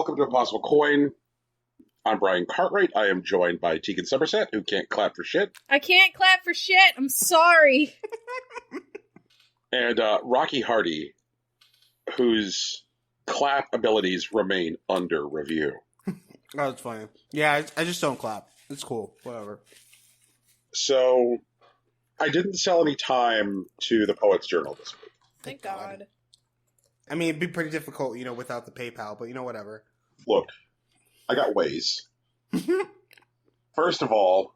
welcome to Impossible Coin. I'm Brian Cartwright. I am joined by Tegan Somerset, who can't clap for shit. I can't clap for shit. I'm sorry. And Rocky Hardy, whose clap abilities remain under review. Oh, that's funny. Yeah, I just don't clap. It's cool. Whatever. So, I didn't sell any time to the Poets Journal this week. Thank God. I mean, it'd be pretty difficult, without the PayPal, but whatever. Look, I got ways. First of all,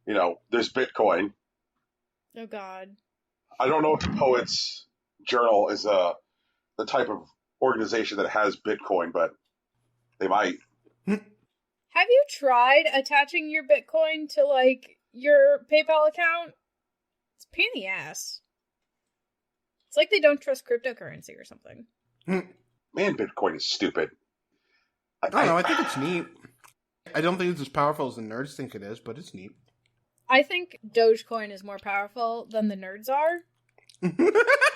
there's Bitcoin. Oh, God. I don't know if the Poets Journal is the type of organization that has Bitcoin, but they might. Have you tried attaching your Bitcoin to, your PayPal account? It's a pain in the ass. It's like they don't trust cryptocurrency or something. Man, Bitcoin is stupid. I don't know. I think it's neat. I don't think it's as powerful as the nerds think it is, but it's neat. I think Dogecoin is more powerful than the nerds are.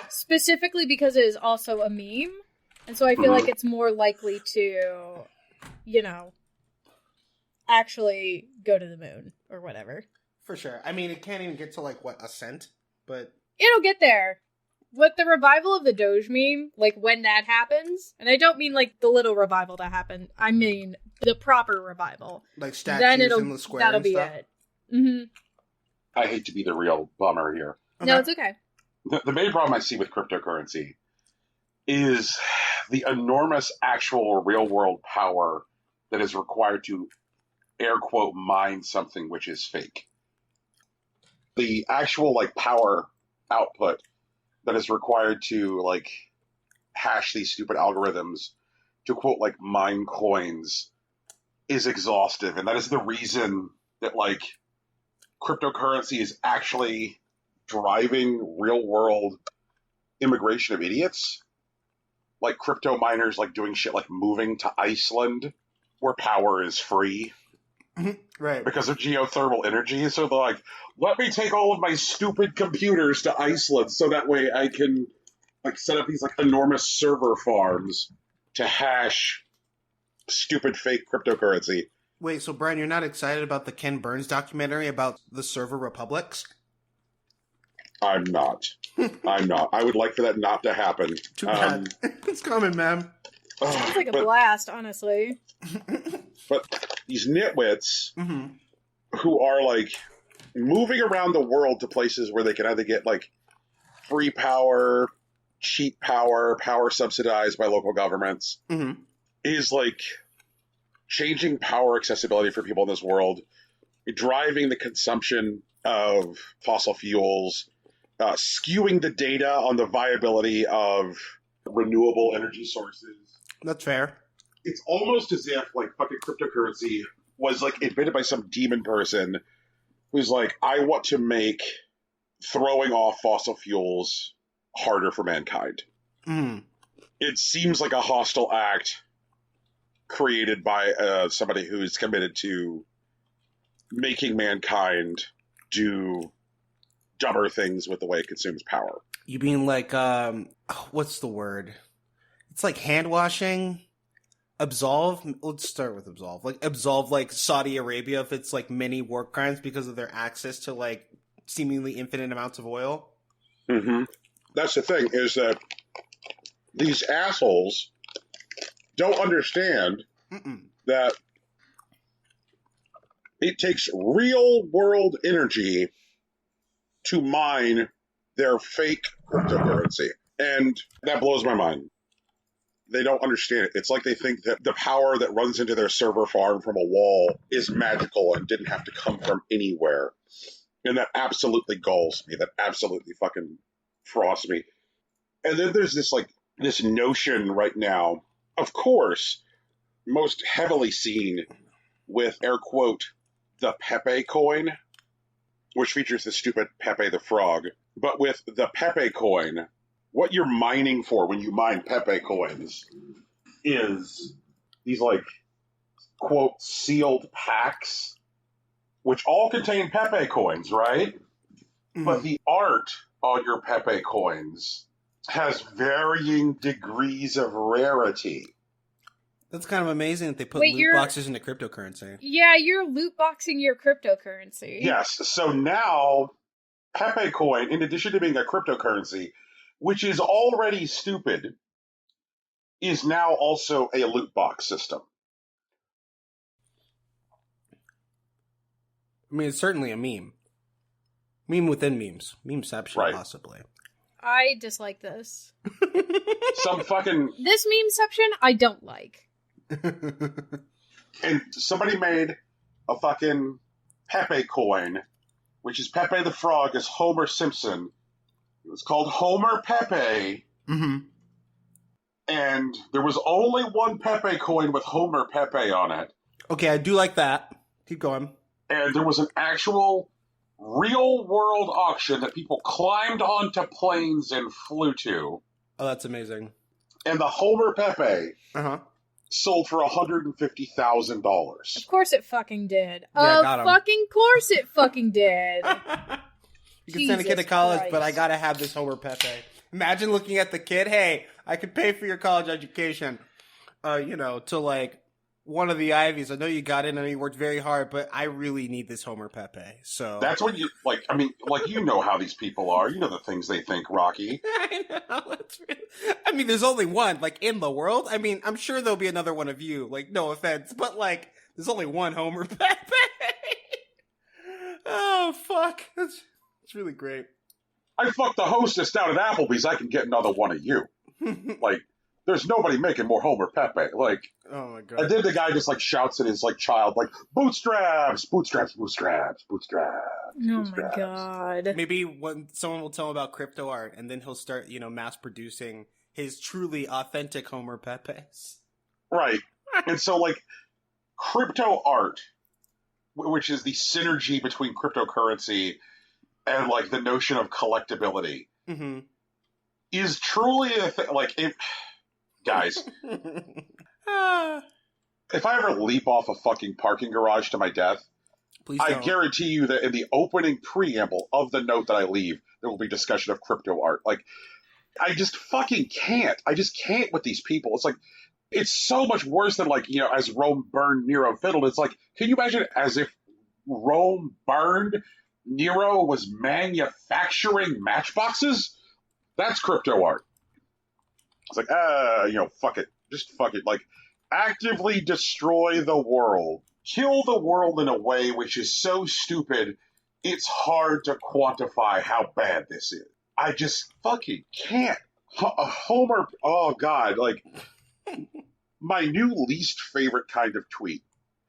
Specifically because it is also a meme. And so I feel like it's more likely to, actually go to the moon or whatever. For sure. I mean, it can't even get to, a cent? But it'll get there. With the revival of the Doge meme, when that happens, and I don't mean, the little revival that happened, I mean the proper revival. Like statues in the square that'll and be stuff? it. Mm-hmm. I hate to be the real bummer here. Okay. No, it's okay. The main problem I see with cryptocurrency is the enormous actual real-world power that is required to, air quote, mine something which is fake. The actual, power output that is required to, hash these stupid algorithms to, quote, mine coins is exhaustive. And that is the reason that, cryptocurrency is actually driving real-world immigration of idiots. Like crypto miners, doing shit like moving to Iceland, where power is free. Right. Because of geothermal energy. So they're like, let me take all of my stupid computers to Iceland so that way I can set up these enormous server farms to hash stupid fake cryptocurrency. Wait, so Brian, you're not excited about the Ken Burns documentary about the server republics? I'm not. I'm not. I would like for that not to happen. Too bad. It's coming, man. Sounds like a blast, honestly. But these nitwits who are moving around the world to places where they can either get free power, cheap power, power subsidized by local governments, is changing power accessibility for people in this world, driving the consumption of fossil fuels, skewing the data on the viability of renewable energy sources. That's fair. It's almost as if fucking cryptocurrency was invented by some demon person who's I want to make throwing off fossil fuels harder for mankind. It seems like a hostile act created by somebody who's committed to making mankind do dumber things with the way it consumes power. You mean what's the word? It's hand washing. Absolve. Let's start with absolve. Absolve Saudi Arabia if it's many war crimes because of their access to seemingly infinite amounts of oil. That's the thing, is that these assholes don't understand that it takes real world energy to mine their fake cryptocurrency. And that blows my mind. They don't understand it. It's like they think that the power that runs into their server farm from a wall is magical and didn't have to come from anywhere. And that absolutely galls me. That absolutely fucking frosts me. And then there's this notion right now, of course, most heavily seen with, air quote, the Pepe coin, which features the stupid Pepe the Frog. But with the Pepe coin, what you're mining for when you mine Pepe coins is these, quote, sealed packs, which all contain Pepe coins, right? But the art on your Pepe coins has varying degrees of rarity. That's kind of amazing that they put Wait, loot boxes into cryptocurrency. Yeah, you're loot boxing your cryptocurrency. Yes. So now, Pepe coin, in addition to being a cryptocurrency, which is already stupid, is now also a loot box system. I mean, it's certainly a meme. Meme within memes. Memeception, Right. possibly. I dislike this. Some fucking... This memeception, I don't like. And somebody made a fucking Pepe coin, which is Pepe the Frog as Homer Simpson. It was called Homer Pepe. Mm-hmm. And there was only one Pepe coin with Homer Pepe on it. Okay, I do like that. Keep going. And there was an actual real-world auction that people climbed onto planes and flew to. Oh, that's amazing. And the Homer Pepe Uh-huh. sold for $150,000. Of course it fucking did. Yeah, Of got 'em. fucking course it fucking did. You can send a kid to Jesus college, Christ. but I gotta have this Homer Pepe. Imagine looking at the kid, hey, I could pay for your college education, to like one of the Ivies. I know you got in, I know you worked very hard, but I really need this Homer Pepe. So That's what you, like, I mean, like, you know how these people are. You know the things they think, Rocky. I know. I mean, there's only one, like, in the world. I mean, I'm sure there'll be another one of you. Like, no offense, but like, there's only one Homer Pepe. Oh fuck, it's really great. I fucked the hostess down at Applebee's. I can get another one of you. Like, there's nobody making more Homer Pepe. Like, Oh my god. and then the guy just like shouts at his like child, like, bootstraps, bootstraps, bootstraps, bootstraps. Oh my bootstraps. god. Maybe when someone will tell him about CryptoArt, and then he'll start, mass producing his truly authentic Homer Pepes. Right. And so, like, CryptoArt, which is the synergy between cryptocurrency and, like, the notion of collectability, Mm-hmm. is truly a thing. Like, guys, if I ever leap off a fucking parking garage to my death, Please I don't. guarantee you that in the opening preamble of the note that I leave, there will be discussion of CryptoArt. Like, I just fucking can't. I just can't with these people. It's like, it's so much worse than, like, as Rome burned, Nero fiddled. It's like, can you imagine as if Rome burned, Nero was manufacturing matchboxes? That's CryptoArt. It's like, fuck it. Just fuck it. Like, actively destroy the world. Kill the world in a way which is so stupid, it's hard to quantify how bad this is. I just fucking can't. Homer, oh God, like, my new least favorite kind of tweet.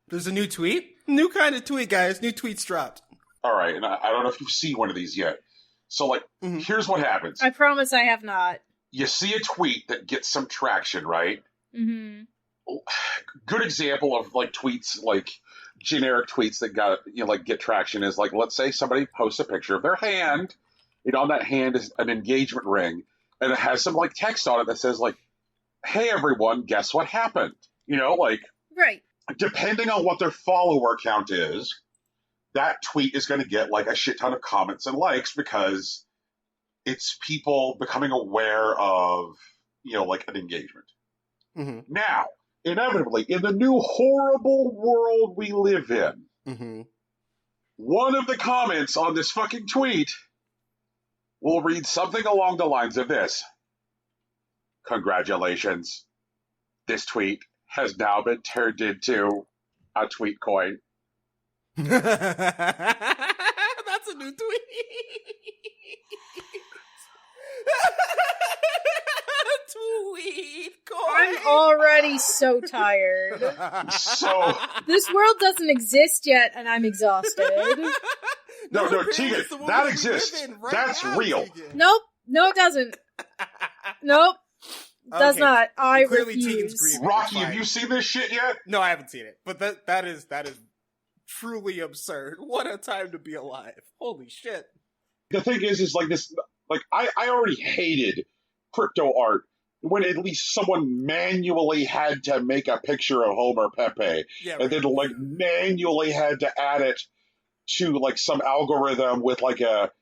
There's a new tweet? New kind of tweet, guys. New tweets dropped. All right, and I don't know if you've seen one of these yet. So, like, Here's what happens. I promise I have not. You see a tweet that gets some traction, right? Mm-hmm. Good example of, like, tweets, like, generic tweets that got, get traction is, like, let's say somebody posts a picture of their hand, and on that hand is an engagement ring, and it has some, like, text on it that says, like, hey, everyone, guess what happened? Right. Depending on what their follower count is, that tweet is going to get, like, a shit ton of comments and likes because it's people becoming aware of, like, an engagement. Mm-hmm. Now, inevitably, in the new horrible world we live in, Mm-hmm. one of the comments on this fucking tweet will read something along the lines of this. Congratulations. This tweet has now been turned into a tweet coin. That's a new tweet. Tweet coin. I'm already so tired. So, This world doesn't exist yet, and I'm exhausted. no, apparently Tegan, it's the world that we exists. live in right That's now, real. Tegan. Nope. No, it doesn't. Nope. Does Okay. not. I Clearly Tegan's refuse. grieving. Rocky, It's have fine. you seen this shit yet? No, I haven't seen it. But that is truly absurd. What a time to be alive. Holy shit. The thing is like this, like, I already hated CryptoArt when at least someone manually had to make a picture of Homer Pepe Yeah, and then, like, manually had to add it to, like, some algorithm with, like,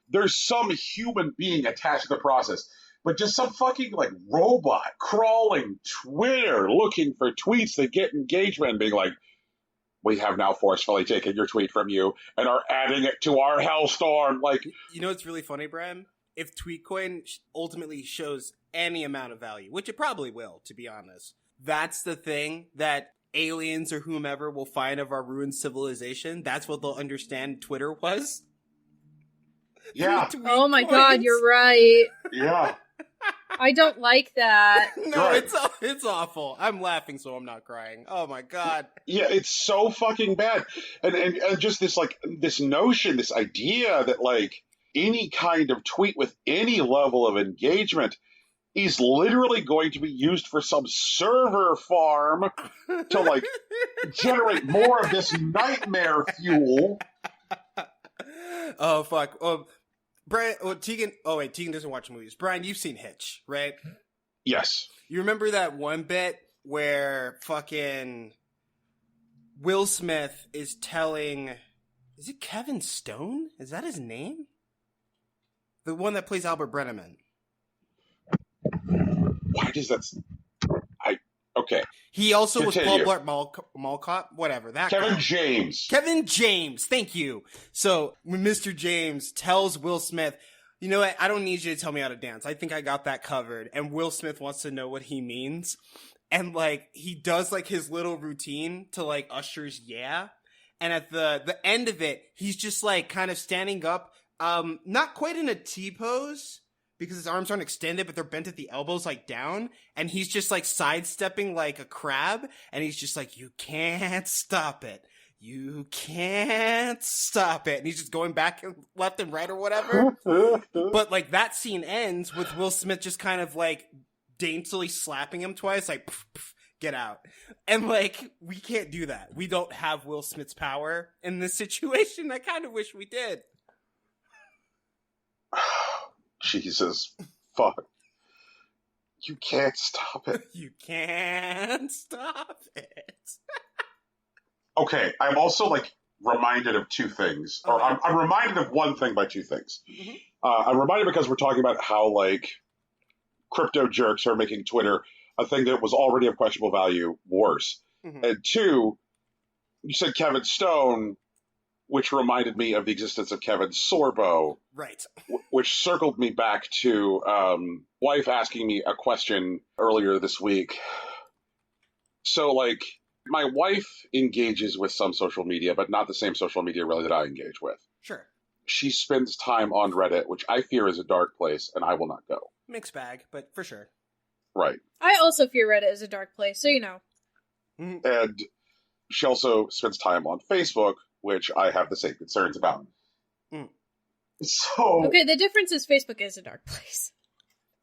there's some human being attached to the process. but just some fucking like robot crawling Twitter looking for tweets that get engagement and being like, we have now forcefully taken your tweet from you and are adding it to our hellstorm. Like, you know what's really funny, Bram? If Tweetcoin ultimately shows any amount of value, which it probably will, to be honest, that's the thing that aliens or whomever will find of our ruined civilization. That's what they'll understand Twitter was. yeah. Oh my god, you're right. Yeah. I don't like that. No, Right. it's awful. I'm laughing so I'm not crying. Oh my god. Yeah, it's so fucking bad. And just this, like, this notion, this idea that, like, any kind of tweet with any level of engagement is literally going to be used for some server farm to, like, generate more of this nightmare fuel. Oh, fuck. Brian, Tegan, Tegan doesn't watch movies. Brian, you've seen Hitch, right? Yes. You remember that one bit where fucking Will Smith is telling, is it Kevin Stone? Is that his name? The one that plays Albert Brenneman. Why does that... Okay. He also Continue. was Paul Blart Mall Cop, whatever. That Kevin guy. James. Kevin James, thank you. So when Mr. James tells Will Smith, you know what, I don't need you to tell me how to dance. I think I got that covered. And Will Smith wants to know what he means. And like, he does like his little routine to like Usher's Yeah. And at the end of it, he's just like kind of standing up, not quite in a T pose, because his arms aren't extended, but they're bent at the elbows, like down. And he's just like sidestepping like a crab. And he's just like, you can't stop it. You can't stop it. And he's just going back and left and right or whatever. But like that scene ends with Will Smith just kind of like daintily slapping him twice, like, pff, pff, get out. And like, we can't do that. We don't have Will Smith's power in this situation. I kind of wish we did. Jesus. Fuck. You can't stop it. You can't stop it. Okay, I'm also, like, reminded of two things. Or Okay. I'm reminded of one thing by two things. Mm-hmm. I'm reminded because we're talking about how, like, crypto jerks are making Twitter a thing that was already of questionable value worse. Mm-hmm. And two, you said Kevin Stone, which reminded me of the existence of Kevin Sorbo, Right. which circled me back to wife asking me a question earlier this week. So, like, my wife engages with some social media, but not the same social media really that I engage with. Sure. She spends time on Reddit, which I fear is a dark place, and I will not go. Mixed bag, but for sure. Right. I also fear Reddit is a dark place, so you know. Mm-hmm. And she also spends time on Facebook, which I have the same concerns about. Mm. So... Okay, the difference is Facebook is a dark place.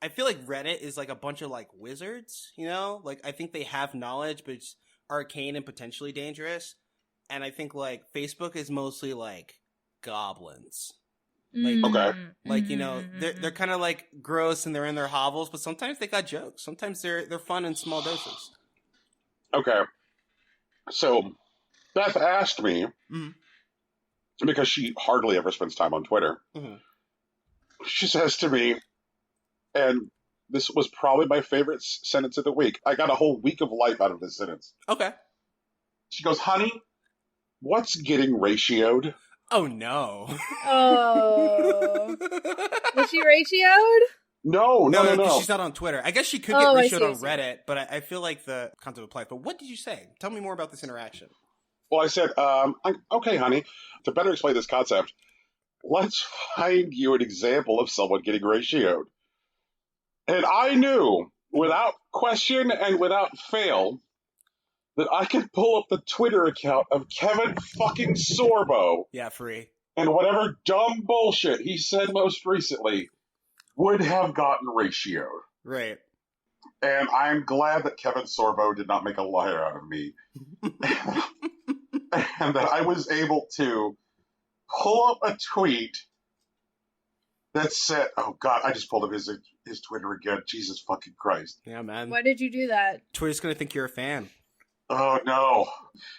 I feel like Reddit is like a bunch of like wizards, you know? Like, I think they have knowledge, but it's arcane and potentially dangerous. And I think like Facebook is mostly like goblins. Like, Okay. Like, you know, they're kind of like gross and they're in their hovels, but sometimes they got jokes. Sometimes they're fun in small doses. Okay. So, Beth asked me, Mhm. because she hardly ever spends time on Twitter, Mhm. she says to me, and this was probably my favorite sentence of the week. I got a whole week of life out of this sentence. Okay. She goes, honey, what's getting ratioed? Oh no. Oh. Was she ratioed? No. 'cause she's not on Twitter. I guess she could get Oh, I ratioed see, on I see. Reddit, but I feel like the concept applies. But what did you say? Tell me more about this interaction. Well, I said, okay, honey, to better explain this concept, let's find you an example of someone getting ratioed. And I knew, without question and without fail, that I could pull up the Twitter account of Kevin fucking Sorbo, Yeah, free. and whatever dumb bullshit he said most recently would have gotten ratioed. Right. And I'm glad that Kevin Sorbo did not make a liar out of me. And that I was able to pull up a tweet that said, oh God, I just pulled up his Twitter again. Jesus fucking Christ. Yeah, man. Why did you do that? Twitter's gonna think you're a fan. Oh no.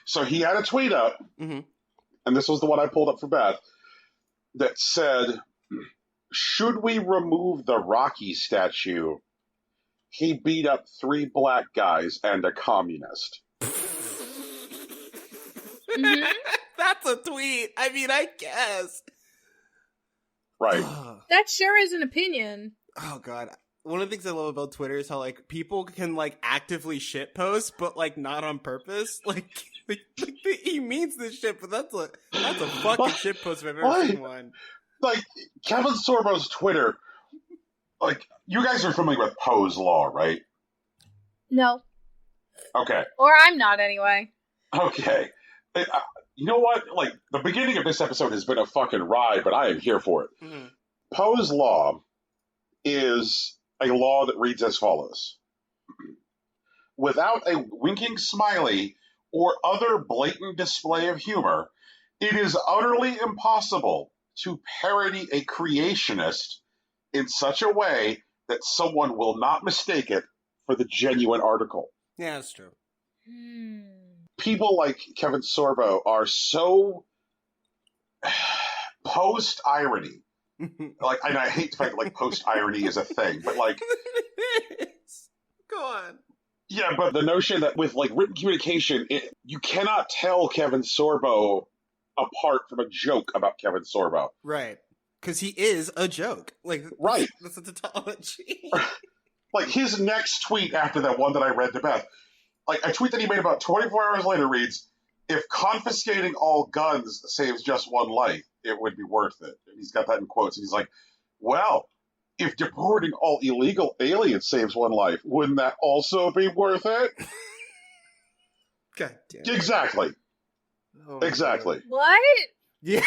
So he had a tweet up, Mm-hmm. and this was the one I pulled up for Beth, that said, should we remove the Rocky statue? He beat up 3 black guys and a communist. Mm-hmm. That's a tweet. I mean, I guess. Right. That sure is an opinion. Oh, God. One of the things I love about Twitter is how, like, people can, like, actively shitpost, but, like, not on purpose. Like he means this shit, but that's a fucking shitpost if I've ever seen one. Like, Kevin Sorbo's Twitter, like, you guys are familiar with Poe's Law, right? No. Okay. Or I'm not, anyway. Okay. You know what? Like, the beginning of this episode has been a fucking ride, but I am here for it. Mm-hmm. Poe's Law is a law that reads as follows. Without a winking smiley or other blatant display of humor, it is utterly impossible to parody a creationist in such a way that someone will not mistake it for the genuine article. Yeah, that's true. People like Kevin Sorbo are so post-irony. Like, and I hate the fact that, like, post-irony is a thing, but, like... Go on. Yeah, but the notion that with, like, written communication, you cannot tell Kevin Sorbo apart from a joke about Kevin Sorbo. Right. Because he is a joke. Like, right. That's a tautology. Like, his next tweet after that one that I read to Beth, like, a tweet that he made about 24 hours later reads, if confiscating all guns saves just one life, it would be worth it. And he's got that in quotes, and he's like, well, if deporting all illegal aliens saves one life, wouldn't that also be worth it? God damn it. Exactly. Oh, exactly. God. What? Yeah.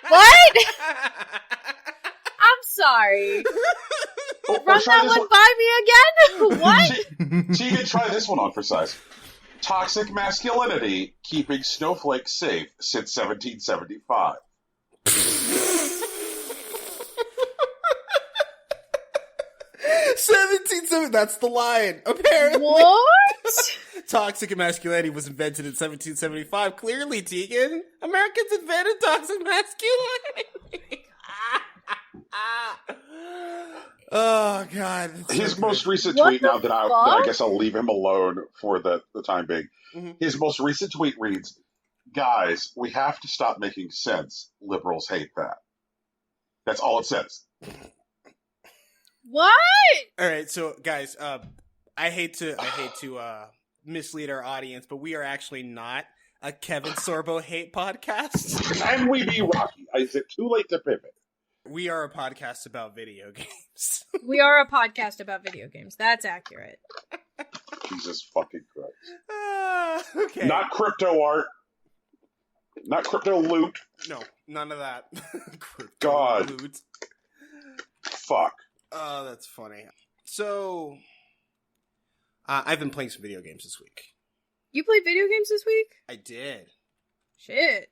What? I'm sorry. Run that one by me again? What? Tegan, try this one on for size. Toxic masculinity, keeping snowflakes safe since 1775. 1770, that's the line, apparently. What? Toxic masculinity was invented in 1775. Clearly, Tegan, Americans invented toxic masculinity. Oh, God. His most recent What tweet, now that I fuck? guess I'll leave him alone for the time being. Mm-hmm. His most recent tweet reads, guys, we have to stop making sense. Liberals hate that. That's all it says. What? All right, so guys, I hate to mislead our audience, but we are actually not a Kevin Sorbo hate podcast. Can we be Rocky? Is it too late to pivot? We are a podcast about video games. We are a podcast about video games. That's accurate. Jesus fucking Christ. Okay. Not crypto art. Not crypto loot. No, none of that. Crypto God. loot. Fuck. Oh, that's funny. So, I've been playing some video games this week. You played video games this week? I did. Shit.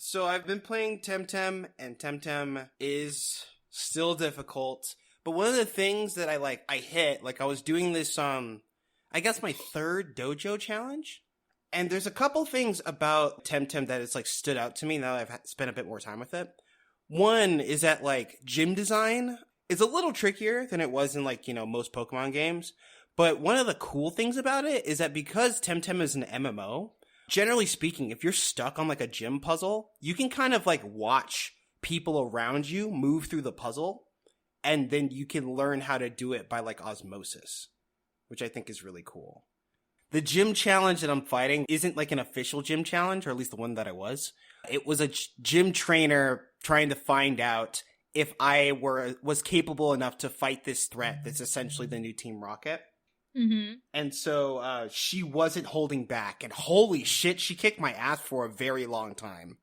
So I've been playing Temtem, and Temtem is still difficult. But one of the things that I hit, like I was doing this, I guess my third dojo challenge. And there's a couple things about Temtem that has, like, stood out to me now that I've spent a bit more time with it. One is that, like, gym design is a little trickier than it was in, like, you know, most Pokemon games. But one of the cool things about it is that because Temtem is an MMO, generally speaking, if you're stuck on, like, a gym puzzle, you can kind of, like, watch people around you move through the puzzle, and then you can learn how to do it by, like, osmosis, which I think is really cool. The gym challenge that I'm fighting isn't, like, an official gym challenge, or at least the one that I was. It was a gym trainer trying to find out if I was capable enough to fight this threat that's essentially the new Team Rocket. Mm-hmm. And so she wasn't holding back, and holy shit, she kicked my ass for a very long time.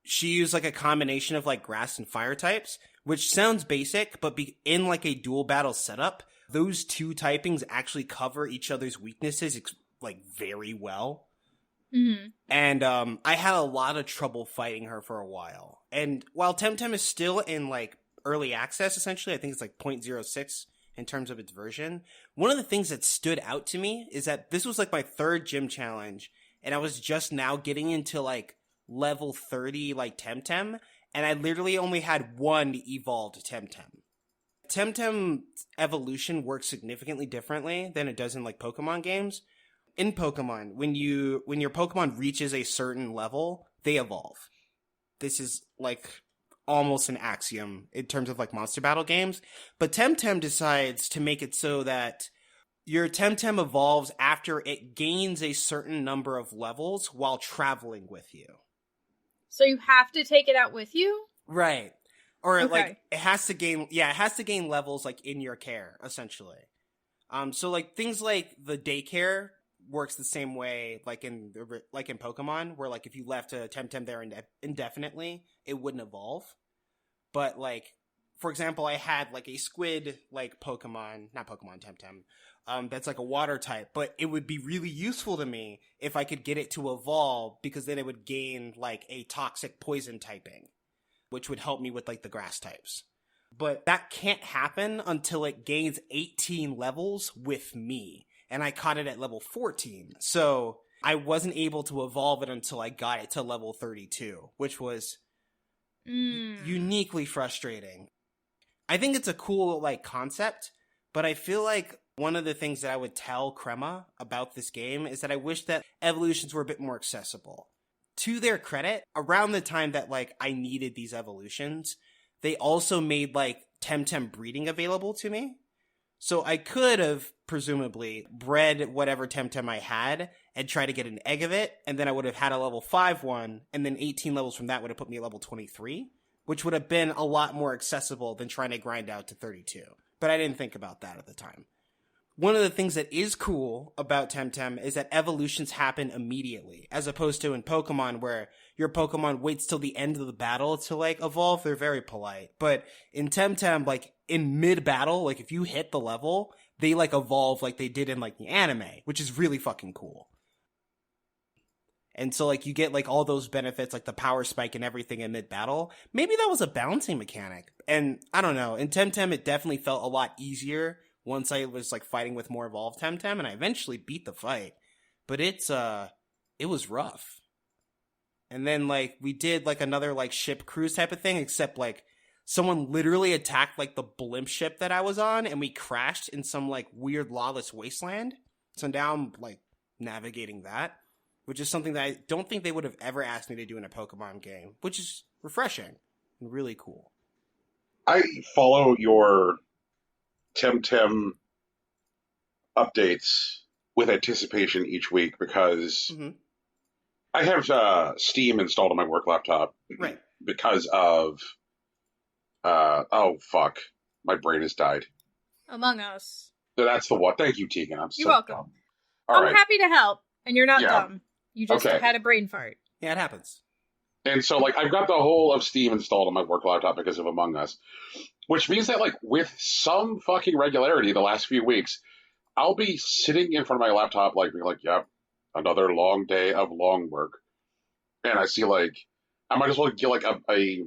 She used, like, a combination of, like, grass and fire types, which sounds basic, but in, like, a dual battle setup, those two typings actually cover each other's weaknesses, like, very well. Mm-hmm. And I had a lot of trouble fighting her for a while. And while Temtem is still in, like, early access, essentially, I think it's, like, 0.06 in terms of its version, one of the things that stood out to me is that this was, like, my third gym challenge, and I was just now getting into, like, level 30, like, Temtem, and I literally only had one evolved Temtem. Temtem evolution works significantly differently than it does in like Pokemon games. In Pokemon, when your Pokemon reaches a certain level, they evolve. This is like almost an axiom in terms of like monster battle games. But Temtem decides to make it so that your Temtem evolves after it gains a certain number of levels while traveling with you. So you have to take it out with you? Right. Or Okay. like it has to gain levels like in your care, essentially. So like things like the daycare works the same way like in Pokemon, where like if you left a Temtem there indefinitely, it wouldn't evolve. But like, for example, I had like a squid like Pokemon, not Pokemon Temtem, that's like a water type, but it would be really useful to me if I could get it to evolve, because then it would gain like a toxic poison typing, which would help me with like the grass types. But that can't happen until it gains 18 levels with me. And I caught it at level 14. So I wasn't able to evolve it until I got it to level 32, which was uniquely frustrating. I think it's a cool like concept, but I feel like one of the things that I would tell Crema about this game is that I wish that evolutions were a bit more accessible. To their credit, around the time that like I needed these evolutions, they also made like Temtem breeding available to me. So I could have presumably bred whatever Temtem I had and try to get an egg of it, and then I would have had a level 5 one, and then 18 levels from that would have put me at level 23, which would have been a lot more accessible than trying to grind out to 32. But I didn't think about that at the time. One of the things that is cool about Temtem is that evolutions happen immediately, as opposed to in Pokemon where your Pokemon waits till the end of the battle to like evolve. They're very polite. But in Temtem, like in mid-battle, like if you hit the level, they like evolve like they did in like the anime, which is really fucking cool. And so like you get like all those benefits, like the power spike and everything in mid-battle. Maybe that was a balancing mechanic. And I don't know. In Temtem, it definitely felt a lot easier once I was like fighting with more evolved Temtem, and I eventually beat the fight. But it was rough. And then like we did like another like ship cruise type of thing, except like someone literally attacked like the blimp ship that I was on, and we crashed in some like weird lawless wasteland. So now I'm like navigating that, which is something that I don't think they would have ever asked me to do in a Pokemon game, which is refreshing and really cool. I follow your Temtem updates with anticipation each week because I have Steam installed on my work laptop, right? Because of oh fuck, my brain has died. Among Us. So that's the one. Thank you, Tegan. You're welcome. Dumb. I'm happy to help, and you're not Yeah. dumb. You just had a brain fart. Yeah, it happens. And so, like, I've got the whole of Steam installed on my work laptop because of Among Us, which means that, like, with some fucking regularity the last few weeks, I'll be sitting in front of my laptop, like, being like, yep, another long day of long work. And I see, like, I might as well get, like, a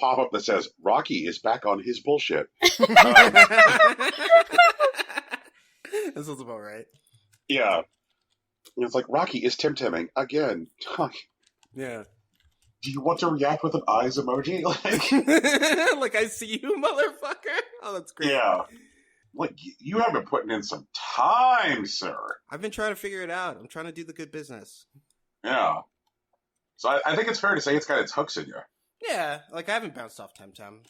pop-up that says, Rocky is back on his bullshit. That sounds about right. Yeah. And it's like, Rocky is Temtemming again. Yeah. Do you want to react with an eyes emoji? Like, like I see you, motherfucker. Oh, that's great. Yeah. Like, you have been putting in some time, sir. I've been trying to figure it out. I'm trying to do the good business. Yeah. So I think it's fair to say it's got its hooks in you. Yeah, like I haven't bounced off Temtem.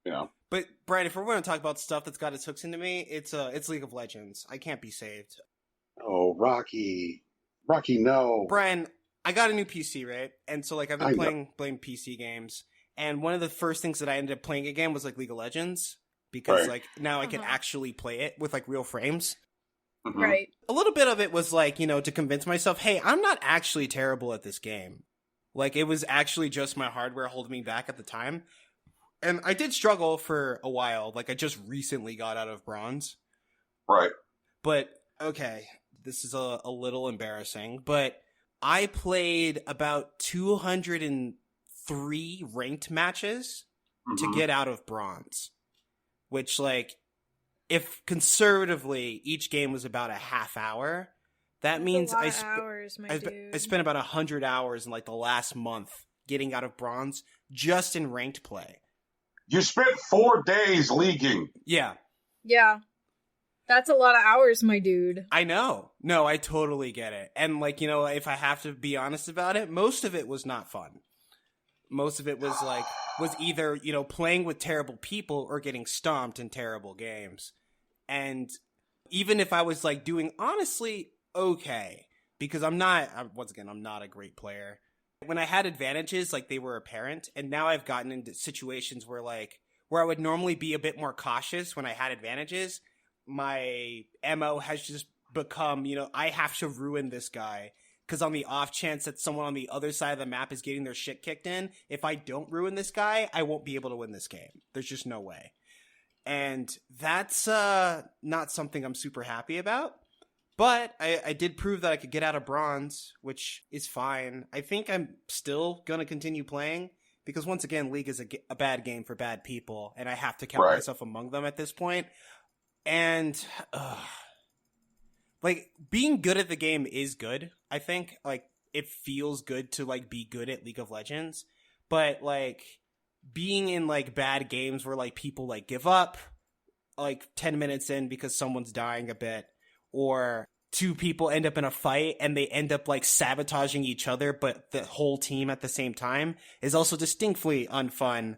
Yeah. But Brian, if we're going to talk about stuff that's got its hooks into me, it's League of Legends. I can't be saved. Oh, Rocky, no. Brian, I got a new PC, right? And so like I've been playing PC games, and one of the first things that I ended up playing again was like League of Legends, because like now I can actually play it with like real frames. Mm-hmm. Right. A little bit of it was like, you know, to convince myself, hey, I'm not actually terrible at this game. Like it was actually just my hardware holding me back at the time. And I did struggle for a while. Like I just recently got out of bronze. Right. But okay, this is a little embarrassing, but I played about 203 ranked matches to get out of bronze, which like, if conservatively each game was about a half hour, that means I spent about 100 hours in like the last month getting out of bronze just in ranked play. You spent 4 days leaguing. Yeah. Yeah. That's a lot of hours, my dude. I know. No, I totally get it. And, like, you know, if I have to be honest about it, most of it was not fun. Most of it was, like, was either, you know, playing with terrible people or getting stomped in terrible games. And even if I was, like, doing honestly okay, because I'm not a great player. When I had advantages, like, they were apparent, and now I've gotten into situations where I would normally be a bit more cautious when I had advantages. My MO has just become, you know, I have to ruin this guy, because on the off chance that someone on the other side of the map is getting their shit kicked in, if I don't ruin this guy, I won't be able to win this game. There's just no way. And that's not something I'm super happy about. But I did prove that I could get out of bronze, which is fine. I think I'm still going to continue playing, because once again, League is a bad game for bad people, and I have to count myself among them at this point. And, like, being good at the game is good, I think. Like, it feels good to, like, be good at League of Legends. But, like, being in, like, bad games where, like, people, like, give up, like, 10 minutes in because someone's dying a bit, or two people end up in a fight and they end up, like, sabotaging each other, but the whole team at the same time, is also distinctly unfun.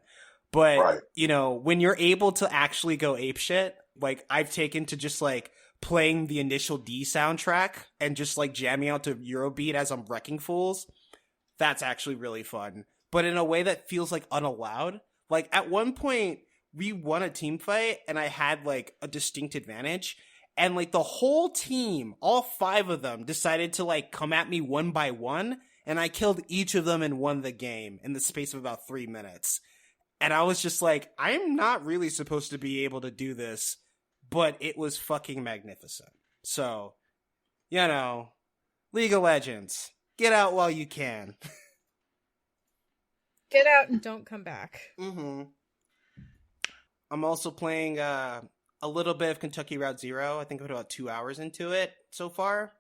But, you know, when you're able to actually go apeshit, like, I've taken to just, like, playing the initial D soundtrack and just, like, jamming out to Eurobeat as I'm wrecking fools, that's actually really fun. But in a way that feels, like, unallowed. Like, at one point, we won a team fight, and I had, like, a distinct advantage. And, like, the whole team, all 5 of them, decided to, like, come at me one by one, and I killed each of them and won the game in the space of about 3 minutes. And I was just like, I'm not really supposed to be able to do this, but it was fucking magnificent. So, you know, League of Legends, get out while you can. Get out and don't come back. Mm-hmm. I'm also playing, a little bit of Kentucky Route Zero. I think I'm about 2 hours into it so far.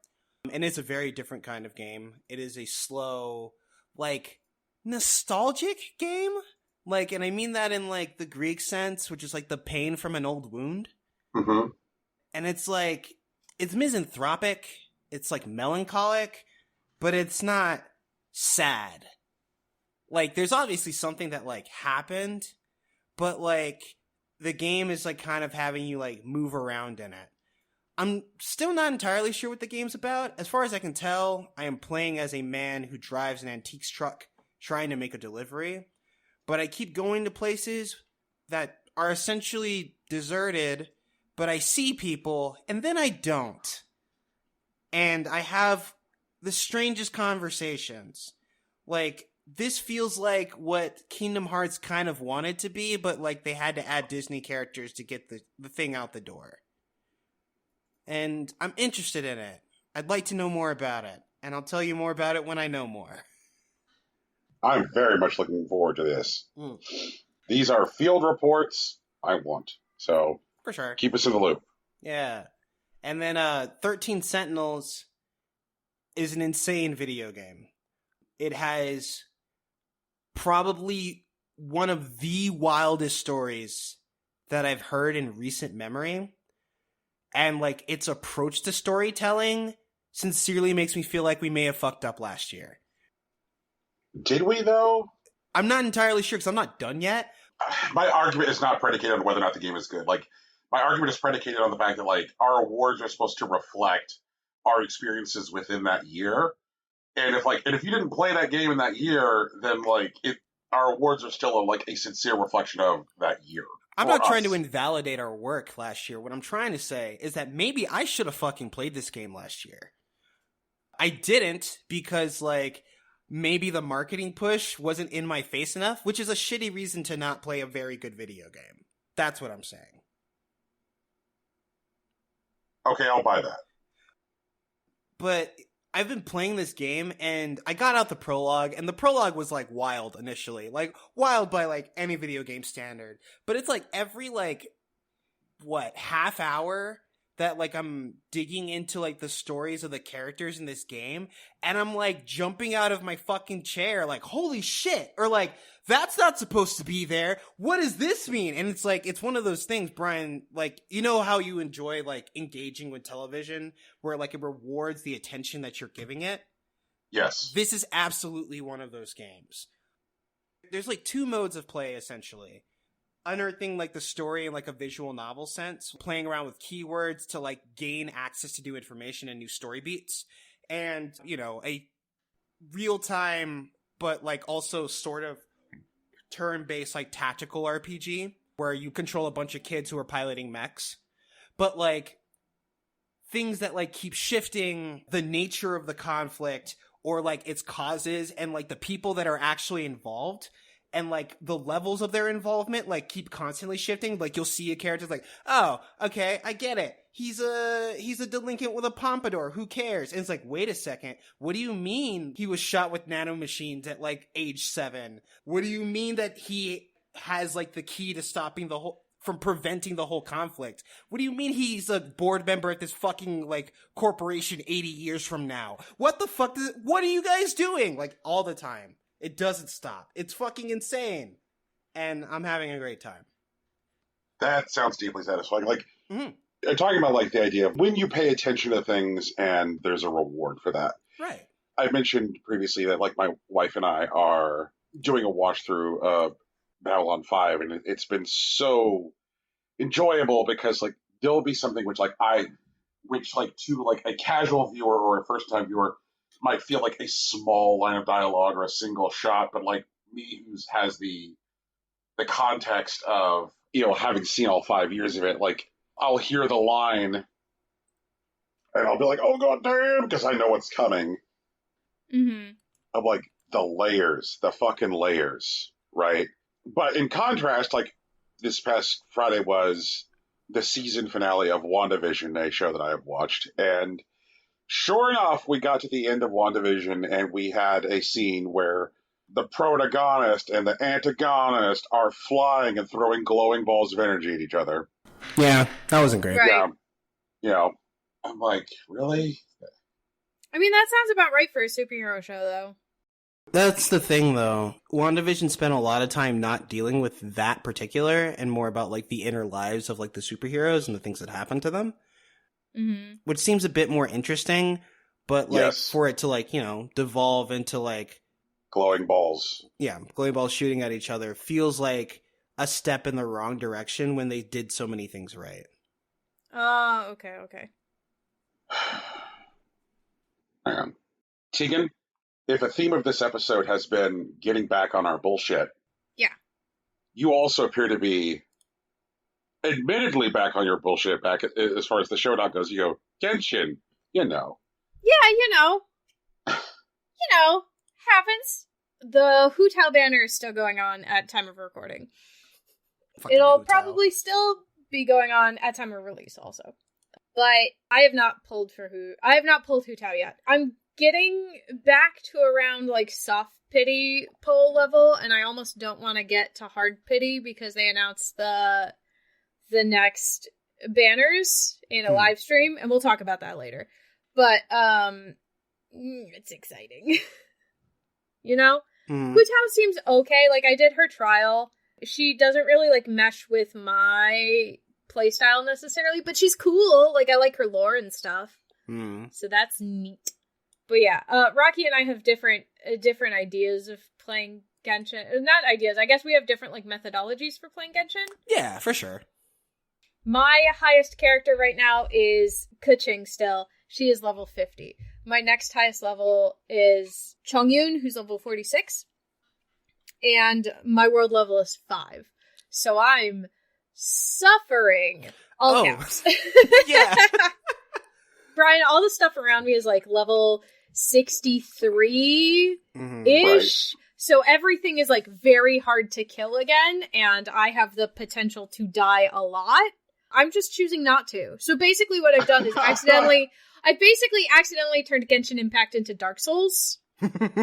And it's a very different kind of game. It is a slow, like, nostalgic game. Like, and I mean that in, like, the Greek sense, which is, like, the pain from an old wound. Mm-hmm. And it's, like, it's misanthropic. It's, like, melancholic. But it's not sad. Like, there's obviously something that, like, happened. But, like, the game is, like, kind of having you, like, move around in it. I'm still not entirely sure what the game's about. As far as I can tell, I am playing as a man who drives an antiques truck trying to make a delivery. But I keep going to places that are essentially deserted, but I see people, and then I don't. And I have the strangest conversations. Like, this feels like what Kingdom Hearts kind of wanted to be, but, like, they had to add Disney characters to get the thing out the door. And I'm interested in it. I'd like to know more about it. And I'll tell you more about it when I know more. I'm very much looking forward to this. Mm. These are field reports I want. So, for sure, keep us in the loop. Yeah. And then 13 Sentinels is an insane video game. It has probably one of the wildest stories that I've heard in recent memory. And, like, its approach to storytelling sincerely makes me feel like we may have fucked up last year. Did we, though? I'm not entirely sure, because I'm not done yet. My argument is not predicated on whether or not the game is good. Like, my argument is predicated on the fact that, like, our awards are supposed to reflect our experiences within that year. And if you didn't play that game in that year, then, like, our awards are still a sincere reflection of that year. I'm not trying to invalidate our work last year. What I'm trying to say is that maybe I should have fucking played this game last year. I didn't because, like, maybe the marketing push wasn't in my face enough, which is a shitty reason to not play a very good video game. That's what I'm saying. Okay, I'll buy that. But I've been playing this game, and I got out the prologue, and the prologue was, like, wild initially. Like, wild by, like, any video game standard. But it's, like, every, like, half hour, that like I'm digging into like the stories of the characters in this game, and I'm like jumping out of my fucking chair like, holy shit, or like, that's not supposed to be there. What does this mean? And it's like, it's one of those things, Brian, like, you know how you enjoy like engaging with television where like it rewards the attention that you're giving it? Yes. This is absolutely one of those games. There's like 2 modes of play essentially. Unearthing like the story in like a visual novel sense, playing around with keywords to like gain access to new information and new story beats, and you know, a real-time but like also sort of turn-based like tactical RPG where you control a bunch of kids who are piloting mechs, but like things that like keep shifting the nature of the conflict or like its causes and like the people that are actually involved. And, like, the levels of their involvement, like, keep constantly shifting. Like, you'll see a character's like, oh, okay, I get it. He's a delinquent with a pompadour. Who cares? And it's like, wait a second. What do you mean he was shot with nanomachines at, like, age 7? What do you mean that he has, like, the key to stopping from preventing the whole conflict? What do you mean he's a board member at this fucking, like, corporation 80 years from now? What the fuck what are you guys doing? Like, all the time. It doesn't stop. It's fucking insane. And I'm having a great time. That sounds deeply satisfying. Like, talking about, like, the idea of when you pay attention to things and there's a reward for that. Right. I mentioned previously that, like, my wife and I are doing a watch through of Babylon 5, and it's been so enjoyable because, like, there'll be something which to, like, a casual viewer or a first-time viewer might feel like a small line of dialogue or a single shot, but like me who has the context of, you know, having seen all 5 years of it, like I'll hear the line and I'll be like, oh god damn, because I know what's coming. Mm-hmm. Of like the fucking layers, right? But in contrast, like this past Friday was the season finale of WandaVision, a show that I have watched, and sure enough, we got to the end of WandaVision and we had a scene where the protagonist and the antagonist are flying and throwing glowing balls of energy at each other. Yeah, that wasn't great. Right. Yeah. You know, I'm like, really? I mean, that sounds about right for a superhero show, though. That's the thing, though. WandaVision spent a lot of time not dealing with that particular and more about, like, the inner lives of, like, the superheroes and the things that happen to them. Mm-hmm. Which seems a bit more interesting, but, like, for it to, like, you know, devolve into, like... glowing balls. Yeah, glowing balls shooting at each other feels like a step in the wrong direction when they did so many things right. Oh, okay. Man. Tegan, if a theme of this episode has been getting back on our bullshit, yeah, you also appear to be admittedly back on your bullshit back as far as the showdown goes. You go, Genshin, you know. Yeah, you know, happens. The Hu Tao banner is still going on at time of recording. Fucking It'll Hu Tao. probably still be going on at time of release also. But I have not pulled Hu Tao yet. I'm getting back to around like soft pity pull level, and I almost don't want to get to hard pity because they announced the next banners in a live stream, and we'll talk about that later. But it's exciting. You know? Hu Tao seems okay. Like, I did her trial. She doesn't really like mesh with my playstyle necessarily, but she's cool. Like, I like her lore and stuff. So that's neat. But yeah, Rocky and I have different ideas of playing Genshin. Not ideas, I guess we have different like methodologies for playing Genshin. Yeah, for sure. My highest character right now is Keqing still. She is level 50. My next highest level is Chongyun, who's level 46. And my world level is 5. So I'm suffering. All caps. Yeah. Brian, all the stuff around me is like level 63-ish. Right. So everything is like very hard to kill again, and I have the potential to die a lot. I'm just choosing not to. So basically what I've done is accidentally turned Genshin Impact into Dark Souls.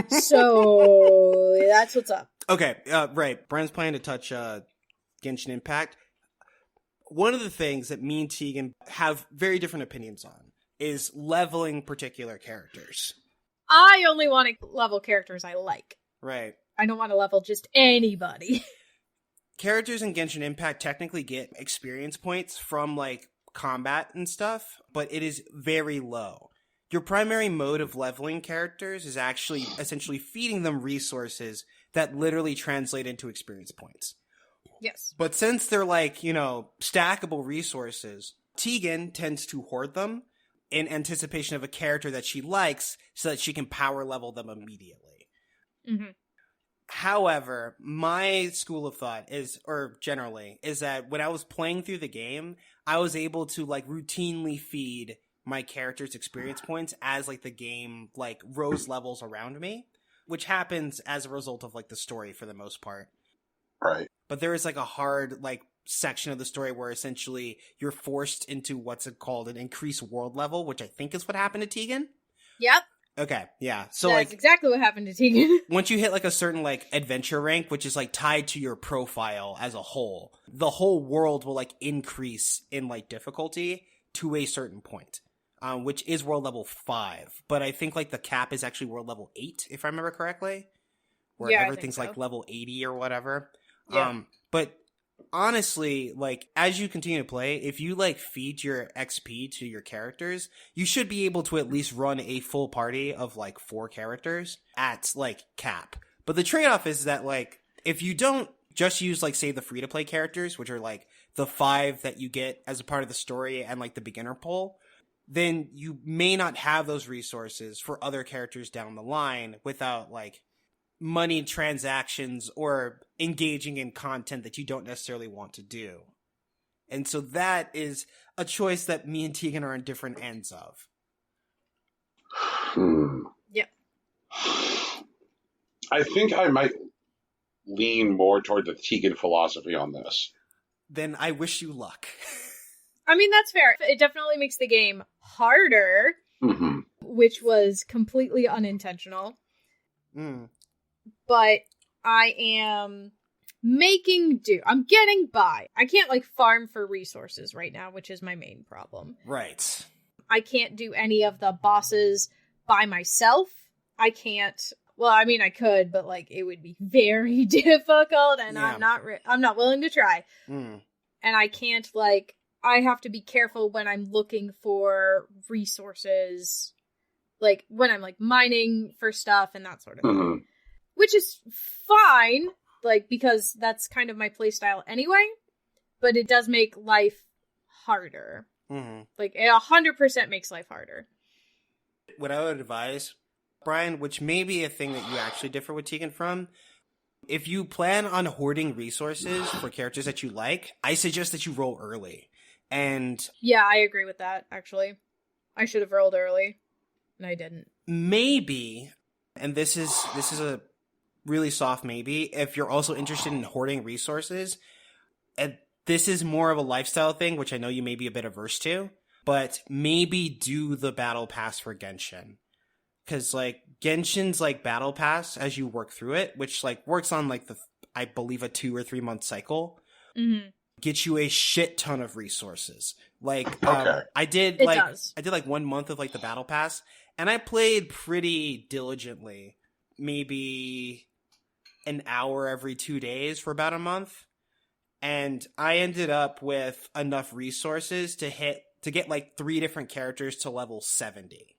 So that's what's up. Okay, right. Brian's planning to touch Genshin Impact. one of the things that me and Tegan have very different opinions on is leveling particular characters. I only want to level characters I like. Right. I don't want to level just anybody. Characters in Genshin Impact technically get experience points from, like, combat and stuff, but it is very low. Your primary mode of leveling characters is actually essentially feeding them resources that literally translate into experience points. Yes. But since they're, like, you know, stackable resources, Tegan tends to hoard them in anticipation of a character that she likes so that she can power level them immediately. Mm-hmm. However, my school of thought is that when I was playing through the game, I was able to, like, routinely feed my character's experience points as, like, the game, like, rose levels around me, which happens as a result of, like, the story for the most part. Right. But there is, like, a hard, like, section of the story where essentially you're forced into what's called an increased world level, which I think is what happened to Tegan. Yep. Okay, yeah. So that's like exactly what happened to Tegan. once you hit like a certain like adventure rank, which is like tied to your profile as a whole, the whole world will like increase in like difficulty to a certain point, which is world level 5. But I think like the cap is actually world level 8, if I remember correctly, where Yeah, everything's I think so. like level 80 or whatever. Yeah. But honestly, like, as you continue to play, if you, like, feed your XP to your characters, you should be able to at least run a full party of, like, 4 characters at, like, cap. But the trade-off is that, like, if you don't just use, like, say, the free-to-play characters, which are, like, the 5 that you get as a part of the story and, like, the beginner pool, then you may not have those resources for other characters down the line without, like, money transactions or engaging in content that you don't necessarily want to do. And so that is a choice that me and Tegan are on different ends of. Yep. I think I might lean more toward the Tegan philosophy on this. Then I wish you luck. I mean, that's fair. It definitely makes the game harder, which was completely unintentional. But I am making do. I'm getting by. I can't, like, farm for resources right now, which is my main problem. Right. I can't do any of the bosses by myself. I can't... Well, I mean, I could, but, like, it would be very difficult, and Yeah. I'm not willing to try. Mm. And I can't, like... I have to be careful when I'm looking for resources, like, when I'm, like, mining for stuff and that sort of thing. Which is fine, like, because that's kind of my playstyle anyway, but it does make life harder. Like, it 100% makes life harder. What I would advise, Brian, which may be a thing that you actually differ with Tegan from, if you plan on hoarding resources for characters that you like, I suggest that you roll early. And yeah, I agree with that, actually. I should have rolled early, and I didn't. Maybe, and this is a really soft maybe, if you're also interested in hoarding resources, and this is more of a lifestyle thing, which I know you may be a bit averse to, but maybe do the battle pass for Genshin. Because, like, Genshin's, like, battle pass, as you work through it, which, like, works on, like, I believe a 2 or 3 month cycle, gets you a shit ton of resources. Like, I did 1 month of, like, the battle pass, and I played pretty diligently, maybe an hour every 2 days for about a month, and I ended up with enough resources to get like 3 different characters to level 70,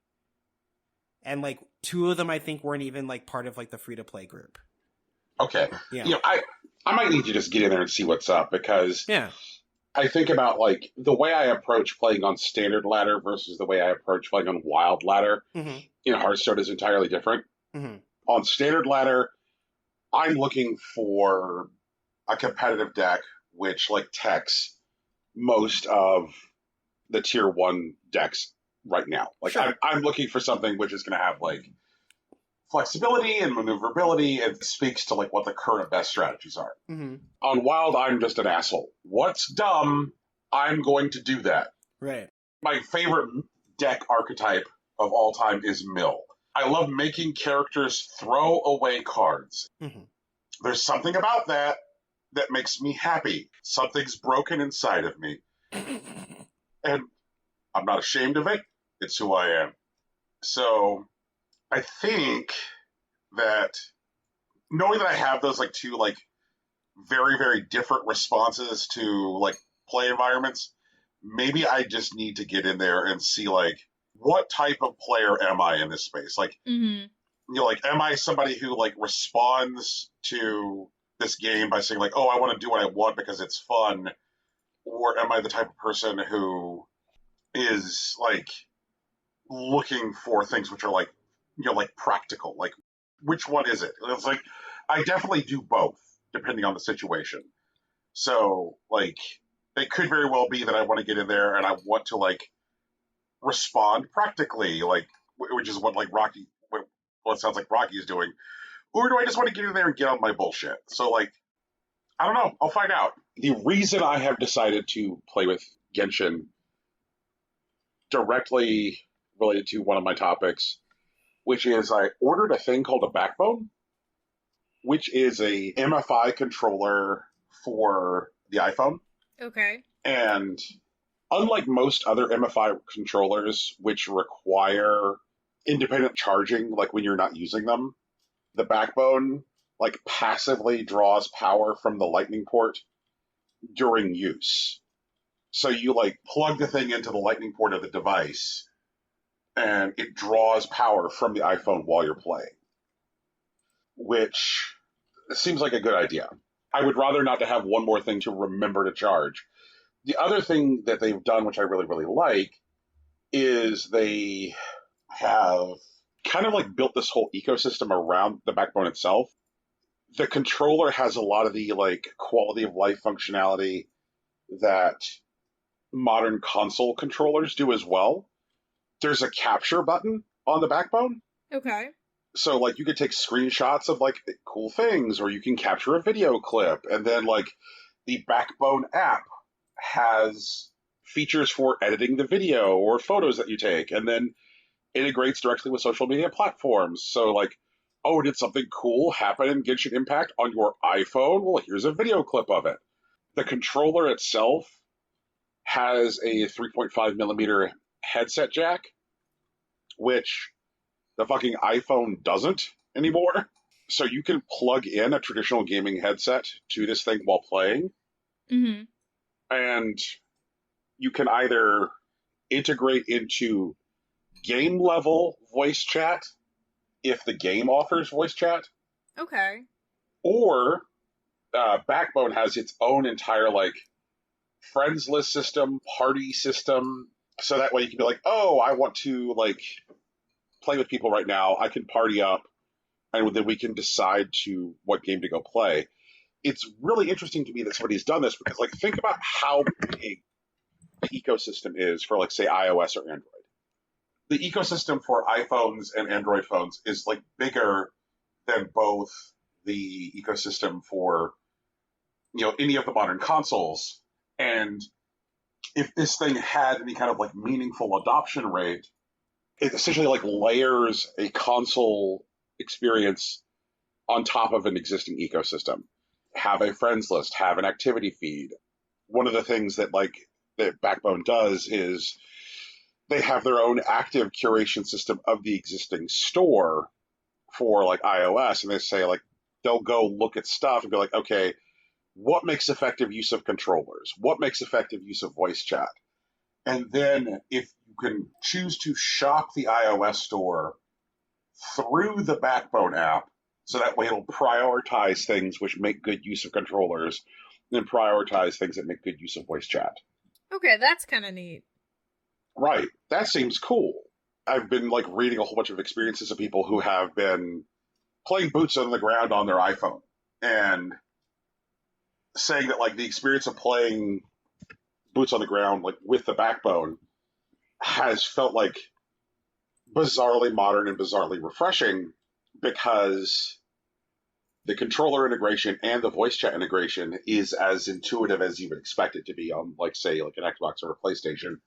and like 2 of them I think weren't even like part of like the free to play group. Okay, yeah. You know, I might need to just get in there and see what's up, because I think about like the way I approach playing on standard ladder versus the way I approach playing on wild ladder in Hearthstone is entirely different. On standard ladder, I'm looking for a competitive deck which like techs most of the tier 1 decks right now. Like I'm looking for something which is going to have like flexibility and maneuverability and speaks to like what the current best strategies are. On wild, I'm just an asshole. What's dumb, I'm going to do that. Right. My favorite deck archetype of all time is Mill. I love making characters throw away cards. There's something about that that makes me happy. Something's broken inside of me. And I'm not ashamed of it. It's who I am. So I think that knowing that I have those like two like very, very different responses to like play environments, maybe I just need to get in there and see like what type of player am I in this space? Like, Mm-hmm. you know, like, am I somebody who like responds to this game by saying like, oh, I want to do what I want because it's fun? Or am I the type of person who is like looking for things which are like, you know, like practical? Like, which one is it? It's like, I definitely do both depending on the situation. So like, it could very well be that I want to get in there and I want to like respond practically, like, which is what like Rocky, what it sounds like Rocky is doing. Or do I just want to get in there and get on my bullshit? So like, I don't know. I'll find out. The reason I have decided to play with Genshin directly related to one of my topics, which is I ordered a thing called a Backbone, which is a MFI controller for the iPhone. Okay. And unlike most other MFI controllers, which require independent charging, like when you're not using them, the Backbone like passively draws power from the lightning port during use. So you like plug the thing into the lightning port of the device and it draws power from the iPhone while you're playing, which seems like a good idea. I would rather not to have one more thing to remember to charge. The other thing that they've done, which I really, really like, is they have kind of like built this whole ecosystem around the Backbone itself. The controller has a lot of the like quality of life functionality that modern console controllers do as well. There's a capture button on the Backbone. Okay. So like you could take screenshots of like cool things, or you can capture a video clip, and then like the Backbone app has features for editing the video or photos that you take, and then integrates directly with social media platforms. So like, oh, did something cool happen in Genshin Impact on your iPhone? Well, here's a video clip of it. The controller itself has a 3.5 millimeter headset jack, which the fucking iPhone doesn't anymore. So you can plug in a traditional gaming headset to this thing while playing. Mm-hmm. And you can either integrate into game level voice chat if the game offers voice chat. Okay. Or Backbone has its own entire like friends list system, party system. So that way you can be like, oh, I want to like play with people right now. I can party up, and then we can decide to what game to go play. It's really interesting to me that somebody's done this because, like, think about how big the ecosystem is for, like, say, iOS or Android. The ecosystem for iPhones and Android phones is, like, bigger than both the ecosystem for, you know, any of the modern consoles. And if this thing had any kind of, like, meaningful adoption rate, it essentially, like, layers a console experience on top of an existing ecosystem. Have a friends list, have an activity feed. One of the things that like that Backbone does is they have their own active curation system of the existing store for like iOS, and they say like they'll go look at stuff and be like, okay, what makes effective use of controllers? What makes effective use of voice chat? And then if you can choose to shop the iOS store through the Backbone app, so that way it'll prioritize things which make good use of controllers, and prioritize things that make good use of voice chat. Okay, that's kind of neat. Right. That seems cool. I've been like reading a whole bunch of experiences of people who have been playing boots on the ground on their iPhone and saying that like the experience of playing boots on the ground like with the Backbone has felt like bizarrely modern and bizarrely refreshing, because the controller integration and the voice chat integration is as intuitive as you would expect it to be on, like, say, like an Xbox or a PlayStation.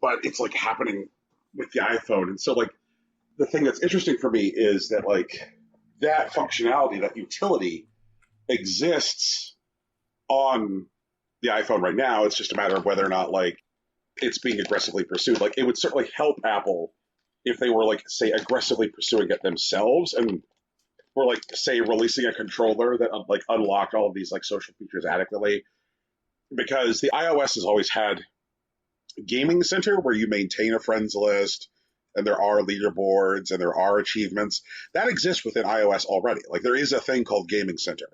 But it's, like, happening with the iPhone. And so, like, the thing that's interesting for me is that, like, that functionality, that utility exists on the iPhone right now. It's just a matter of whether or not, like, it's being aggressively pursued. Like, it would certainly help Apple if they were, like, say, aggressively pursuing it themselves and were, like, say, releasing a controller that, like, unlocked all of these, like, social features adequately. Because the iOS has always had a gaming center where you maintain a friends list, and there are leaderboards, and there are achievements. That exists within iOS already. Like, there is a thing called Gaming Center.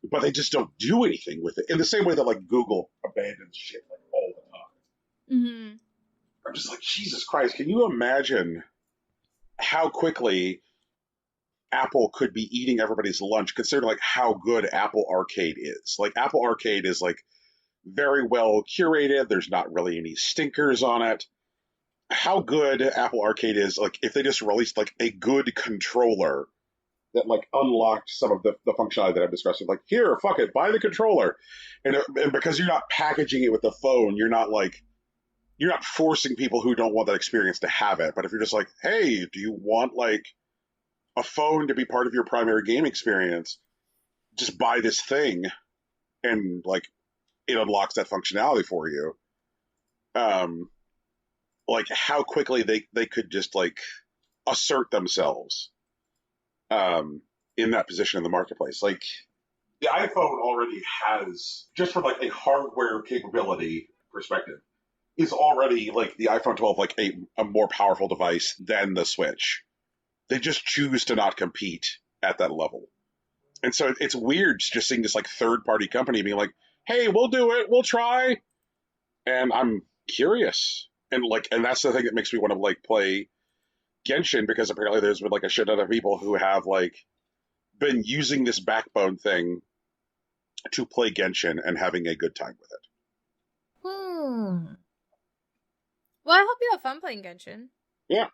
But they just don't do anything with it. In the same way that, like, Google abandons shit, like, all the time. Mm-hmm. I'm just like, Jesus Christ, can you imagine how quickly Apple could be eating everybody's lunch, considering, like, how good Apple Arcade is? Like, Apple Arcade is, like, very well curated. There's not really any stinkers on it. How good Apple Arcade is, like, if they just released, like, a good controller that, like, unlocked some of the functionality that I'm discussing. Like, here, fuck it, buy the controller. And because you're not packaging it with the phone, you're not forcing people who don't want that experience to have it. But if you're just like, hey, do you want, like, a phone to be part of your primary game experience? Just buy this thing, and, like, it unlocks that functionality for you. Like, how quickly they could just, like, assert themselves in that position in the marketplace. Like, the iPhone already has, just from, like, a hardware capability perspective, is already, like, the iPhone 12, like, a more powerful device than the Switch. They just choose to not compete at that level. And so it's weird just seeing this, like, third-party company being like, hey, we'll do it, we'll try. And I'm curious. And, like, and that's the thing that makes me want to, like, play Genshin, because apparently there's been, like, a shit ton of people who have, like, been using this backbone thing to play Genshin and having a good time with it. Well, I hope you have fun playing Genshin. Yeah.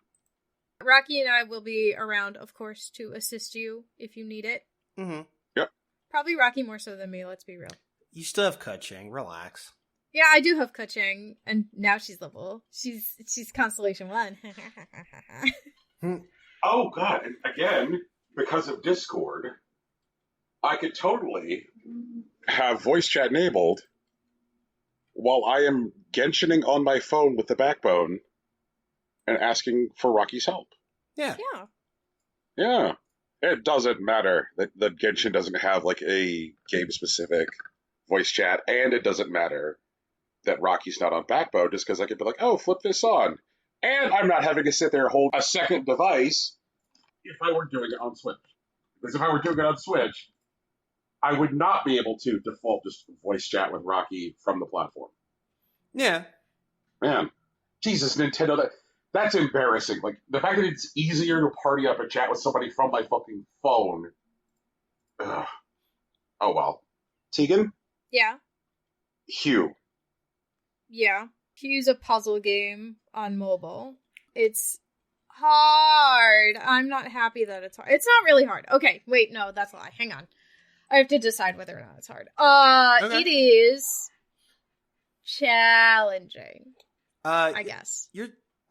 Rocky and I will be around, of course, to assist you if you need it. Mm-hmm. Yep. Probably Rocky more so than me, let's be real. You still have Kuching. Relax. Yeah, I do have Kuching, and now she's level. She's Constellation 1. Oh, God. And again, because of Discord, I could totally have voice chat enabled while I am Genshining on my phone with the backbone and asking for Rocky's help. Yeah. Yeah. Yeah. It doesn't matter that Genshin doesn't have, like, a game-specific voice chat, and it doesn't matter that Rocky's not on backbone, just because I could be like, oh, flip this on. And I'm not having to sit there and hold a second device if I were doing it on Switch. Because if I were doing it on Switch, I would not be able to default just voice chat with Rocky from the platform. Yeah. Man. Jesus, Nintendo, that's embarrassing. Like, the fact that it's easier to party up and chat with somebody from my fucking phone. Ugh. Oh, well. Tegan? Yeah. Hugh. Yeah. Hugh's a puzzle game on mobile. It's hard. I'm not happy that it's hard. It's not really hard. Okay, wait, no, that's a lie. Hang on. I have to decide whether or not it's hard. Okay. It is challenging. I guess.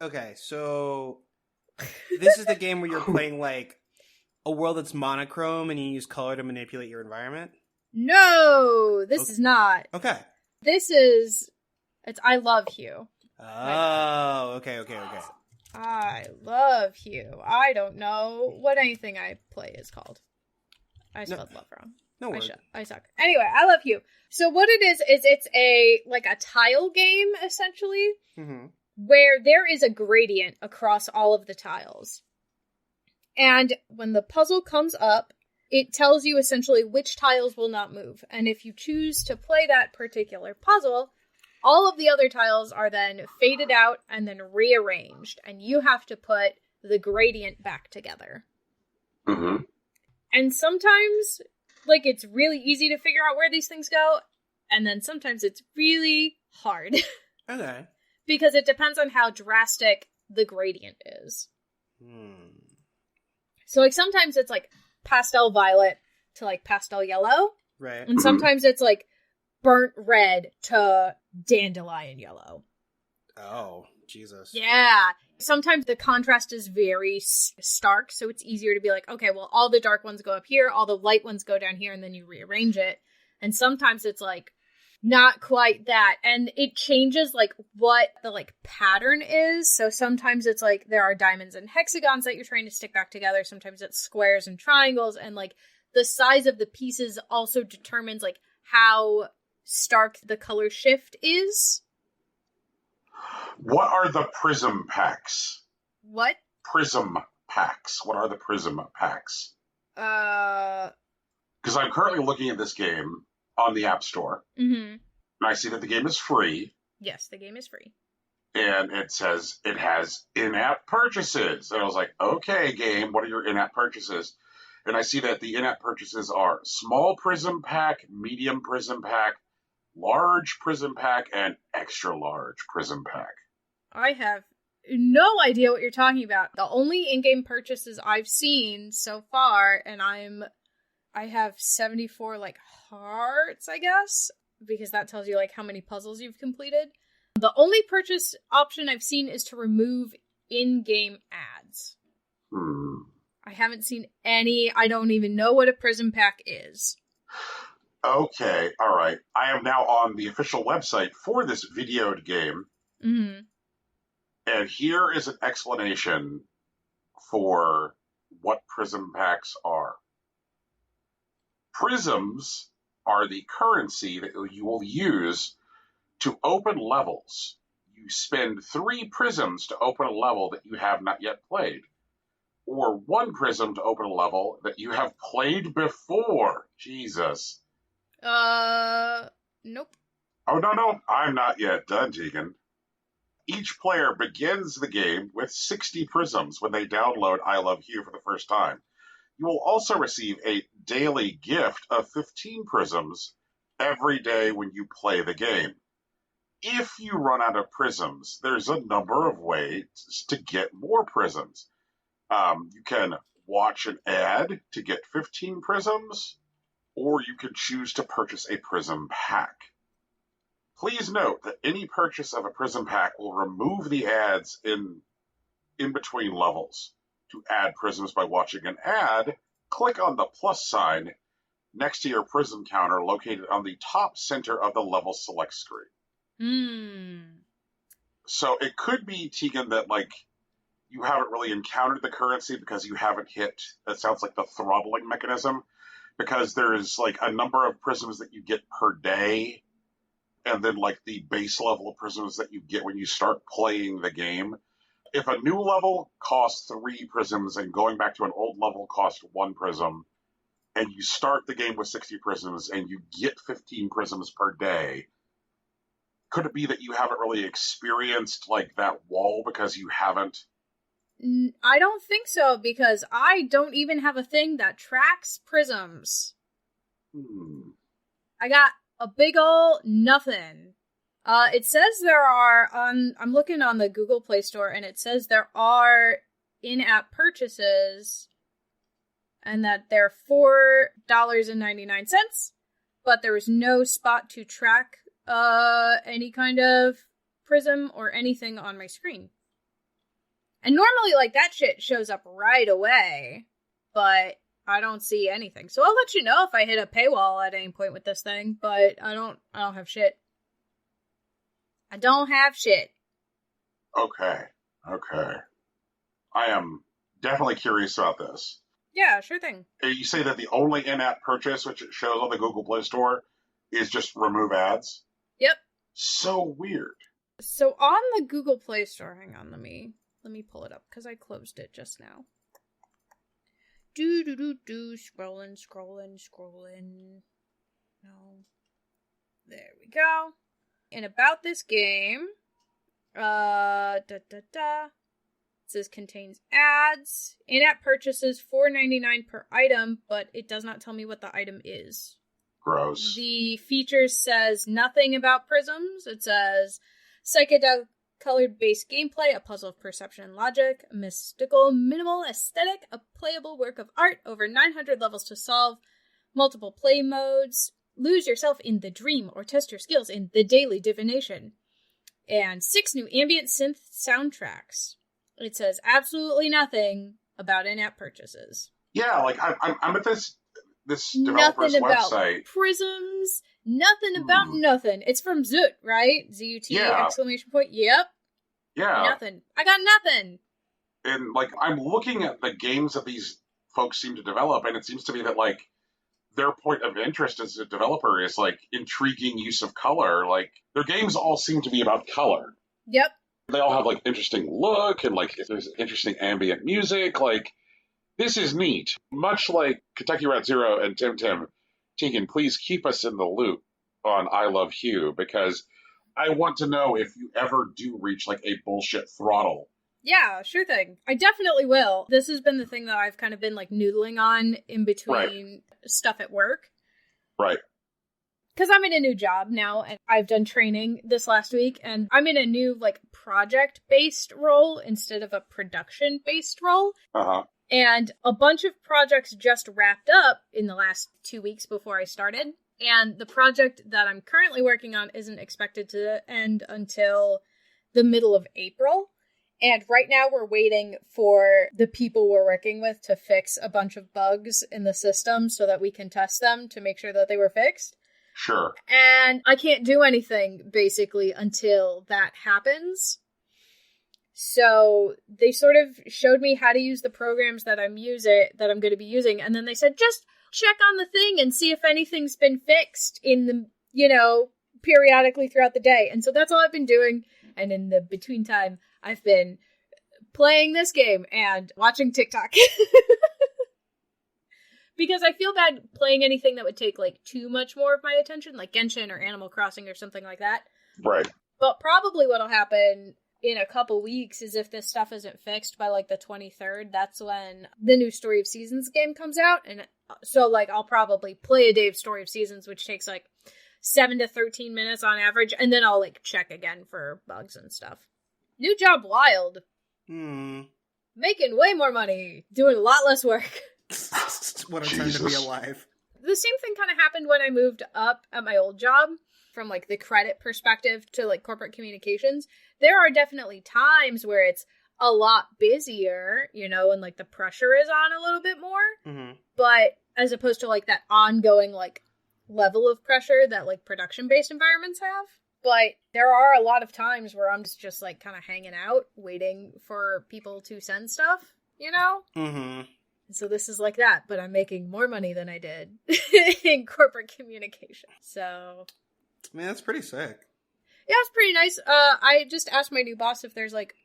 Okay, so this is the game where you're playing, like, a world that's monochrome and you use color to manipulate your environment? No, this is not. Okay. This is... I love Hugh. Oh, okay. I love Hugh. I don't know what anything I play is called. I spelled love wrong. No worries. I suck. Anyway, I love Hugh. So what it is it's a tile game, essentially, where there is a gradient across all of the tiles. And when the puzzle comes up, it tells you essentially which tiles will not move. And if you choose to play that particular puzzle, all of the other tiles are then faded out and then rearranged. And you have to put the gradient back together. Mm-hmm. And sometimes, like, it's really easy to figure out where these things go. And then sometimes it's really hard. Okay. Because it depends on how drastic the gradient is. So, like, sometimes it's, like, pastel violet to, like, pastel yellow. Right. And sometimes it's, like, burnt red to dandelion yellow. Oh, Jesus. Yeah. Sometimes the contrast is very stark, so it's easier to be like, okay, well, all the dark ones go up here, all the light ones go down here, and then you rearrange it. And sometimes it's, like, Not quite that. And it changes, like, what the, like, pattern is. So sometimes it's, like, there are diamonds and hexagons that you're trying to stick back together. Sometimes it's squares and triangles. And, like, the size of the pieces also determines, like, how stark the color shift is. What are the prism packs? What? Prism packs. What are the prism packs? Because I'm currently looking at this game on the App Store. Mm-hmm. And I see that the game is free. Yes, the game is free. And it says it has in-app purchases. And I was like, okay, game, what are your in-app purchases? And I see that the in-app purchases are small prism pack, medium prism pack, large prism pack, and extra large prism pack. I have no idea what you're talking about. The only in-game purchases I've seen so far, and I have 74, like, hearts, I guess, because that tells you, like, how many puzzles you've completed. The only purchase option I've seen is to remove in-game ads. I haven't seen any. I don't even know what a prism pack is. Okay, all right. I am now on the official website for this videoed game. Mm-hmm. And here is an explanation for what prism packs are. Prisms are the currency that you will use to open levels. You spend 3 prisms to open a level that you have not yet played, or 1 prism to open a level that you have played before. Jesus. Nope. Oh, no, I'm not yet done, Tegan. Each player begins the game with 60 prisms when they download I Love You for the first time. You will also receive a daily gift of 15 prisms every day when you play the game. If you run out of prisms, there's a number of ways to get more prisms. You can watch an ad to get 15 prisms, or you can choose to purchase a prism pack. Please note that any purchase of a prism pack will remove the ads in between levels. To add prisms by watching an ad, click on the plus sign next to your prism counter located on the top center of the level select screen. So it could be, Tegan, that, like, you haven't really encountered the currency because you haven't hit, it sounds like, the throttling mechanism, because there's, like, a number of prisms that you get per day, and then, like, the base level of prisms that you get when you start playing the game. If a new level costs 3 prisms and going back to an old level costs 1 prism, and you start the game with 60 prisms and you get 15 prisms per day, could it be that you haven't really experienced, like, that wall because you haven't? I don't think so, because I don't even have a thing that tracks prisms. I got a big ol' nothing. It says there are, I'm looking on the Google Play Store, and it says there are in-app purchases, and that they're $4.99, but there is no spot to track any kind of prism or anything on my screen. And normally, like, that shit shows up right away, but I don't see anything. So I'll let you know if I hit a paywall at any point with this thing, but I don't have shit. I don't have shit. Okay. I am definitely curious about this. Yeah, sure thing. You say that the only in-app purchase, which it shows on the Google Play Store, is just remove ads? Yep. So weird. So on the Google Play Store, hang on, let me pull it up, because I closed it just now. Scrolling. No. There we go. And about this game, it says contains ads, in-app purchases, $4.99 per item, but it does not tell me what the item is. Gross. The features says nothing about prisms. It says psychedelic colored-based gameplay, a puzzle of perception and logic, a mystical, minimal aesthetic, a playable work of art, over 900 levels to solve, multiple play modes, lose yourself in the dream or test your skills in the daily divination, and 6 new ambient synth soundtracks. It says absolutely nothing about in-app purchases. Yeah, like I'm at this developer's nothing about website. prisms, Nothing about nothing. It's from Zoot, right? ZUT exclamation point. Yep. Yeah. Nothing. I got nothing. And, like, I'm looking at the games that these folks seem to develop, and it seems to me that, like, their point of interest as a developer is, like, intriguing use of color. Like, their games all seem to be about color. Yep. They all have, like, interesting look, and, like, if there's interesting ambient music. Like, this is neat. Much like Kentucky Route Zero and Temtem, Tegan, please keep us in the loop on I Love Hue, because I want to know if you ever do reach, like, a bullshit throttle. Yeah, sure thing. I definitely will. This has been the thing that I've kind of been, like, noodling on in between stuff at work. Right. Because I'm in a new job now, and I've done training this last week, and I'm in a new, like, project-based role instead of a production-based role. Uh-huh. And a bunch of projects just wrapped up in the last 2 weeks before I started. And the project that I'm currently working on isn't expected to end until the middle of April. And right now we're waiting for the people we're working with to fix a bunch of bugs in the system so that we can test them to make sure that they were fixed. Sure. And I can't do anything, basically, until that happens. So they sort of showed me how to use the programs that I'm going to be using. And then they said, just check on the thing and see if anything's been fixed in the, periodically throughout the day. And so that's all I've been doing. And in the between time, I've been playing this game and watching TikTok. Because I feel bad playing anything that would take, like, too much more of my attention, like Genshin or Animal Crossing or something like that. Right. But probably what'll happen in a couple weeks is if this stuff isn't fixed by, like, the 23rd, that's when the new Story of Seasons game comes out. And so, like, I'll probably play a day of Story of Seasons, which takes, like, 7 to 13 minutes on average, and then I'll, like, check again for bugs and stuff. New job wild. Making way more money. Doing a lot less work. What a time to be alive. The same thing kind of happened when I moved up at my old job from, like, the credit perspective to, like, corporate communications. There are definitely times where it's a lot busier, and, like, the pressure is on a little bit more. Mm-hmm. But as opposed to, like, that ongoing, like, level of pressure that, like, production-based environments have. But there are a lot of times where I'm just like, kind of hanging out, waiting for people to send stuff, Mm-hmm. So this is like that, but I'm making more money than I did in corporate communication. So, I mean, that's pretty sick. Yeah, it's pretty nice. I just asked my new boss if there's, like,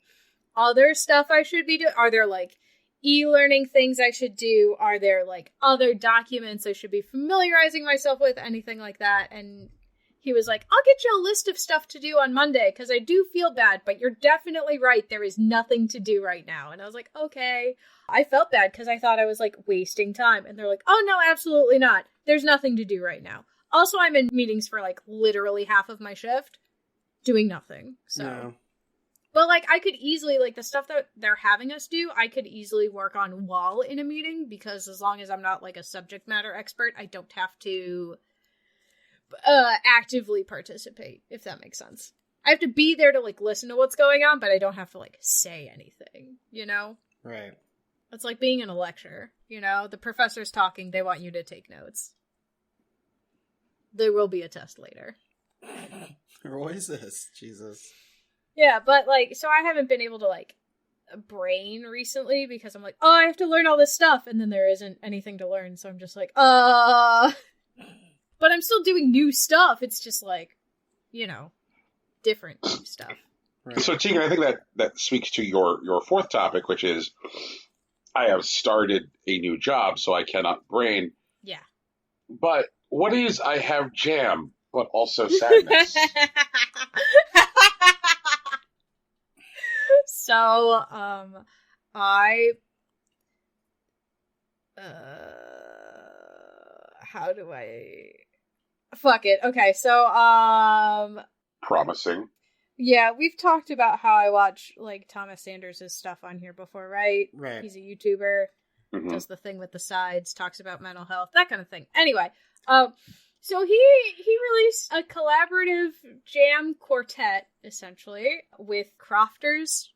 other stuff I should be doing. Are there, like, e-learning things I should do? Are there, like, other documents I should be familiarizing myself with? Anything like that? And he was like, I'll get you a list of stuff to do on Monday, because I do feel bad, but you're definitely right. There is nothing to do right now. And I was like, okay. I felt bad because I thought I was, like, wasting time. And they're like, oh, no, absolutely not. There's nothing to do right now. Also, I'm in meetings for, like, literally half of my shift doing nothing. So, yeah. But, like, I could easily, like, the stuff that they're having us do, I could easily work on while in a meeting, because as long as I'm not, like, a subject matter expert, I don't have to actively participate, if that makes sense. I have to be there to, like, listen to what's going on, but I don't have to, like, say anything, Right. It's like being in a lecture, The professor's talking, they want you to take notes. There will be a test later. What is this? Jesus. Yeah, but, like, so I haven't been able to, like, brain recently, because I'm like, oh, I have to learn all this stuff, and then there isn't anything to learn, so I'm just like, But I'm still doing new stuff, it's just, like, different new stuff. Right. So, Tegan, I think that speaks to your fourth topic, which is, I have started a new job, so I cannot brain. Yeah. But what is I have jam, but also sadness? So, how do I... Fuck it. Okay, so, Promising. Yeah, we've talked about how I watch, like, Thomas Sanders' stuff on here before, right? Right. He's a YouTuber, does the thing with the sides, talks about mental health, that kind of thing. Anyway, so he released a collaborative jam quartet, essentially, with Crofters,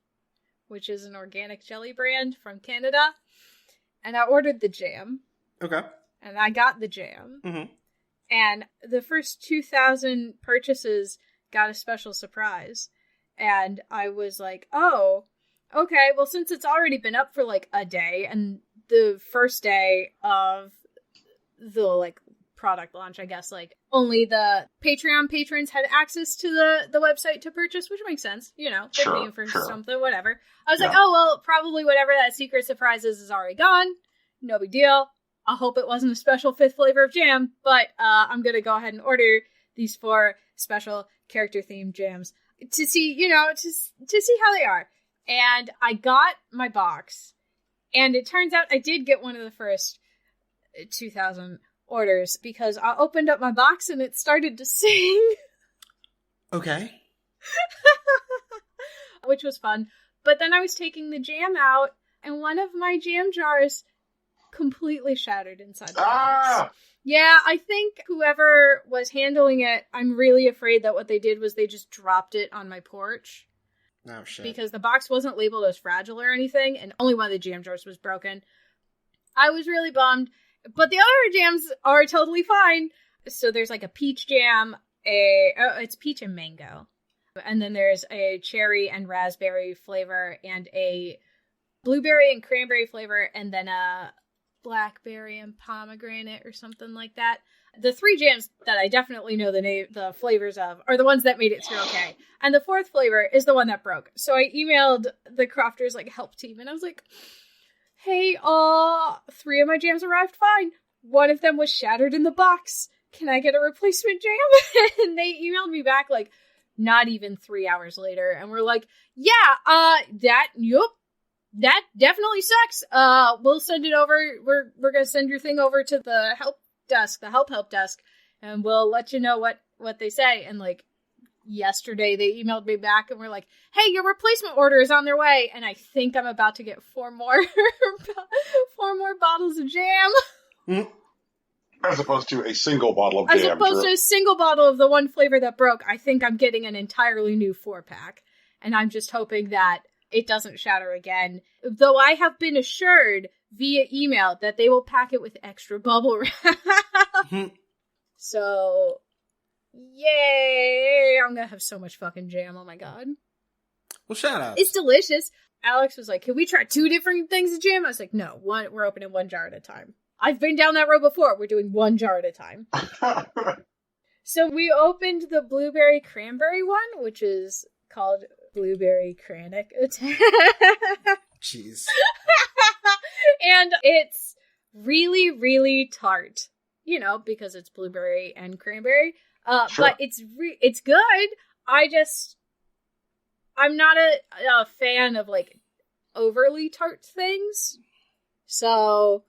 which is an organic jelly brand from Canada. And I ordered the jam. Okay. And I got the jam. Mm-hmm. And the first 2,000 purchases got a special surprise. And I was like, oh, okay, well, since it's already been up for like a day, and the first day of the like product launch, I guess, like only the Patreon patrons had access to the website to purchase, which makes sense, you know, they're paying for something, whatever. I was like, oh, well, probably whatever that secret surprise is already gone. No big deal. I hope it wasn't a special 5th flavor of jam, but I'm going to go ahead and order these 4 special character-themed jams to see, you know, to see how they are. And I got my box, and it turns out I did get one of the first 2,000 orders because I opened up my box and it started to sing. Okay. Which was fun. But then I was taking the jam out, and one of my jam jars completely shattered inside the box. Yeah, I think whoever was handling it, I'm really afraid that what they did was they just dropped it on my porch. Oh, shit. Because the box wasn't labeled as fragile or anything, and only one of the jam jars was broken. I was really bummed, but the other jams are totally fine. So there's like a peach jam, it's peach and mango. And then there's a cherry and raspberry flavor, and a blueberry and cranberry flavor, and then a blackberry and pomegranate or something like that. The 3 jams that I definitely know the flavors of are the ones that made it through okay. And the 4th flavor is the one that broke. So I emailed the Crofters like help team, and I was like, hey, 3 of my jams arrived fine. One of them was shattered in the box. Can I get a replacement jam? And they emailed me back like not even 3 hours later, and we're like, yeah, that definitely sucks. We'll send it over. We're gonna send your thing over to the help desk, the help desk, and we'll let you know what they say. And like yesterday they emailed me back and we're like, hey, your replacement order is on their way. And I think I'm about to get 4 more 4 more bottles of jam. As opposed to a single bottle of jam. As opposed to a single bottle of the one flavor that broke. I think I'm getting an entirely new 4-pack. And I'm just hoping that it doesn't shatter again. Though I have been assured via email that they will pack it with extra bubble wrap. So, yay! I'm gonna have so much fucking jam, oh my god. Well, shout out. It's delicious. Alex was like, can we try 2 different things of jam? I was like, no, we're opening 1 jar at a time. I've been down that road before. We're doing 1 jar at a time. So we opened the blueberry cranberry one, which is called Blueberry Chronic Attack. Jeez. And it's really, really tart. You know, because it's blueberry and cranberry. Sure. But it's good. I'm not a fan of, like, overly tart things. So,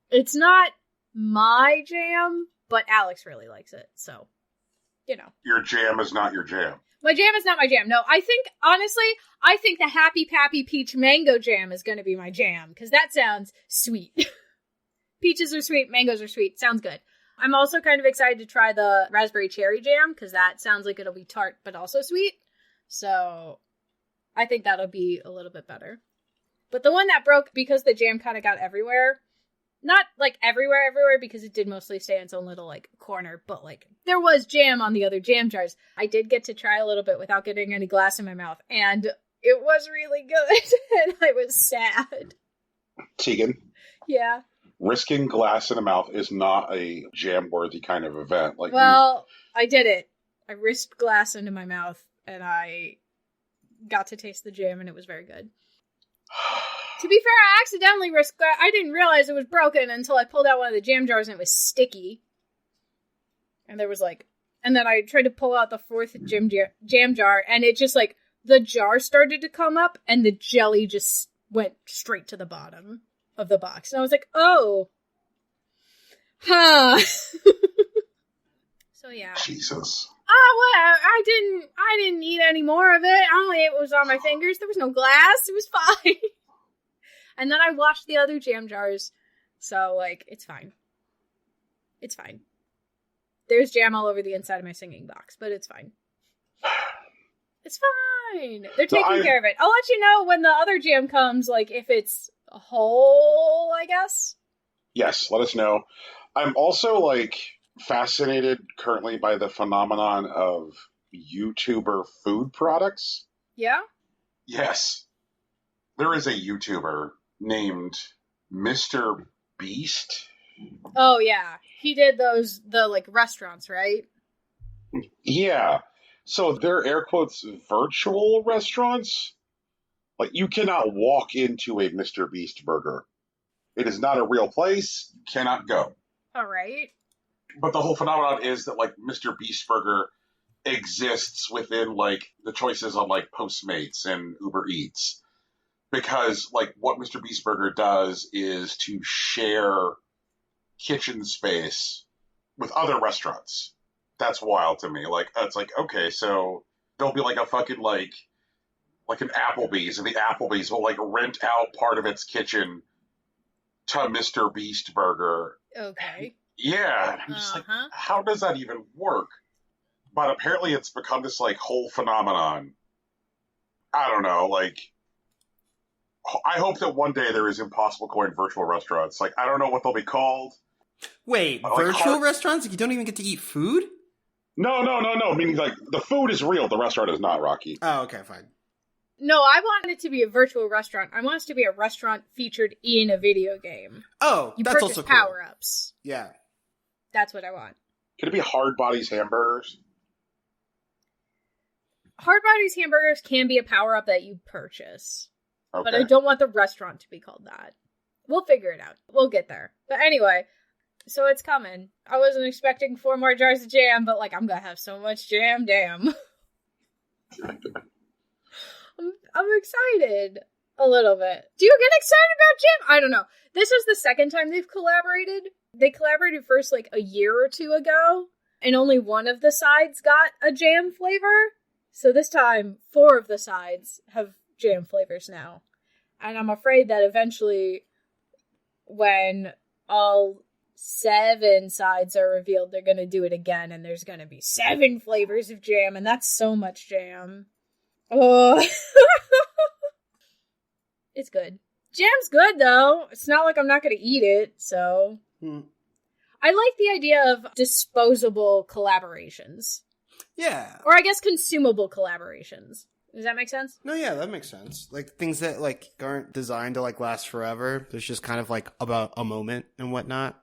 it's not my jam, but Alex really likes it. So, you know. Your jam is not your jam. My jam is not my jam. No, honestly, I think the Happy Pappy Peach Mango Jam is going to be my jam, because that sounds sweet. Peaches are sweet, mangoes are sweet. Sounds good. I'm also kind of excited to try the Raspberry Cherry Jam, because that sounds like it'll be tart, but also sweet. So, I think that'll be a little bit better. But the one that broke, because the jam kind of got everywhere, not, like, everywhere, because it did mostly stay in its own little, like, corner, but, like, there was jam on the other jam jars. I did get to try a little bit without getting any glass in my mouth, and it was really good, and I was sad. Tegan? Yeah? Risking glass in the mouth is not a jam-worthy kind of event. Like, well, I did it. I risked glass into my mouth, and I got to taste the jam, and it was very good. To be fair, I accidentally risked that. I didn't realize it was broken until I pulled out one of the jam jars and it was sticky. And there was like... And then I tried to pull out the 4th jam jar, and it just like... The jar started to come up, and the jelly just went straight to the bottom of the box. And I was like, oh. Huh. So yeah. Jesus. Well, I didn't eat any more of it. Only it was on my fingers. There was no glass. It was fine. And then I washed the other jam jars. So, like, it's fine. It's fine. There's jam all over the inside of my singing box, but it's fine. It's fine. They're taking care of it. I'll let you know when the other jam comes, like, if it's whole, I guess. Yes, let us know. I'm also, like, fascinated currently by the phenomenon of YouTuber food products? Yeah? Yes. There is a YouTuber named Mr. Beast. Oh, yeah. He did the like, restaurants, right? Yeah. So they're air quotes virtual restaurants. Like, you cannot walk into a Mr. Beast burger. It is not a real place. Cannot go. All right. But the whole phenomenon is that, like, Mr. Beast burger exists within, like, the choices on, like, Postmates and Uber Eats. Because, like, what Mr. Beast burger does is to share kitchen space with other restaurants. That's wild to me. Like, it's like, okay, so there'll be, like, a fucking, like an Applebee's, and the Applebee's will, like, rent out part of its kitchen to Mr. Beast burger. Okay. Yeah, I'm just like, how does that even work? But apparently it's become this, like, whole phenomenon. I don't know, like, I hope that one day there is Impossible Coin virtual restaurants. Like, I don't know what they'll be called. Wait, like virtual restaurants? Like, you don't even get to eat food? No. Meaning, like, the food is real, the restaurant is not, Rocky. Oh, okay, fine. No, I want it to be a virtual restaurant. I want it to be a restaurant featured in a video game. Oh, you that's purchase also cool. Power-ups. Yeah. That's what I want. Could it be Hard Bodies hamburgers? Hard Bodies hamburgers can be a power-up that you purchase. Okay. But I don't want the restaurant to be called that. We'll figure it out. We'll get there. But anyway, so it's coming. I wasn't expecting 4 more jars of jam, but, like, I'm gonna have so much jam, damn. I'm excited a little bit. Do you get excited about jam? I don't know. This is the second time they've collaborated. They collaborated first, like, a year or two ago, and only one of the sides got a jam flavor. So this time, 4 of the sides have jam flavors now. And I'm afraid that eventually, when all 7 sides are revealed, they're gonna do it again, and there's gonna be 7 flavors of jam, and that's so much jam. Oh. It's good. Jam's good, though. It's not like I'm not gonna eat it, so... I like the idea of disposable collaborations. Yeah. Or I guess consumable collaborations. Does that make sense? No, yeah, that makes sense. Like, things that, like, aren't designed to, like, last forever. There's just kind of, like, about a moment and whatnot.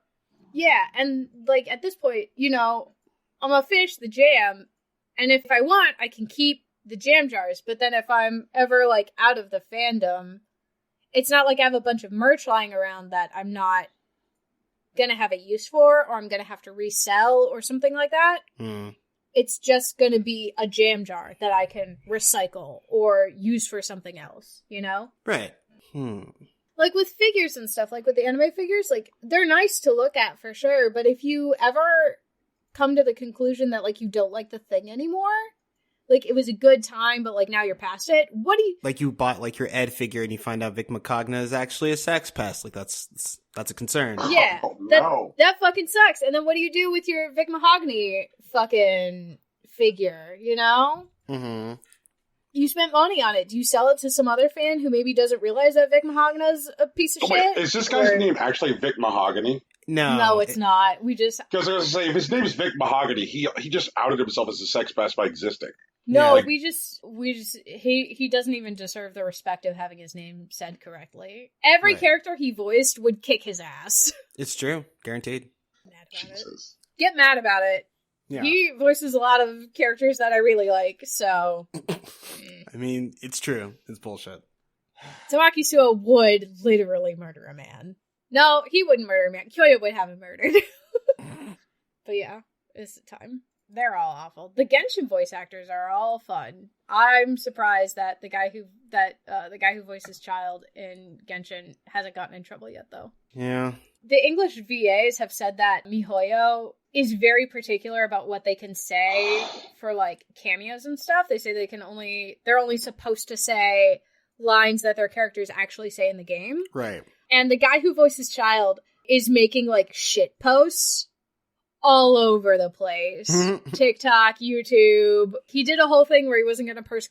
Yeah, and, like, at this point, you know, I'm gonna finish the jam, and if I want, I can keep the jam jars, but then if I'm ever, like, out of the fandom, it's not like I have a bunch of merch lying around that I'm not gonna have a use for, or I'm gonna have to resell, or something like that. It's just gonna be a jam jar that I can recycle, or use for something else, you know? Right. Like with figures and stuff, like with the anime figures, like, they're nice to look at for sure, but if you ever come to the conclusion that, like, you don't like the thing anymore, like, it was a good time, but, like, now you're past it, what do you... Like, you bought, like, your Ed figure and you find out Vic Magogna is actually a sex pest. Like, that's a concern. Yeah, Oh, no. that fucking sucks. And then what do you do with your Vic Mahogany fucking figure, you know? You spent money on it. Do you sell it to some other fan who maybe doesn't realize that Vic Mahogany's a piece of shit? Wait, is this guy's name actually Vic Mahogany? No, it's not. We just... Because I was going to say, if his name is Vic Mahogany, he just outed himself as a sex pest by existing. No, Yeah. we just, he doesn't even deserve the respect of having his name said correctly. Every character he voiced would kick his ass. It's true. Guaranteed. Mad about it. Jesus. Get mad about it. Yeah. He voices a lot of characters that I really like, so... I mean, it's true. It's bullshit. Tamaki Suo would literally murder a man. No, he wouldn't murder a man. Kyoya would have him murdered. But yeah, it's the time. They're all awful. The Genshin voice actors are all fun. I'm surprised that the guy who voices Child in Genshin hasn't gotten in trouble yet, though. Yeah. The English VAs have said that MiHoYo is very particular about what they can say for, like, cameos and stuff. They say they're only supposed to say lines that their characters actually say in the game. Right. And the guy who voices Child is making, like, shit posts all over the place. TikTok, YouTube. He did a whole thing where he wasn't going to post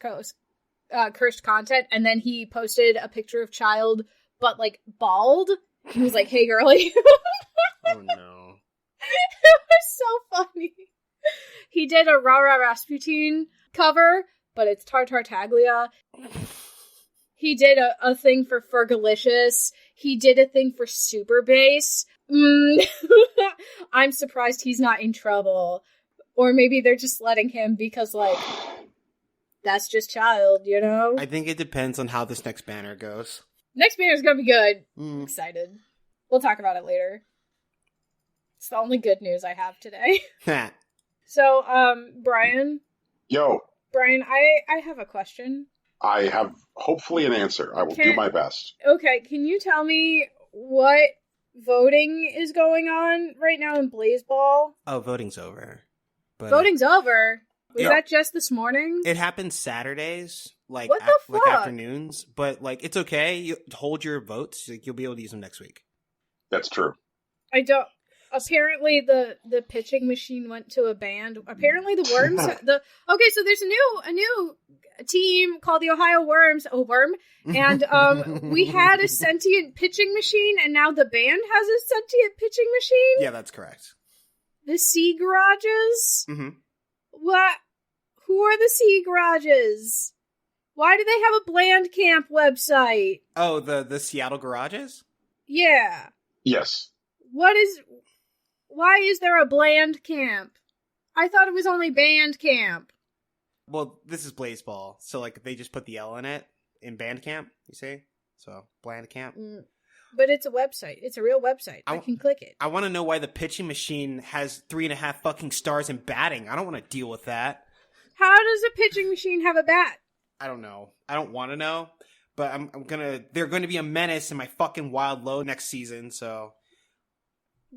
cursed content, and then he posted a picture of Child, but, like, bald. He was like, hey, girlie. Oh, no. It was so funny. He did a Rara Rasputin cover, but it's Tartartaglia. He did a thing for Fergalicious. He did a thing for Super Bass. I'm surprised he's not in trouble. Or maybe they're just letting him because, like, that's just child, you know? I think it depends on how this next banner goes. Next banner's gonna be good. I'm excited. We'll talk about it later. It's the only good news I have today. So, Brian? Yo. Brian, I have a question. I have hopefully an answer. I will do my best. Okay, can you tell me what voting is going on right now in Blaseball? Oh, voting's over. But voting's over? Was that just this morning? It happens Saturdays, like, what the fuck? like afternoons. But, like, it's okay. You hold your votes. Like, you'll be able to use them next week. That's true. I don't... Apparently, the pitching machine went to a band. Apparently, the Worms... Okay, so there's a new team called the Ohio Worms. Oh, Worm. And we had a sentient pitching machine, and now the band has a sentient pitching machine? Yeah, that's correct. The Sea Garages? Mm-hmm. What? Who are the Sea Garages? Why do they have a Bland Camp website? Oh, the Seattle Garages? Yeah. Yes. Why is there a Bland Camp? I thought it was only Band Camp. Well, this is Blaseball, so, like, they just put the L in it in Bandcamp, you see? So, Bland Camp. But it's a website. It's a real website. I can click it. I want to know why the pitching machine has 3.5 fucking stars in batting. I don't want to deal with that. How does a pitching machine have a bat? I don't know. I don't want to know. But they're going to be a menace in my fucking wild low next season, so.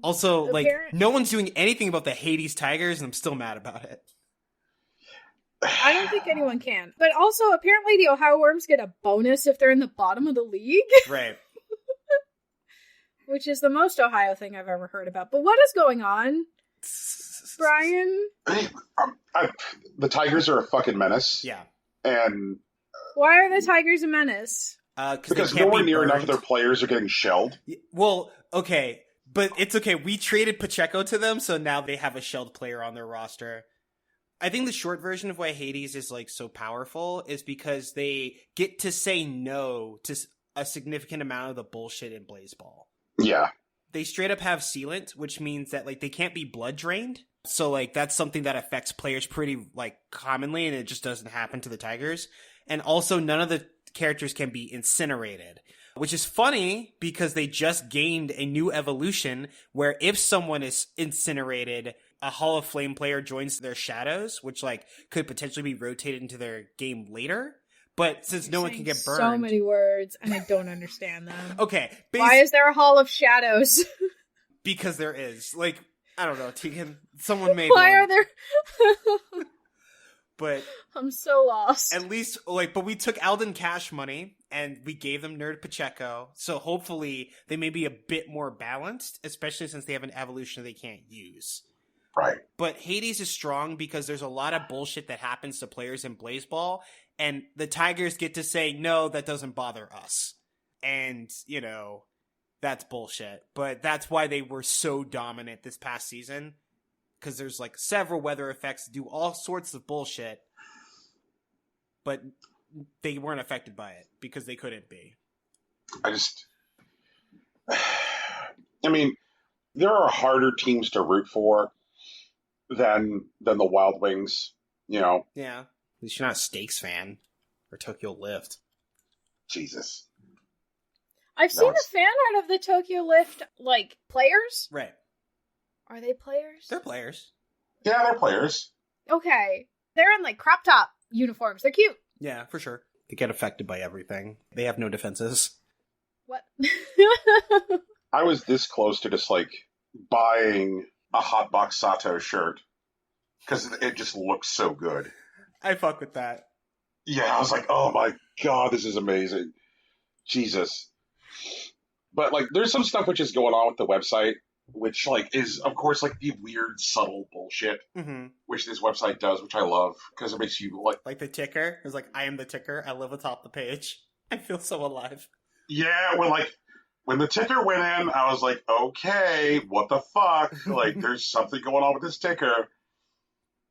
Also, like, no one's doing anything about the Hades Tigers, and I'm still mad about it. I don't think anyone can. But also, apparently the Ohio Worms get a bonus if they're in the bottom of the league. Right. Which is the most Ohio thing I've ever heard about. But what is going on, Brian? The Tigers are a fucking menace. Yeah. And... why are the Tigers a menace? Because nowhere near enough of their players are getting shelled. Well, okay. But it's okay. We traded Pacheco to them, so now they have a shelled player on their roster. I think the short version of why Hades is, like, so powerful is because they get to say no to a significant amount of the bullshit in Blaseball. Yeah. They straight up have sealant, which means that, like, they can't be blood drained. So, like, that's something that affects players pretty, like, commonly, and it just doesn't happen to the Tigers. And also, none of the characters can be incinerated. Which is funny, because they just gained a new evolution where if someone is incinerated, a Hall of Flame player joins their shadows, which, like, could potentially be rotated into their game later. But since no one can get burned... so many words, and I don't understand them. Okay. Why is there a Hall of Shadows? Because there is. Like, I don't know, Tegan. Someone made Why one. are there... But... I'm so lost. At least, like, but we took Alden Cash money, and we gave them Nerd Pacheco, so hopefully they may be a bit more balanced, especially since they have an evolution they can't use. Right. But Hades is strong because there's a lot of bullshit that happens to players in Blaseball, and the Tigers get to say, no, that doesn't bother us. And, you know, that's bullshit. But that's why they were so dominant this past season. Because there's, like, several weather effects, do all sorts of bullshit. But they weren't affected by it because they couldn't be. I mean, there are harder teams to root for than the Wild Wings, you know? Yeah. At least you're not a Stakes fan or Tokyo Lift. Jesus. I've seen the fan art of the Tokyo Lift, like, players? Right. Are they players? They're players. Yeah, they're players. Okay. They're in, like, crop top uniforms. They're cute. Yeah, for sure. They get affected by everything. They have no defenses. What? I was this close to just, like, buying a Hotbox Sato shirt because it just looks so good. I fuck with that. Yeah, I was like, oh my god, this is amazing. Jesus. But, like, there's some stuff which is going on with the website, which, like, is, of course, like, the weird, subtle bullshit, which this website does, which I love, because it makes you, like... Like the ticker? It's like, I am the ticker, I live atop the page. I feel so alive. Yeah, well, like, when the ticker went in, I was like, okay, what the fuck? Like, there's something going on with this ticker.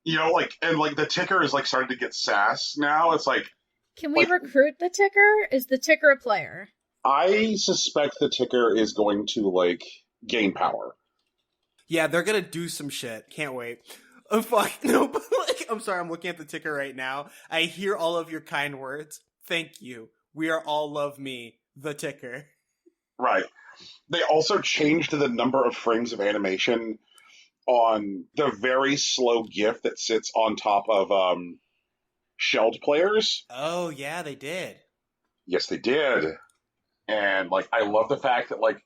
You know, like, and like the ticker is like starting to get sass now. It's like, can we recruit the ticker? Is the ticker a player? I suspect the ticker is going to like gain power. Yeah, they're gonna do some shit. Can't wait. Oh fuck no! But like, I'm sorry. I'm looking at the ticker right now. I hear all of your kind words. Thank you. We are all love me. The ticker. Right. They also changed the number of frames of animation on the very slow GIF that sits on top of shelled players. Oh yeah, they did. Yes, they did. And like, I love the fact that like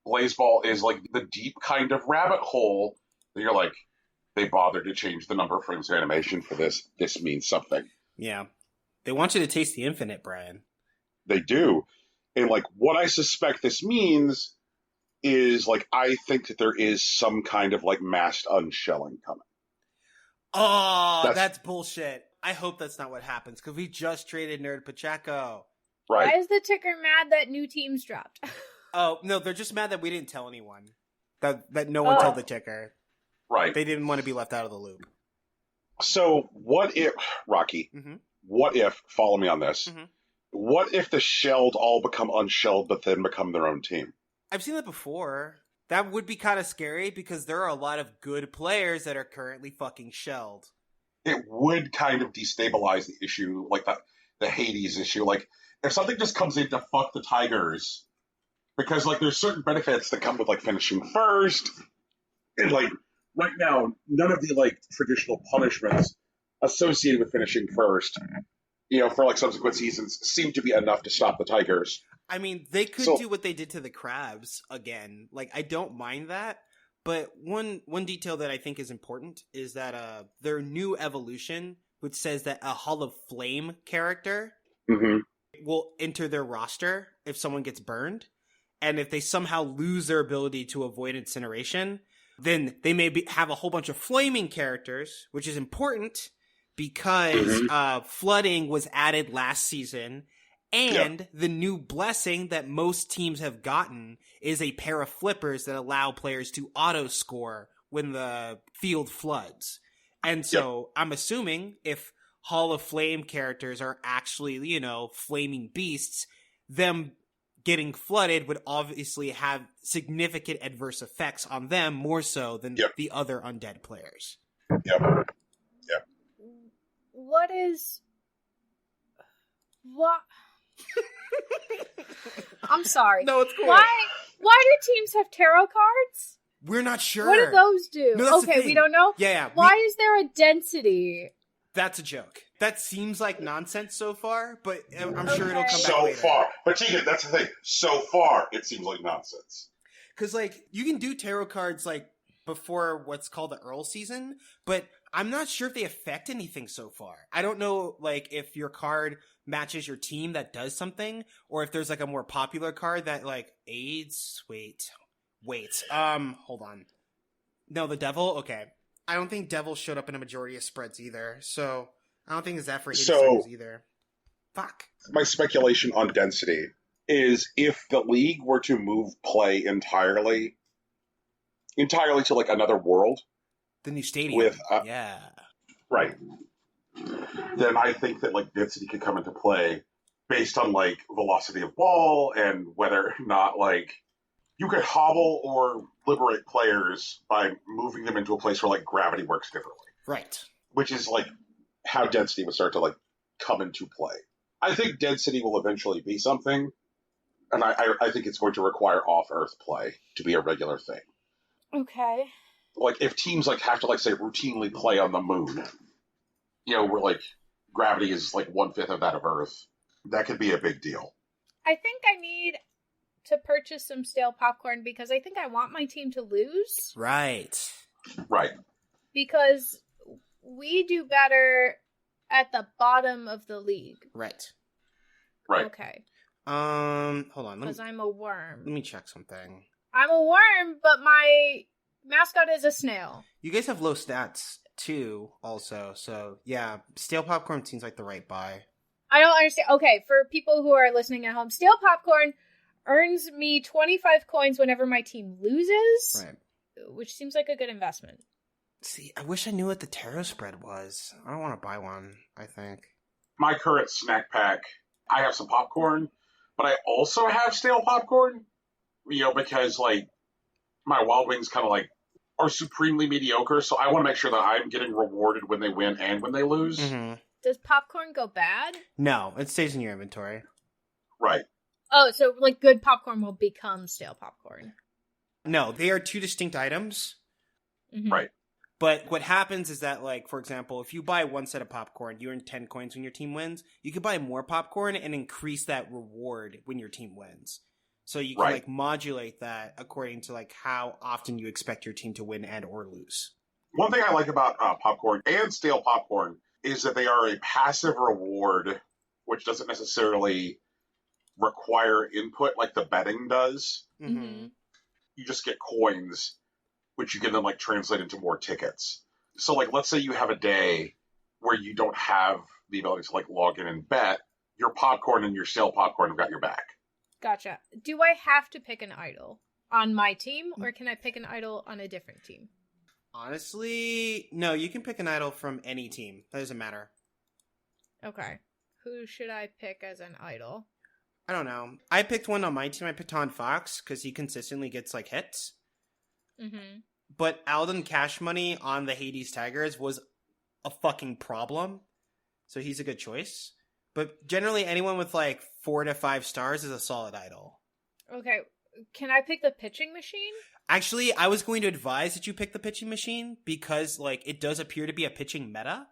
Blaseball is like the deep kind of rabbit hole that you're like, they bothered to change the number of frames of animation for this. This means something. Yeah. They want you to taste the infinite, Brian. They do. And like, what I suspect this means is like, I think that there is some kind of like massed unshelling coming. Oh, that's bullshit. I hope that's not what happens, because we just traded Nerd Pacheco. Right. Why is the ticker mad that new teams dropped? Oh, no, they're just mad that we didn't tell anyone. That no one told the ticker. Right. They didn't want to be left out of the loop. So what if, Rocky, what if, follow me on this, what if the shelled all become unshelled but then become their own team? I've seen that before. That would be kind of scary because there are a lot of good players that are currently fucking shelled. It would kind of destabilize the issue, like the Hades issue. Like, if something just comes in to fuck the Tigers, because like there's certain benefits that come with like finishing first, and like right now, none of the like traditional punishments associated with finishing first, you know, for like subsequent seasons seem to be enough to stop the Tigers. I mean, they could do what they did to the Crabs again. Like, I don't mind that. But one detail that I think is important is that their new evolution, which says that a Hall of Flame character will enter their roster if someone gets burned. And if they somehow lose their ability to avoid incineration, then they may have a whole bunch of flaming characters, which is important because flooding was added last season. And the new blessing that most teams have gotten is a pair of flippers that allow players to auto score when the field floods. And so I'm assuming if Hall of Flame characters are actually, you know, flaming beasts, them getting flooded would obviously have significant adverse effects on them more so than the other undead players. What? I'm sorry. No, it's cool. Why do teams have tarot cards? We're not sure. What do those do? No, okay, we don't know? Yeah. Why is there a density? That's a joke. That seems like nonsense so far, but I'm sure it'll come back so later. Far. But Tegan, that's the thing. So far, it seems like nonsense. Because, like, you can do tarot cards, like, before what's called the Earl season, but I'm not sure if they affect anything so far. I don't know, like, if your card matches your team that does something, or if there's, like, a more popular card that, like, aids... Wait. Hold on. No, the Devil? Okay. I don't think Devil showed up in a majority of spreads either, so I don't think it's that for Hades either. Fuck. My speculation on density is if the league were to move play entirely to, like, another world. The new stadium. Right. Then I think that, like, density could come into play based on, like, velocity of ball and whether or not, like, you could hobble or liberate players by moving them into a place where, like, gravity works differently. Right. Which is, like, how density would start to, like, come into play. I think density will eventually be something, and I think it's going to require off-Earth play to be a regular thing. Okay. Like, if teams, like, have to, like, say, routinely play on the moon, you know, where, like, gravity is, like, 1/5 of that of Earth, that could be a big deal. I think I need to purchase some stale popcorn because I think I want my team to lose. Right. Because we do better at the bottom of the league. Right. Okay. Hold on. Because I'm a worm. Let me check something. I'm a worm, but my mascot is a snail. You guys have low stats, too, also. So, yeah, stale popcorn seems like the right buy. I don't understand. Okay, for people who are listening at home, stale popcorn earns me 25 coins whenever my team loses, Right. which seems like a good investment. See, I wish I knew what the tarot spread was. I don't want to buy one, I think. My current snack pack, I have some popcorn, but I also have stale popcorn, because, like, my Wild Wings kind of, like, are supremely mediocre, so I want to make sure that I'm getting rewarded when they win and when they lose. Mm-hmm. Does popcorn go bad? No, it stays in your inventory. Right. Oh, so, like, good popcorn will become stale popcorn. No, they are two distinct items. Mm-hmm. Right. But what happens is that, like, for example, if you buy one set of popcorn, you earn 10 coins when your team wins. You could buy more popcorn and increase that reward when your team wins. So you can, like, modulate that according to, like, how often you expect your team to win and or lose. One thing I like about popcorn and stale popcorn is that they are a passive reward, which doesn't necessarily require input like the betting does. Mm-hmm. You just get coins, which you can then, like, translate into more tickets. So, like, let's say you have a day where you don't have the ability to, like, log in and bet. Your popcorn and your stale popcorn have got your back. Gotcha. Do I have to pick an idol on my team, or can I pick an idol on a different team? Honestly, no, you can pick an idol from any team. That doesn't matter. Okay. Who should I pick as an idol? I don't know. I picked one on my team. I picked Han Fox because he consistently gets, like, hits. Mm-hmm. But Alden Cash Money on the Hades Tigers was a fucking problem. So he's a good choice. But generally, anyone with, like, 4 to 5 stars is a solid idol. Okay. Can I pick the pitching machine? Actually, I was going to advise that you pick the pitching machine because, like, it does appear to be a pitching meta.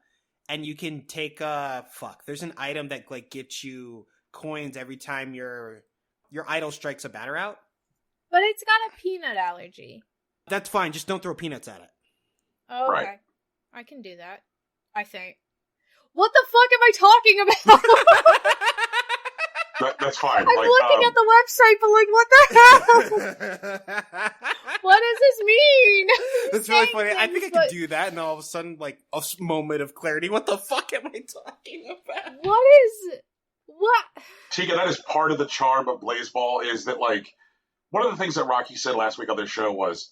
And you can take, there's an item that, like, gets you coins every time your idol strikes a batter out. But it's got a peanut allergy. That's fine. Just don't throw peanuts at it. Oh, okay. Right. I can do that, I think. What the fuck am I talking about? That's fine. I'm looking at the website, but, like, what the hell? What does this mean? That's really funny. I think I could do that, and all of a sudden, like, a moment of clarity. What the fuck am I talking about? What? Tegan, that is part of the charm of Blaseball, is that, like, one of the things that Rocky said last week on their show was,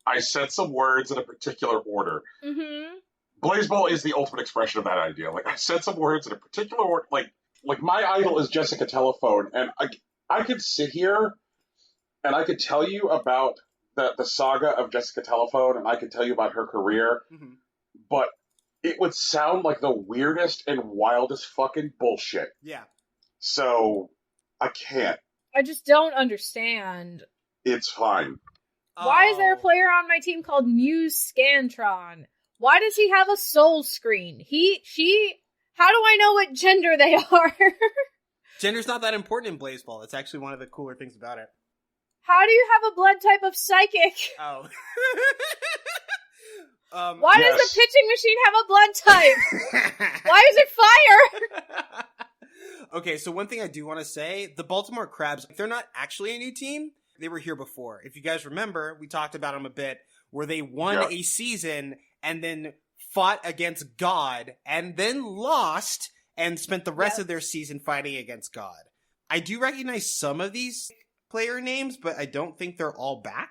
I said some words in a particular order. Mm-hmm. Blaseball is the ultimate expression of that idea. Like, I said some words in a particular order. Like my idol is Jessica Telephone, and I could sit here and I could tell you about the saga of Jessica Telephone, and I could tell you about her career, but it would sound like the weirdest and wildest fucking bullshit. Yeah. So, I can't. I just don't understand. It's fine. Why is there a player on my team called Muse Scantron? Why does he have a soul screen? She, how do I know what gender they are? Gender's not that important in Blaseball. It's actually one of the cooler things about it. How do you have a blood type of psychic? Oh. Why does the pitching machine have a blood type? Why is it fire? Okay, so one thing I do want to say, the Baltimore Crabs, they're not actually a new team. They were here before. If you guys remember, we talked about them a bit, where they won a season and then fought against God and then lost and spent the rest of their season fighting against God. I do recognize some of these player names, but I don't think they're all back.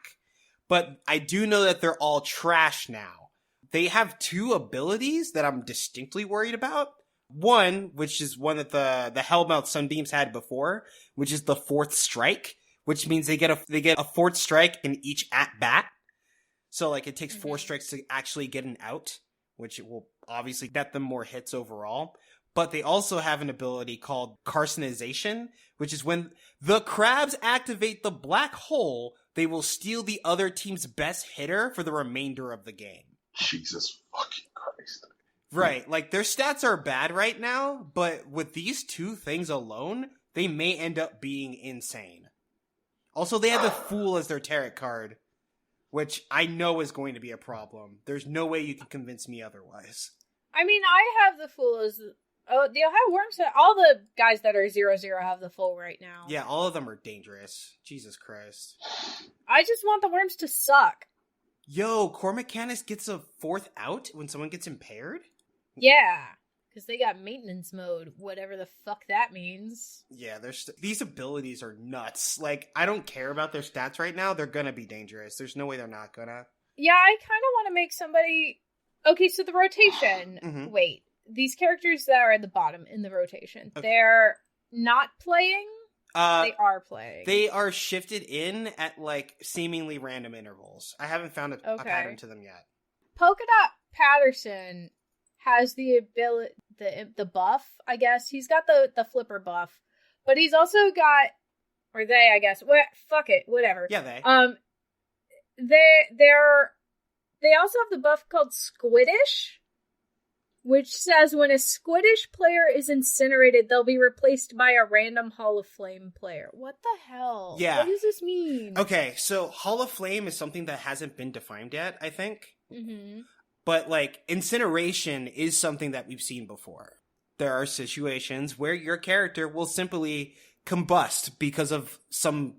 But I do know that they're all trash now. They have 2 abilities that I'm distinctly worried about. One, which is one that the Hellmouth Sunbeams had before, which is the 4th strike, which means they get a 4th strike in each at-bat. So, like, it takes 4 strikes to actually get an out, which will obviously get them more hits overall. But they also have an ability called Carcinization, which is when the Crabs activate the black hole, they will steal the other team's best hitter for the remainder of the game. Jesus fucking Christ. Right, like, their stats are bad right now, but with these 2 things alone, they may end up being insane. Also, they have the Fool as their tarot card, which I know is going to be a problem. There's no way you can convince me otherwise. I mean, I have the Fool as... Oh, the Ohio Worms, all the guys that are 0-0 have the Fool right now. Yeah, all of them are dangerous. Jesus Christ. I just want the Worms to suck. Yo, Core Mechanics gets a 4th out when someone gets impaired? Yeah. Because they got maintenance mode, whatever the fuck that means. Yeah, these abilities are nuts. Like, I don't care about their stats right now. They're gonna be dangerous. There's no way they're not gonna. Yeah, I kind of want to make somebody... Okay, so the rotation... Mhm. Wait. These characters that are at the bottom in the rotation, they're not playing? They are playing. They are shifted in at, like, seemingly random intervals. I haven't found a pattern to them yet. Polka Dot Patterson has the ability... The buff, I guess. He's got the flipper buff. But he's also got... Or they, I guess. Fuck it. Whatever. Yeah, they. They also have the buff called Squiddish, which says when a Squiddish player is incinerated, they'll be replaced by a random Hall of Flame player. What the hell? Yeah. What does this mean? Okay, so Hall of Flame is something that hasn't been defined yet, I think. Mm-hmm. But, like, incineration is something that we've seen before. There are situations where your character will simply combust because of some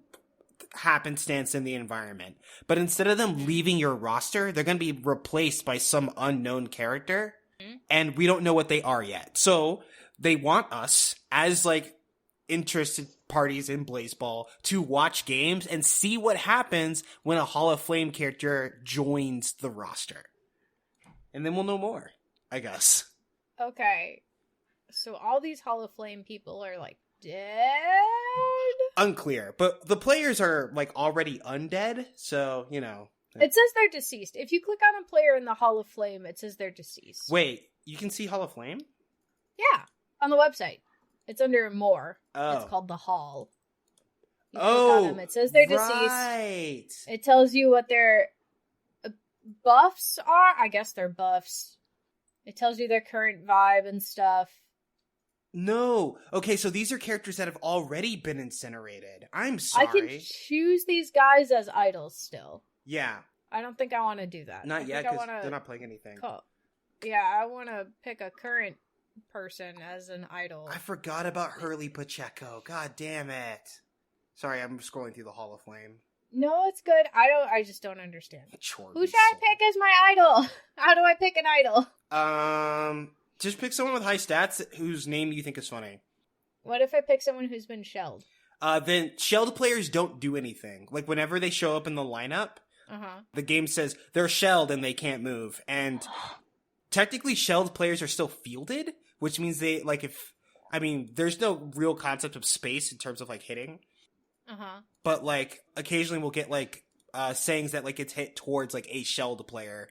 happenstance in the environment. But instead of them leaving your roster, they're going to be replaced by some unknown character. And we don't know what they are yet. So they want us, as, like, interested parties in Blaseball, to watch games and see what happens when a Hall of Flame character joins the roster. And then we'll know more, I guess. Okay. So all these Hall of Flame people are, like, dead? Unclear. But the players are, like, already undead, so, you know. It says they're deceased. If you click on a player in the Hall of Flame, it says they're deceased. Wait, you can see Hall of Flame? Yeah, on the website. It's under More. Oh. It's called the Hall. You click on them, it says they're deceased. Right. It tells you what their buffs are. I guess they're buffs. It tells you their current vibe and stuff. No. Okay, so these are characters that have already been incinerated. I'm sorry. I can choose these guys as idols still. Yeah. I don't think I want to do that. Not yet, because they're not playing anything. Yeah, I want to pick a current person as an idol. I forgot about Hurley Pacheco. God damn it. Sorry, I'm scrolling through the Hall of Flame. No, it's good. I just don't understand. Who should I pick as my idol? How do I pick an idol? Just pick someone with high stats whose name you think is funny. What if I pick someone who's been shelled? Then shelled players don't do anything. Like, whenever they show up in the lineup, the game says they're shelled and they can't move. And technically shelled players are still fielded, which means they, like, there's no real concept of space in terms of, like, hitting. But, like, occasionally we'll get, like, sayings that, like, it's hit towards, like, a shelled player.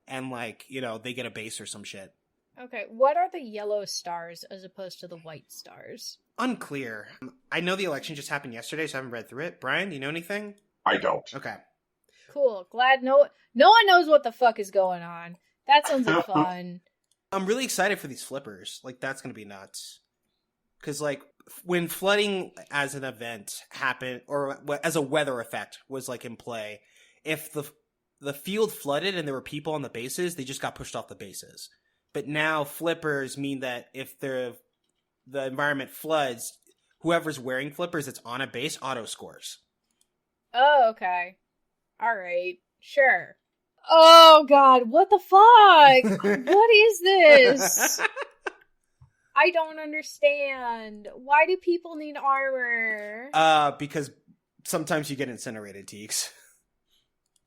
And, like, you know, they get a base or some shit. Okay, what are the yellow stars as opposed to the white stars? Unclear. I know the election just happened yesterday, so I haven't read through it. Brian, you know anything? I don't. Okay. Cool. Glad no one knows what the fuck is going on. That sounds like fun. I'm really excited for these flippers. Like, that's going to be nuts. Because, like, when flooding as an event happened, or as a weather effect was, like, in play, if the field flooded and there were people on the bases, they just got pushed off the bases. But now flippers mean that if the environment floods, whoever's wearing flippers that's on a base auto scores. Oh, okay. All right. Sure. Oh, God. What the fuck? What is this? I don't understand. Why do people need armor? Because sometimes you get incinerated, Teeks.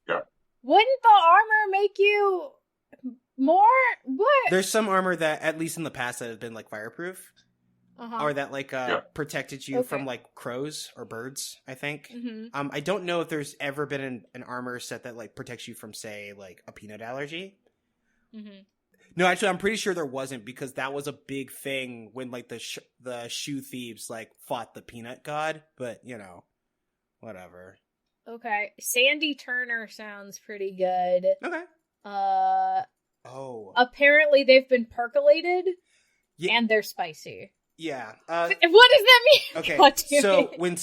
Yeah. Wouldn't the armor make you more? What? There's some armor that, at least in the past, that has been, like, fireproof. Or that, like, protected you from, like, crows or birds, I think. I don't know if there's ever been an armor set that, like, protects you from, say, like, a peanut allergy. No, actually, I'm pretty sure there wasn't, because that was a big thing when, like, the shoe thieves, like, fought the peanut god. But, you know, whatever. Okay. Sandy Turner sounds pretty good. Okay. Apparently they've been percolated, and they're spicy. Yeah. What does that mean? Okay, so when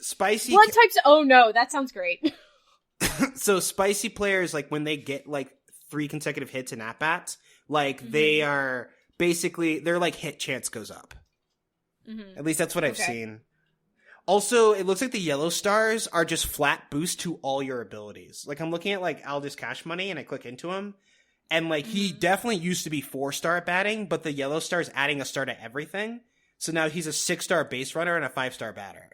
spicy... Blood types... Oh, no, that sounds great. So spicy players, like, when they get, like, 3 consecutive hits in at-bats, like, they are... Basically, their, like, hit chance goes up. At least that's what I've seen. Also, it looks like the yellow stars are just flat boost to all your abilities. Like, I'm looking at, like, Aldous Cash Money, and I click into them, And, like, he definitely used to be 4-star at batting, but the yellow star is adding a star to everything. So now he's a 6-star base runner and a 5-star batter.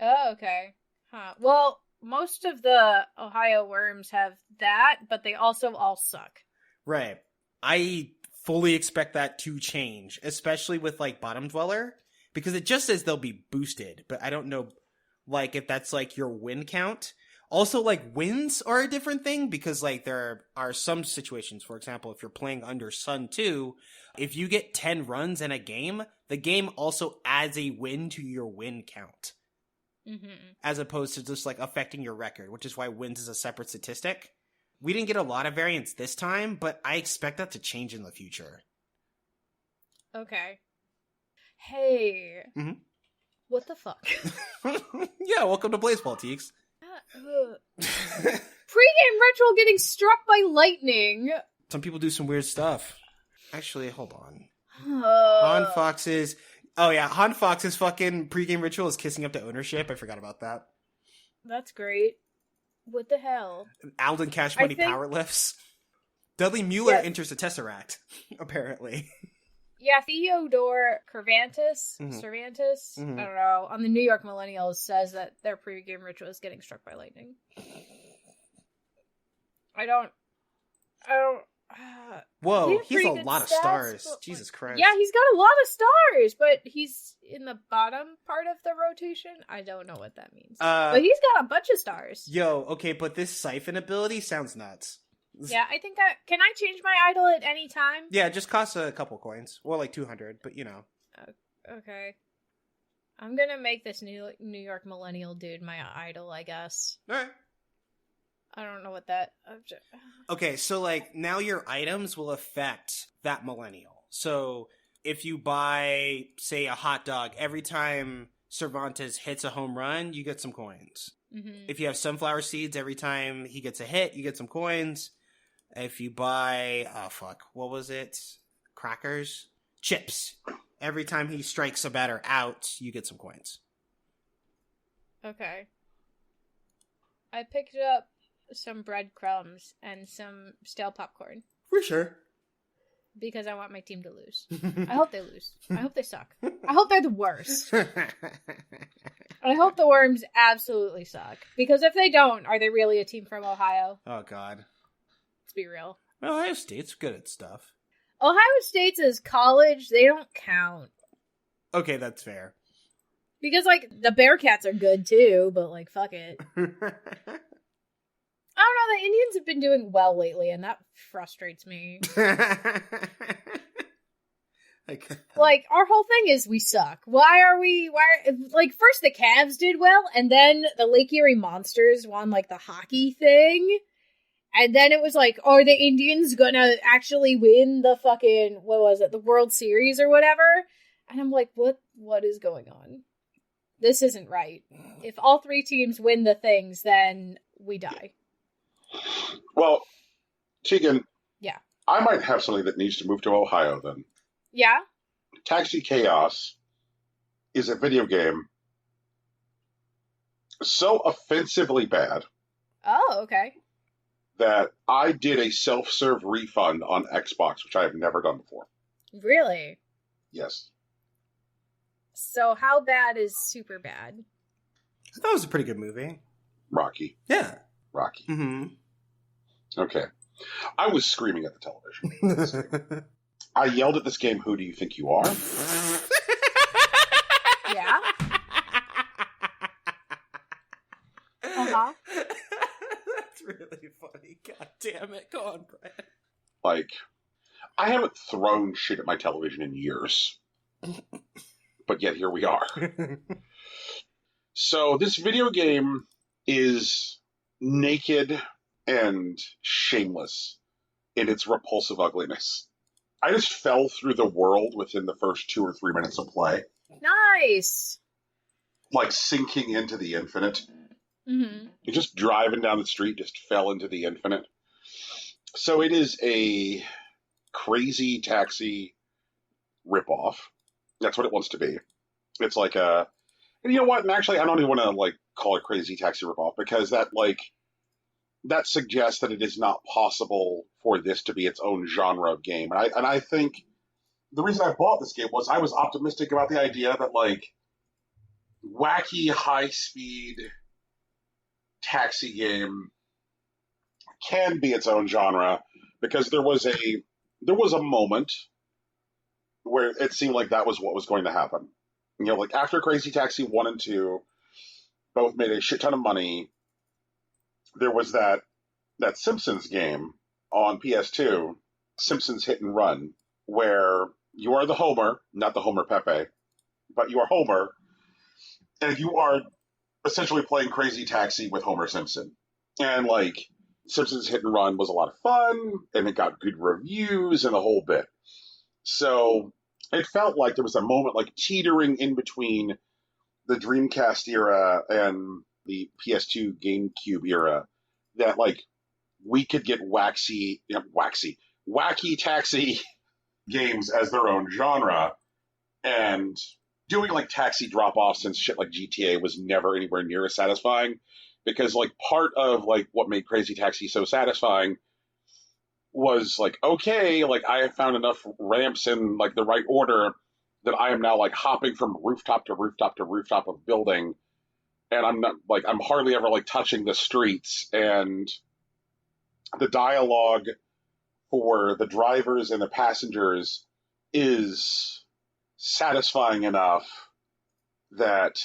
Oh, okay. Huh. Well, most of the Ohio Worms have that, but they also all suck. Right. I fully expect that to change, especially with, like, Bottom Dweller, because it just says they'll be boosted, but I don't know, like, if that's, like, your win count. Also, like, wins are a different thing because, like, there are some situations, for example, if you're playing under Sun 2, if you get 10 runs in a game, the game also adds a win to your win count. As opposed to just, like, affecting your record, which is why wins is a separate statistic. We didn't get a lot of variance this time, but I expect that to change in the future. Okay. Hey. What the fuck? Yeah, welcome to Blaseball, Teeks. Pre-game ritual getting struck by lightning. Some people do some weird stuff. Actually, hold on. Han Fox's... Oh yeah, Han Fox's fucking pre-game ritual is kissing up to ownership. I forgot about that. That's great. What the hell? Alden Cash Money power lifts. Dudley Mueller enters the Tesseract, apparently. Yeah, Theodore Cervantes, I don't know, on the New York Millennials says that their pre-game ritual is getting struck by lightning. I don't. Whoa, he's a lot of stars. Jesus Christ. Yeah, he's got a lot of stars, but he's in the bottom part of the rotation. I don't know what that means. But he's got a bunch of stars. Yo, okay, but this siphon ability sounds nuts. Yeah, I think can I change my idol at any time? Yeah, it just costs a couple coins. Well, like 200, but you know. Okay. I'm gonna make this New York Millennial dude my idol, I guess. Alright. I don't know what that... Okay, so, like, now your items will affect that millennial. So, if you buy, say, a hot dog, every time Cervantes hits a home run, you get some coins. If you have sunflower seeds, every time he gets a hit, you get some coins. If you buy... Oh, fuck. What was it? Crackers? Chips. Every time he strikes a batter out, you get some coins. Okay. I picked up some breadcrumbs and some stale popcorn. For sure. Because I want my team to lose. I hope they lose. I hope they suck. I hope they're the worst. I hope the Worms absolutely suck. Because if they don't, are they really a team from Ohio? Oh, God. Let's be real. Ohio State's good at stuff. Ohio State's is college. They don't count. Okay, that's fair. Because, like, the Bearcats are good, too. But, like, fuck it. I don't know, the Indians have been doing well lately, and that frustrates me. Like, our whole thing is we suck. Like, first the Cavs did well, and then the Lake Erie Monsters won, like, the hockey thing. And then it was like, are the Indians gonna actually win the fucking, what was it, the World Series or whatever? And I'm like, what is going on? This isn't right. If all three teams win the things, then we die. Well, Tegan. Yeah. I might have something that needs to move to Ohio then. Yeah? Taxi Chaos is a video game so offensively bad. Oh, okay. That I did a self-serve refund on Xbox, which I have never done before. Really? Yes. So how bad is super bad? I thought it was a pretty good movie. Rocky. Yeah. Rocky. Mm-hmm. Okay. I was screaming at the television. I yelled at this game, "Who do you think you are?" Yeah. Uh-huh. That's really funny. God damn it. Go on, Brad. Like, I haven't thrown shit at my television in years. But yet here we are. So this video game is naked and shameless in its repulsive ugliness. I just fell through the world within the first 2 or 3 minutes of play. Nice. Like sinking into the infinite. Mm-hmm. You're just driving down the street, just fell into the infinite. So it is a crazy taxi ripoff. That's what it wants to be. It's like a... And you know what? And actually, I don't even want to, like, call it crazy taxi ripoff, because that, like... that suggests that it is not possible for this to be its own genre of game. And I think the reason I bought this game was I was optimistic about the idea that, like, wacky, high-speed taxi game can be its own genre, because there was a moment where it seemed like that was what was going to happen. You know, like, after Crazy Taxi 1 and 2 both made a shit ton of money, there was that Simpsons game on PS2, Simpsons Hit and Run, where you are the Homer, not the Homer Pepe, but you are Homer, and you are essentially playing Crazy Taxi with Homer Simpson. And, like, Simpsons Hit and Run was a lot of fun, and it got good reviews and the whole bit. So it felt like there was a moment, like, teetering in between the Dreamcast era and the PS2 GameCube era, that, like, we could get wacky taxi games as their own genre, and doing, like, taxi drop-offs and shit like GTA was never anywhere near as satisfying, because, like, part of, like, what made Crazy Taxi so satisfying was, like, okay, like, I have found enough ramps in, like, the right order that I am now, like, hopping from rooftop to rooftop to rooftop of building, and I'm not, like, I'm hardly ever, like, touching the streets, and the dialogue for the drivers and the passengers is satisfying enough that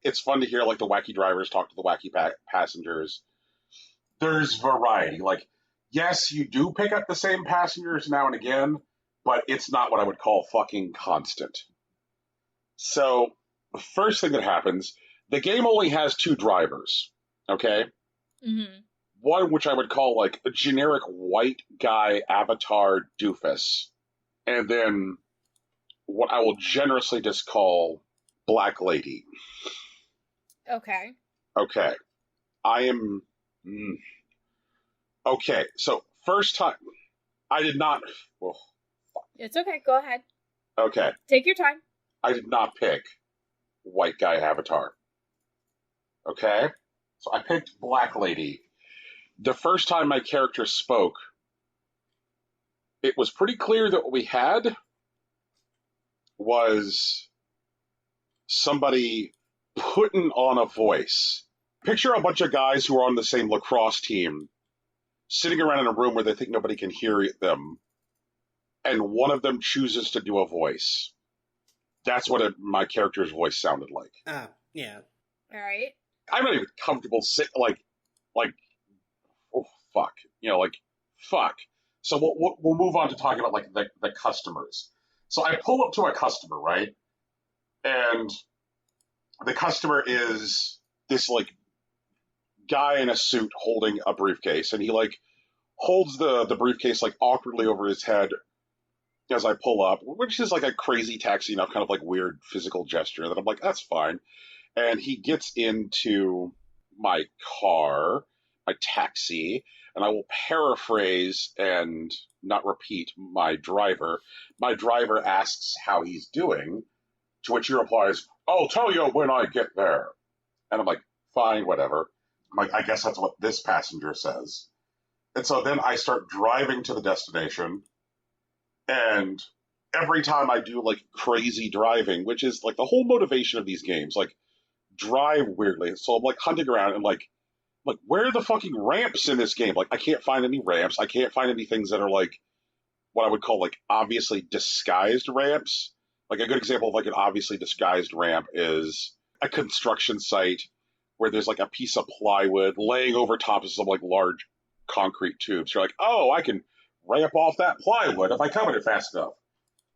it's fun to hear, like, the wacky drivers talk to the wacky passengers. There's variety. Like, yes, you do pick up the same passengers now and again, but it's not what I would call fucking constant. So, the first thing that happens, the game only has 2 drivers, okay? Mm-hmm. One which I would call, like, a generic white guy avatar doofus, and then what I will generously just call Black Lady. Okay. Okay. I am... Okay, so first time... I did not... Oh, It's okay. Go ahead. okay. Take your time. I did not pick white guy avatar. Okay? So I picked Black Lady. The first time my character spoke, it was pretty clear that what we had was somebody putting on a voice. Picture a bunch of guys who are on the same lacrosse team sitting around in a room where they think nobody can hear them, and one of them chooses to do a voice. That's what my character's voice sounded like. Yeah. All right. I'm not even comfortable like, oh, fuck. You know, like, fuck. So we'll move on to talking about, like, the customers. So I pull up to a customer, right? And the customer is this, like, guy in a suit holding a briefcase, and he, like, holds the briefcase, like, awkwardly over his head as I pull up, which is, like, a Crazy Taxi enough kind of, like, weird physical gesture that I'm like, that's fine. And he gets into my car, my taxi, and I will paraphrase and not repeat my driver. My driver asks how he's doing, to which he replies, "I'll tell you when I get there." And I'm like, fine, whatever. I'm like, I guess that's what this passenger says. And so then I start driving to the destination, and every time I do, like, crazy driving, which is, like, the whole motivation of these games, like, drive weirdly. So I'm, like, hunting around and, like, where are the fucking ramps in this game? Like, I can't find any ramps. I can't find any things that are, like, what I would call, like, obviously disguised ramps. Like, a good example of, like, an obviously disguised ramp is a construction site where there's, like, a piece of plywood laying over top of some, like, large concrete tubes. You're like, oh, I can ramp off that plywood if I cover it fast enough.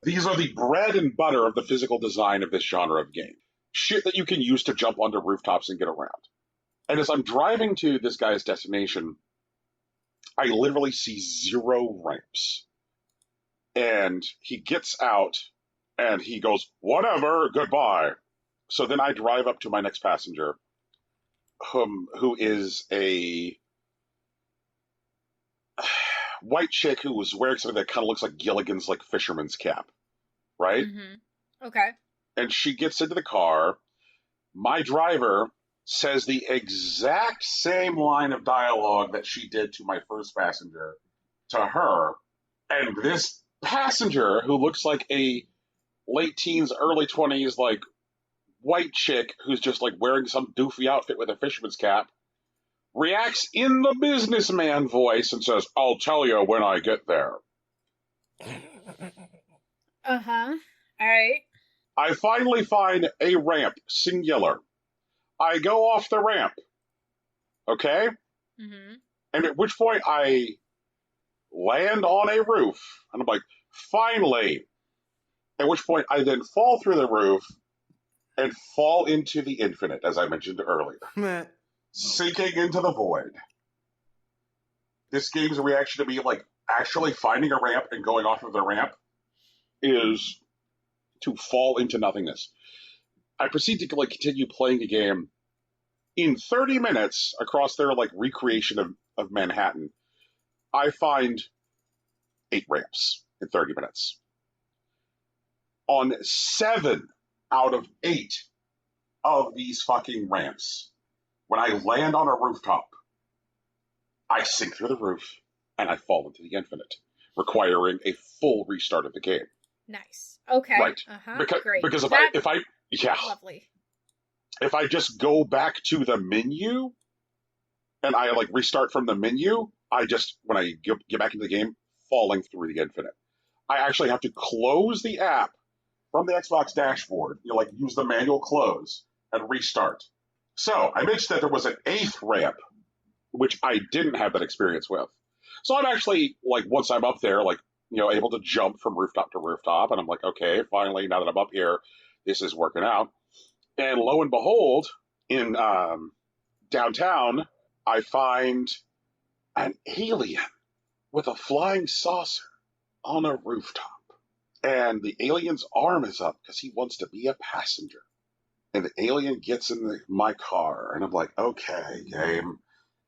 These are the bread and butter of the physical design of this genre of game. Shit that you can use to jump onto rooftops and get around. And as I'm driving to this guy's destination, I literally see 0 ramps. And he gets out, and he goes, "Whatever, goodbye." So then I drive up to my next passenger, who is a white chick who was wearing something that kind of looks like Gilligan's, like, fisherman's cap, right? Mm-hmm. Okay. And she gets into the car. My driver says the exact same line of dialogue that she did to my first passenger to her. And this passenger, who looks like a late teens, early 20s, like white chick who's just like wearing some doofy outfit with a fisherman's cap, reacts in the businessman voice and says, "I'll tell you when I get there." Uh-huh. All right. I finally find a ramp, singular. I go off the ramp. Okay? Mm-hmm. And at which point I land on a roof. And I'm like, finally. At which point I then fall through the roof and fall into the infinite, as I mentioned earlier. Sinking into the void. This game's reaction to me, like, actually finding a ramp and going off of the ramp is to fall into nothingness. I proceed to, like, continue playing the game. In 30 minutes, across their, like, recreation of Manhattan, I find 8 ramps in 30 minutes. On 7 out of 8 of these fucking ramps, when I land on a rooftop, I sink through the roof and I fall into the infinite, requiring a full restart of the game. Nice. Okay. Right. Uh-huh. Great. Because if I Lovely. If I just go back to the menu and I like restart from the menu, I just, when I get back into the game, falling through the infinite. I actually have to close the app from the Xbox dashboard, like use the manual close and restart. So I mentioned that there was an 8th ramp, which I didn't have that experience with. So I'm actually, like, once I'm up there, like, able to jump from rooftop to rooftop, and I'm like, okay, finally, now that I'm up here, this is working out. And lo and behold, in downtown, I find an alien with a flying saucer on a rooftop. And the alien's arm is up because he wants to be a passenger. And the alien gets in my car, and I'm like, okay, game,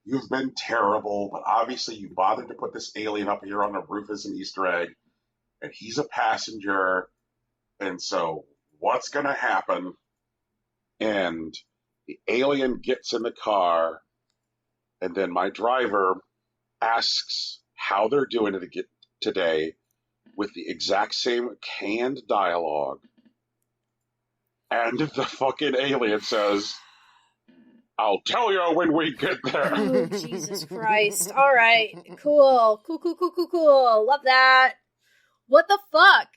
you've been terrible, but obviously you bothered to put this alien up here on the roof as an Easter egg, and he's a passenger, and so what's going to happen? And the alien gets in the car, and then my driver asks how they're doing it today with the exact same canned dialogue. And the fucking alien says, "I'll tell you when we get there." Oh, Jesus Christ. All right. Cool. Cool. Love that. What the fuck?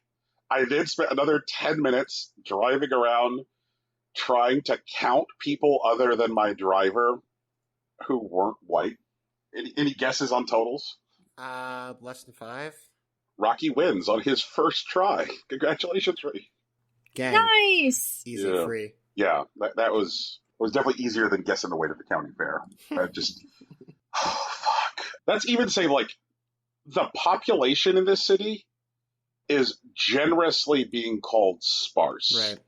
I then spent another 10 minutes driving around trying to count people other than my driver who weren't white. Any guesses on totals? Less than 5. Rocky wins on his first try. Congratulations, Ray. Gang. Nice. Easy free. Yeah, that was definitely easier than guessing the way to the county fair. That just, oh, fuck. That's even saying, like, the population in this city is generously being called sparse. Right.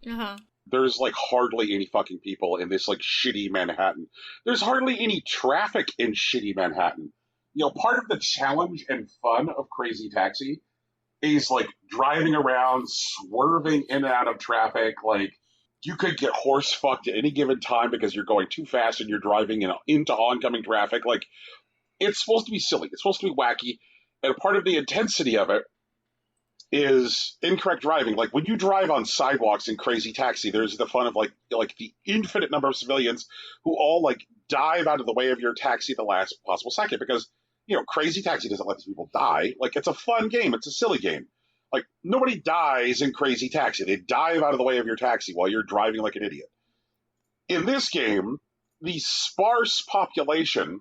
Uh-huh. There's, like, hardly any fucking people in this, like, shitty Manhattan. There's hardly any traffic in shitty Manhattan. Part of the challenge and fun of Crazy Taxi is, like, driving around, swerving in and out of traffic. Like, you could get horse fucked at any given time because you're going too fast and you're driving into oncoming traffic. Like, it's supposed to be silly. It's supposed to be wacky. And part of the intensity of it is incorrect driving. Like, when you drive on sidewalks in Crazy Taxi, there's the fun of, like the infinite number of civilians who all, like, dive out of the way of your taxi at the last possible second because, Crazy Taxi doesn't let these people die. Like, it's a fun game. It's a silly game. Like, nobody dies in Crazy Taxi. They dive out of the way of your taxi while you're driving like an idiot. In this game, the sparse population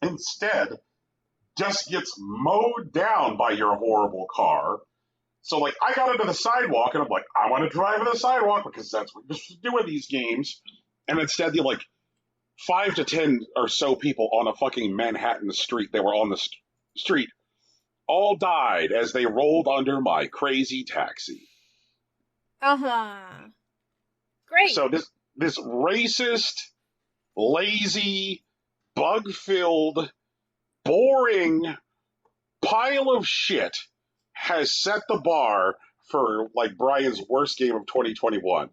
instead just gets mowed down by your horrible car. So, like, I got into the sidewalk, and I'm like, I want to drive on the sidewalk because that's what you're supposed to do in these games. And instead, they're like 5 to 10 or so people on a fucking Manhattan street, they were on the street, all died as they rolled under my Crazy Taxi. Uh-huh. Great. So this racist, lazy, bug-filled, boring pile of shit has set the bar for, like, Brian's worst game of 2021.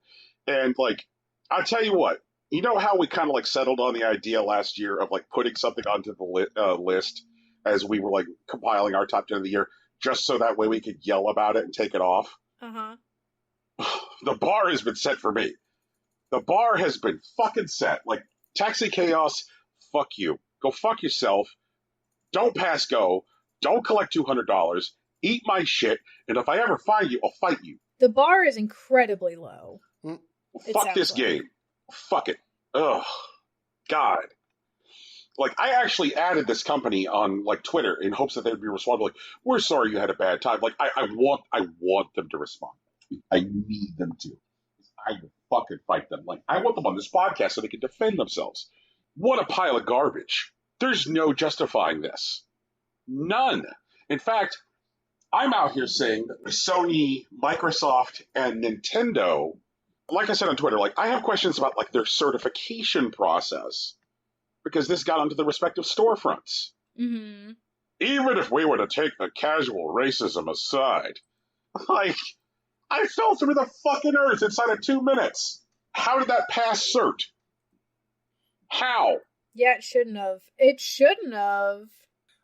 And, like, I'll tell you what. You know how we kind of like settled on the idea last year of like putting something onto the list as we were like compiling our top 10 of the year, just so that way we could yell about it and take it off? Uh-huh. The bar has been set for me. The bar has been fucking set. Like, Taxi Chaos, fuck you. Go fuck yourself. Don't pass go. Don't collect $200. Eat my shit. And if I ever find you, I'll fight you. The bar is incredibly low. Fuck this game. Fuck it. Ugh. God. Like, I actually added this company on, like, Twitter in hopes that they would be responsible. Like, we're sorry you had a bad time. Like, I want them to respond. I need them to. I will fucking fight them. Like, I want them on this podcast so they can defend themselves. What a pile of garbage. There's no justifying this. None. In fact, I'm out here saying that Sony, Microsoft, and Nintendo, like I said on Twitter, like, I have questions about, like, their certification process because this got onto the respective storefronts. Mm-hmm. Even if we were to take the casual racism aside, like, I fell through the fucking earth inside of 2 minutes. How did that pass cert? How? Yeah, it shouldn't have. It shouldn't have.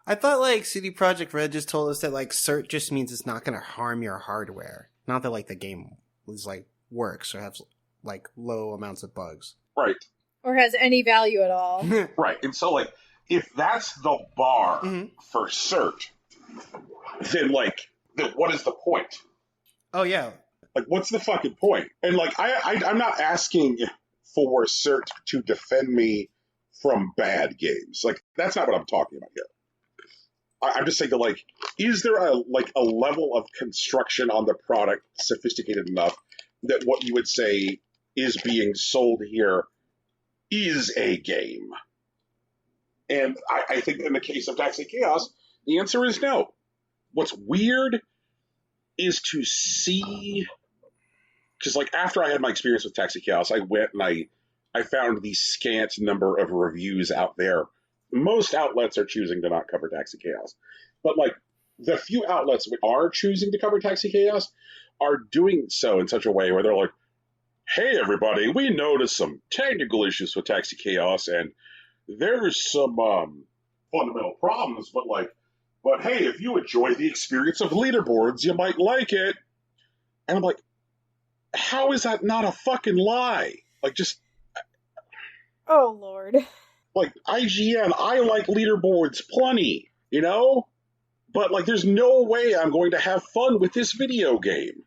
I thought, like, CD Projekt Red just told us that, like, cert just means it's not going to harm your hardware. Not that, like, the game is, like, works or has, like, low amounts of bugs. Right. Or has any value at all. Right. And so, like, if that's the bar for cert, then, like, then what is the point? Oh, yeah. Like, what's the fucking point? And, like, I'm not asking for cert to defend me from bad games. Like, that's not what I'm talking about here. I'm just saying that, like, is there a level of construction on the product sophisticated enough that what you would say is being sold here is a game? And I think in the case of Taxi Chaos, the answer is no. What's weird is to see, because, like, after I had my experience with Taxi Chaos, I went and I found the scant number of reviews out there. Most outlets are choosing to not cover Taxi Chaos. But, like, the few outlets that are choosing to cover Taxi Chaos are doing so in such a way where they're like, hey, everybody, we noticed some technical issues with Taxi Chaos, and there's some fundamental problems, but hey, if you enjoy the experience of leaderboards, you might like it. And I'm like, how is that not a fucking lie? Like, just... Oh, Lord. Like, IGN, I like leaderboards plenty, you know? But, like, there's no way I'm going to have fun with this video game.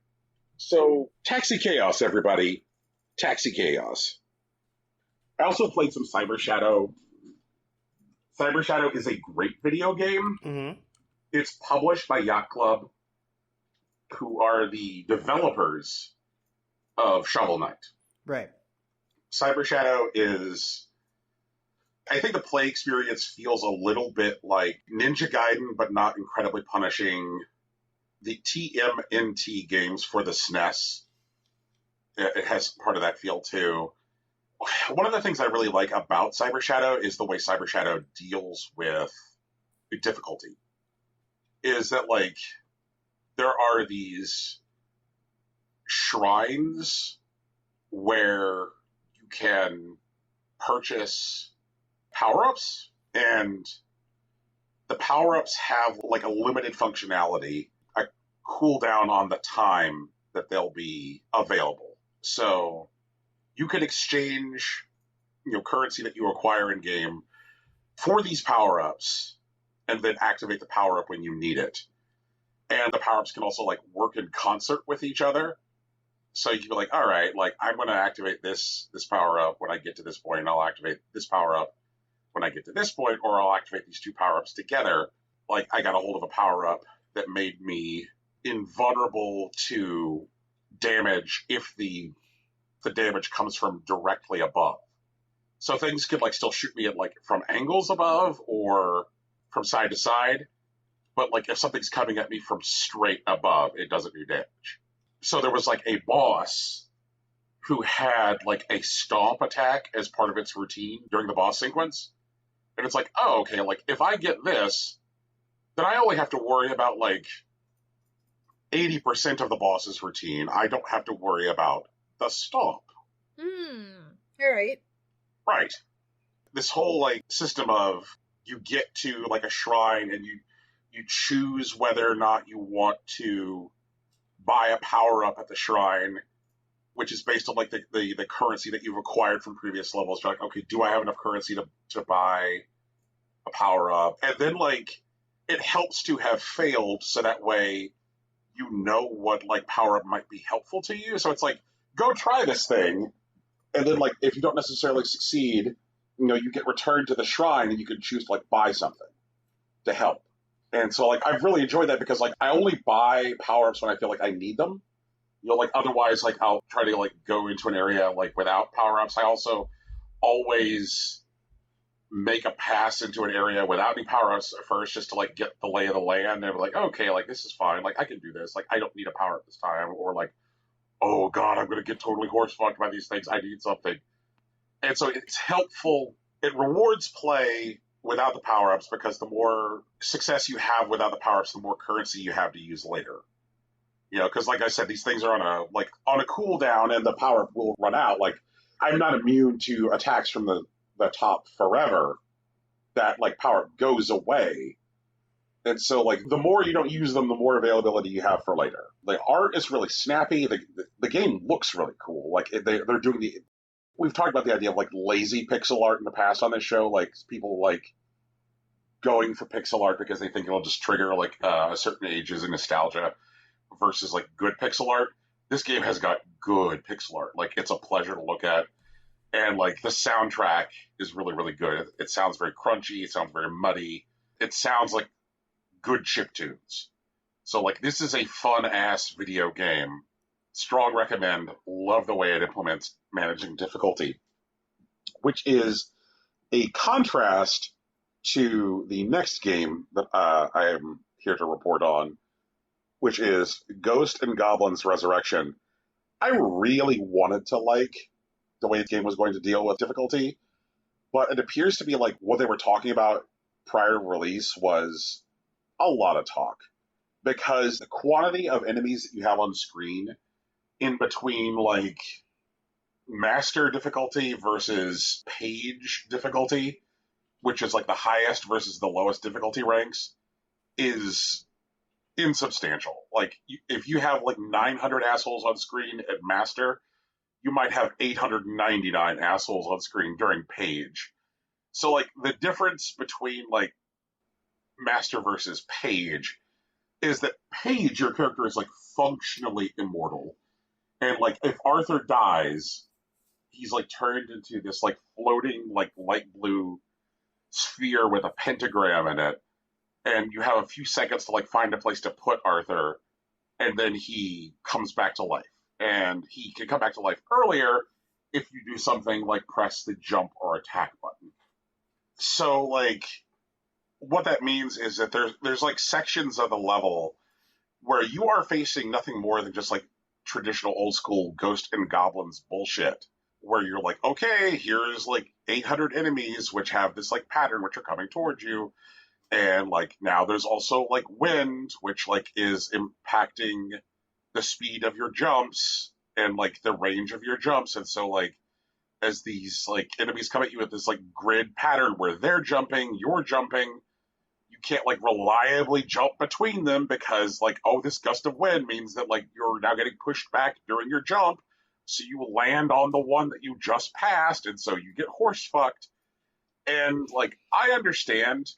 So, Taxi Chaos, everybody. Taxi Chaos. I also played some Cyber Shadow. Cyber Shadow is a great video game. Mm-hmm. It's published by Yacht Club, who are the developers of Shovel Knight. Right. Cyber Shadow is... I think the play experience feels a little bit like Ninja Gaiden, but not incredibly punishing. The TMNT games for the SNES, it has part of that feel too. One of the things I really like about Cyber Shadow is the way Cyber Shadow deals with difficulty. Is that, like, there are these shrines where you can purchase power-ups, and the power-ups have, like, a limited functionality, a cooldown on the time that they'll be available. So you can exchange, currency that you acquire in game for these power-ups, and then activate the power-up when you need it. And the power-ups can also, like, work in concert with each other. So you can be like, all right, like, I'm going to activate this power-up when I get to this point, and I'll activate this power-up when I get to this point, or I'll activate these two power-ups together. Like, I got a hold of a power-up that made me invulnerable to damage if the damage comes from directly above. So things could, like, still shoot me at, like, from angles above or from side to side. But, like, if something's coming at me from straight above, it doesn't do damage. So there was, like, a boss who had, like, a stomp attack as part of its routine during the boss sequence. And it's like, oh, okay, like, if I get this, then I only have to worry about, like, 80% of the boss's routine. I don't have to worry about the stomp. All right. Right. This whole like system of you get to like a shrine and you choose whether or not you want to buy a power up at the shrine, which is based on like the currency that you've acquired from previous levels. You're like, okay, do I have enough currency to buy a power up? And then like it helps to have failed so that way you know what like power up might be helpful to you. So it's like, go try this thing. And then like if you don't necessarily succeed, you get returned to the shrine and you can choose to like buy something to help. And so like I've really enjoyed that because like I only buy power-ups when I feel like I need them. Like otherwise like I'll try to like go into an area like without power-ups. I also always make a pass into an area without any power-ups at first just to like get the lay of the land and be like, okay, like this is fine. Like I can do this. Like I don't need a power-up this time. Or like, oh God, I'm gonna get totally horse-fucked by these things. I need something. And so it's helpful. It rewards play without the power-ups because the more success you have without the power-ups, the more currency you have to use later. Because like I said, these things are on a cooldown and the power-up will run out. Like I'm not immune to attacks from the top forever. That like power-up goes away. And so like the more you don't use them, the more availability you have for later. The art is really snappy. The game looks really cool. Like they're doing we've talked about the idea of like lazy pixel art in the past on this show, like people like going for pixel art because they think it'll just trigger like a certain ages and nostalgia versus like good pixel art. This game has got good pixel art. Like it's a pleasure to look at. And like the soundtrack is really, really good. It sounds very crunchy. It sounds very muddy. It sounds like good chiptunes. So like this is a fun ass video game. Strong recommend. Love the way it implements managing difficulty, which is a contrast to the next game that I am here to report on, which is Ghost and Goblins Resurrection. I really wanted to like the way the game was going to deal with difficulty, but it appears to be like what they were talking about prior to release was a lot of talk, because the quantity of enemies that you have on screen in between like master difficulty versus page difficulty, which is like the highest versus the lowest difficulty ranks, is insubstantial. Like if you have like 900 assholes on screen at master, you might have 899 assholes on screen during page. So like the difference between like master versus page is that page, your character is like functionally immortal. And like if Arthur dies, he's like turned into this like floating like light blue sphere with a pentagram in it. And you have a few seconds to like find a place to put Arthur, and then he comes back to life. And he can come back to life earlier if you do something like press the jump or attack button. So like what that means is that there's like sections of the level where you are facing nothing more than just like traditional old school Ghost and Goblins bullshit, where you're like, okay, here's like 800 enemies which have this like pattern which are coming towards you, and like now there's also like wind which like is impacting the speed of your jumps and like the range of your jumps. And so like as these like enemies come at you with this like grid pattern where they're jumping, you're jumping, you can't like reliably jump between them because like, oh, this gust of wind means that like you're now getting pushed back during your jump, so you land on the one that you just passed, and so you get horse fucked. And like I understand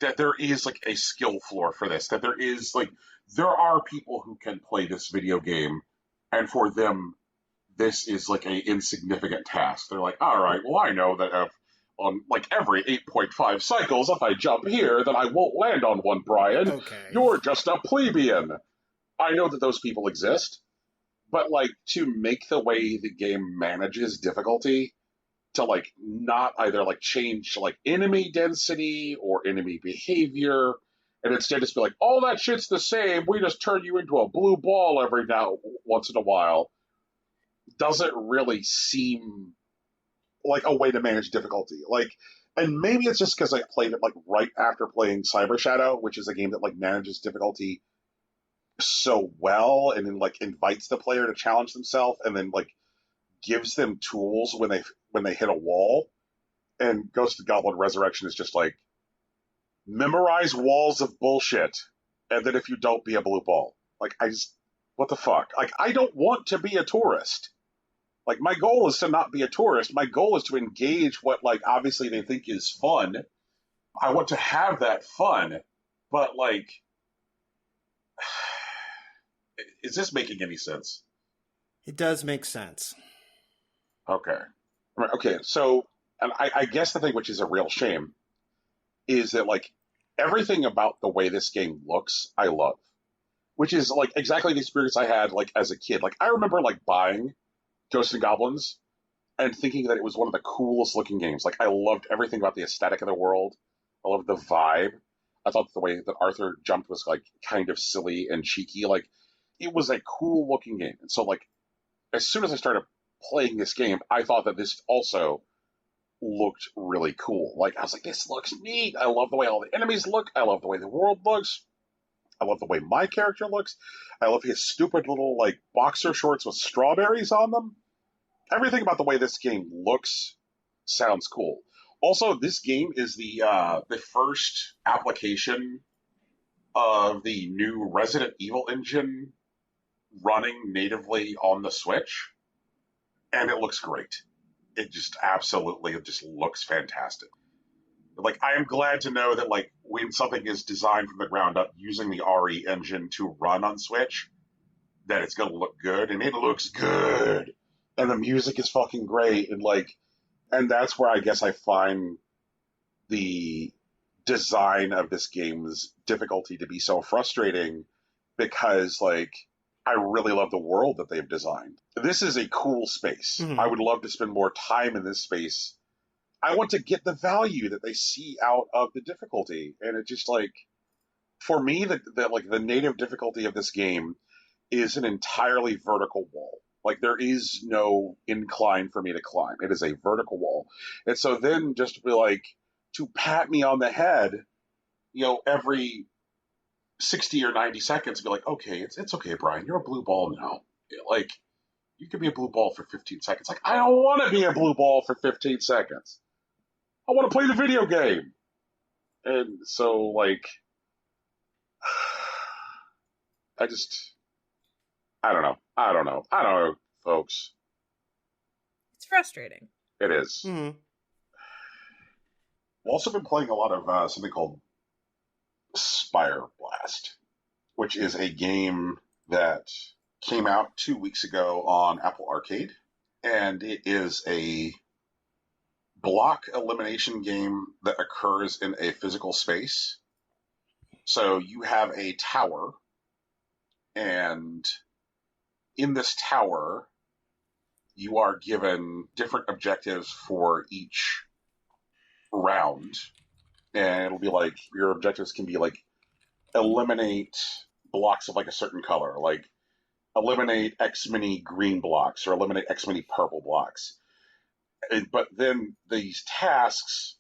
that there is like a skill floor for this, that there are people who can play this video game, and for them this is like a insignificant task. They're like, all right, well I know that if on like every 8.5 cycles, if I jump here, then I won't land on one, Brian. Okay. You're just a plebeian. I know that those people exist, but like to make the way the game manages difficulty to like not either like change like enemy density or enemy behavior, and instead just be like, oh, that shit's the same, we just turn you into a blue ball every now once in a while, doesn't really seem like a way to manage difficulty. Like, and maybe it's just because I played it like right after playing Cyber Shadow, which is a game that like manages difficulty so well and then like invites the player to challenge themselves and then like gives them tools when they hit a wall. And Ghost of Goblin Resurrection is just like, memorize walls of bullshit, and then if you don't, be a blue ball. Like, what the fuck? Like, I don't want to be a tourist. Like, my goal is to not be a tourist. My goal is to engage what, like, obviously they think is fun. I want to have that fun, but, like, is this making any sense? It does make sense. Okay. Okay, so, and I guess the thing which is a real shame is that, like, everything about the way this game looks, I love. Which is, like, exactly the experience I had, like, as a kid. Like, I remember, like, buying Ghosts and Goblins and thinking that it was one of the coolest looking games. Like, I loved everything about the aesthetic of the world. I loved the vibe. I thought the way that Arthur jumped was, like, kind of silly and cheeky. Like, it was a cool looking game. And so, like, as soon as I started playing this game, I thought that this also looked really cool. Like, I was like, this looks neat. I love the way all the enemies look. I love the way the world looks. I love the way my character looks. I love his stupid little, like, boxer shorts with strawberries on them. Everything about the way this game looks sounds cool. Also, this game is the first application of the new Resident Evil engine running natively on the Switch, and it looks great. It just looks fantastic. Like, I am glad to know that, like, when something is designed from the ground up using the RE engine to run on Switch, that it's going to look good, and it looks good. And the music is fucking great, and, like, and that's where I guess I find the design of this game's difficulty to be so frustrating, because, like, I really love the world that they've designed. This is a cool space. Mm-hmm. I would love to spend more time in this space. I want to get the value that they see out of the difficulty. And it just, like, for me, the native difficulty of this game is an entirely vertical wall. Like, there is no incline for me to climb. It is a vertical wall. And so then just to be like, to pat me on the head, every 60 or 90 seconds, be like, okay, it's okay, Brian, you're a blue ball now. Like, you could be a blue ball for 15 seconds. Like, I don't want to be a blue ball for 15 seconds. I want to play the video game. And so, like, I don't know, folks. It's frustrating. It is. Mm-hmm. I've also been playing a lot of something called Spire Blast, which is a game that came out 2 weeks ago on Apple Arcade. And it is a block elimination game that occurs in a physical space. So you have a tower, and in this tower, you are given different objectives for each round. And it'll be like, your objectives can be like, eliminate blocks of like a certain color, like eliminate X many green blocks or eliminate X many purple blocks. But then these tasks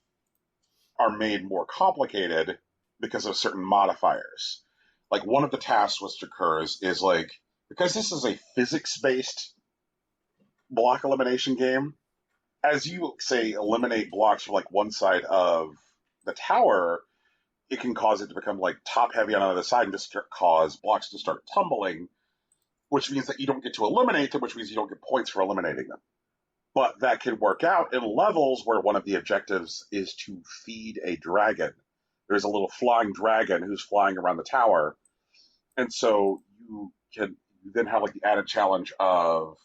are made more complicated because of certain modifiers. Like, one of the tasks which occurs is, like, because this is a physics-based block elimination game, as you, say, eliminate blocks from, like, one side of the tower, it can cause it to become, like, top-heavy on the other side and just cause blocks to start tumbling, which means that you don't get to eliminate them, which means you don't get points for eliminating them. But that can work out in levels where one of the objectives is to feed a dragon. There's a little flying dragon who's flying around the tower. And so you then have like the added challenge of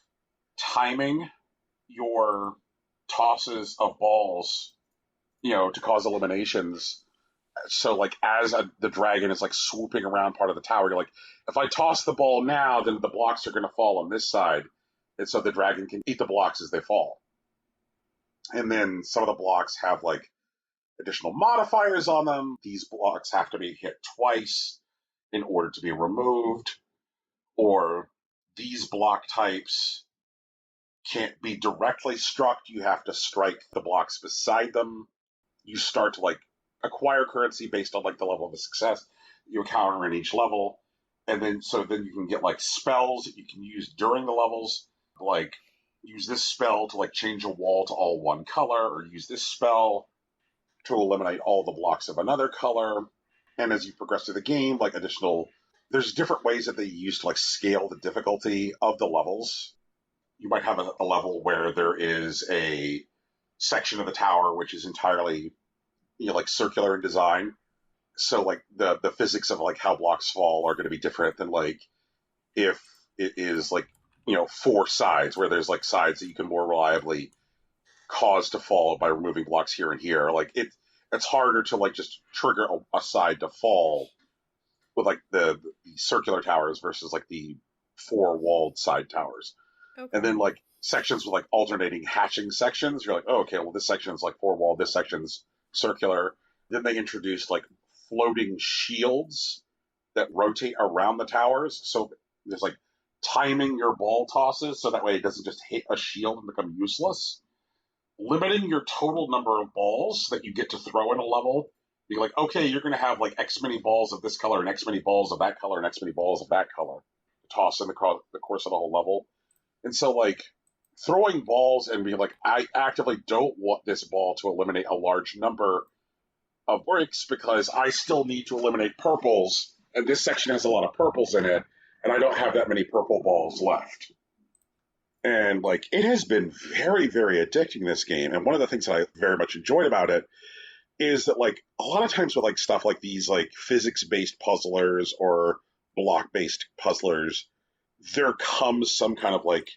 timing your tosses of balls, to cause eliminations. So like as the dragon is like swooping around part of the tower, you're like, if I toss the ball now, then the blocks are going to fall on this side. And so the dragon can eat the blocks as they fall. And then some of the blocks have like additional modifiers on them. These blocks have to be hit twice in order to be removed. Or these block types can't be directly struck. You have to strike the blocks beside them. You start to like acquire currency based on like the level of success you encounter in each level. And then you can get like spells that you can use during the levels. Like use this spell to like change a wall to all one color, or use this spell to eliminate all the blocks of another color. And as you progress through the game, like there's different ways that they use to like scale the difficulty of the levels. You might have a level where there is a section of the tower which is entirely, like circular in design. So like the physics of like how blocks fall are going to be different than like if it is like, 4 sides where there's like sides that you can more reliably cause to fall by removing blocks here and here. Like it's harder to like just trigger a side to fall with like the circular towers versus like the 4 walled side towers. Okay. And then like sections with like alternating hatching sections. You're like, oh, okay, well this section's like 4 walled, this section's circular. Then they introduced like floating shields that rotate around the towers. So there's like timing your ball tosses so that way it doesn't just hit a shield and become useless. Limiting your total number of balls that you get to throw in a level. You're like, okay, you're going to have like X many balls of this color and X many balls of that color and X many balls of that color to toss in the course of the whole level. And so like throwing balls and being like, I actively don't want this ball to eliminate a large number of breaks because I still need to eliminate purples, and this section has a lot of purples in it, and I don't have that many purple balls left. And like it has been very, very addicting, this game. And one of the things that I very much enjoyed about it is that like a lot of times with like stuff like these like physics-based puzzlers or block-based puzzlers, there comes some kind of like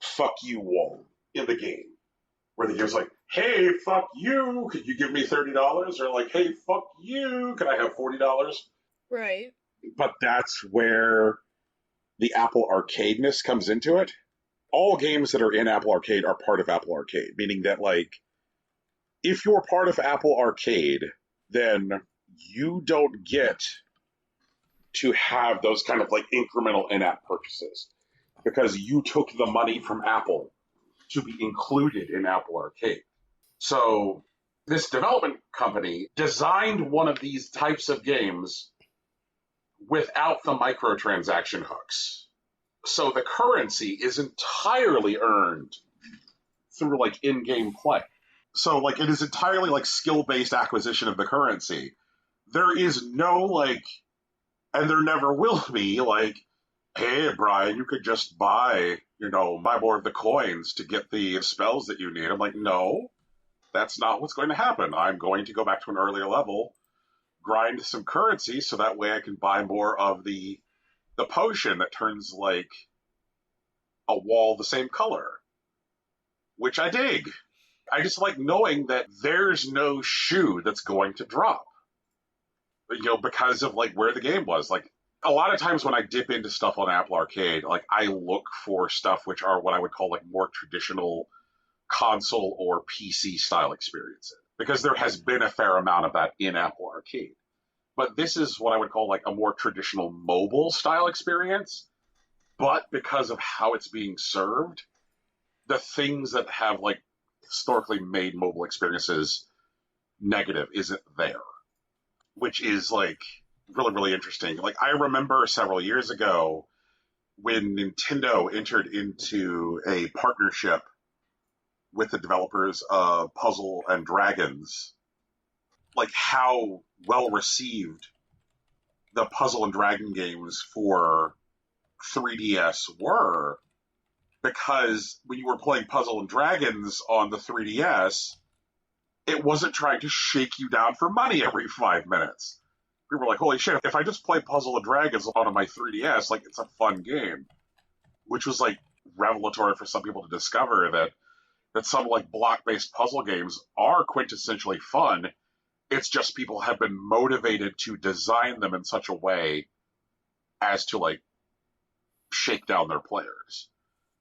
fuck you wall in the game where the game's like, hey, fuck you, could you give me $30? Or like, hey, fuck you, could I have $40? Right. But that's where the Apple Arcade-ness comes into it. All games that are in Apple Arcade are part of Apple Arcade, meaning that like if you're part of Apple Arcade, then you don't get to have those kind of like incremental in-app purchases because you took the money from Apple to be included in Apple Arcade. So this development company designed one of these types of games without the microtransaction hooks. So the currency is entirely earned through like in-game play. So like it is entirely like skill-based acquisition of the currency. There is no like, and there never will be like, hey Brian, you could just buy more of the coins to get the spells that you need. I'm like, no, that's not what's going to happen. I'm going to go back to an earlier level, grind some currency so that way I can buy more of the potion that turns like a wall the same color, which I dig. I just like knowing that there's no shoe that's going to drop, because of like where the game was. Like a lot of times when I dip into stuff on Apple Arcade, like I look for stuff which are what I would call like more traditional console or PC style experiences, because there has been a fair amount of that in Apple Arcade. But this is what I would call like a more traditional mobile style experience. But because of how it's being served, the things that have like historically made mobile experiences negative isn't there, which is like really, really interesting. Like I remember several years ago when Nintendo entered into a partnership with the developers of Puzzle and Dragons, like how well received the Puzzle and Dragon games for 3DS were, because when you were playing Puzzle and Dragons on the 3DS, it wasn't trying to shake you down for money every 5 minutes. We were like, holy shit, if I just play Puzzle and Dragons on my 3DS, like it's a fun game. Which was like revelatory for some people to discover that some like block-based puzzle games are quintessentially fun. It's just people have been motivated to design them in such a way as to like shake down their players.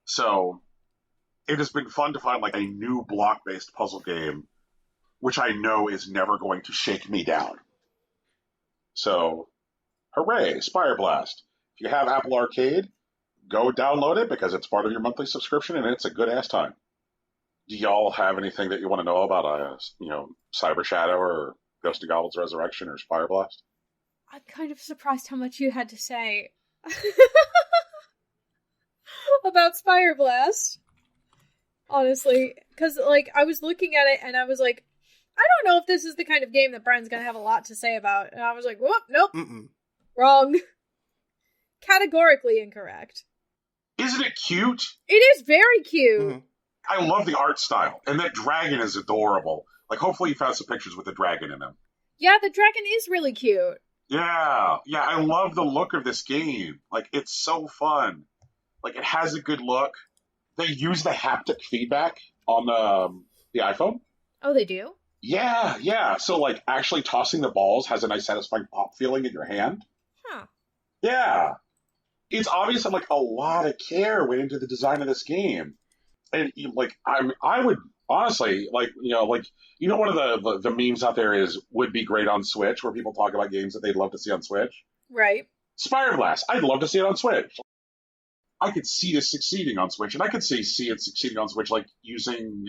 So it has been fun to find like a new block-based puzzle game, which I know is never going to shake me down. So, hooray, Spire Blast. If you have Apple Arcade, go download it because it's part of your monthly subscription and it's a good-ass time. Do y'all have anything that you want to know about, Cyber Shadow or Ghost of Goblins Resurrection or Spire Blast? I'm kind of surprised how much you had to say about Spire Blast. Honestly. Because, like, I was looking at it and I was like, I don't know if this is the kind of game that Brian's gonna have a lot to say about. And I was like, whoop, nope. Mm-mm. Wrong. Categorically incorrect. Isn't it cute? It is very cute. Mm-hmm. I love the art style. And that dragon is adorable. Like, hopefully you found some pictures with the dragon in them. Yeah, the dragon is really cute. Yeah, I love the look of this game. Like, it's so fun. Like, it has a good look. They use the haptic feedback on the iPhone. Oh, they do? Yeah. So, like, actually tossing the balls has a nice satisfying pop feeling in your hand. Huh. Yeah. It's obvious that, like, a lot of care went into the design of this game. And, like, I would honestly, like, one of the memes out there is would be great on Switch, where people talk about games that they'd love to see on Switch. Right. Spire Blast. I'd love to see it on Switch. I could see this succeeding on Switch, and I could see it succeeding on Switch, like, using,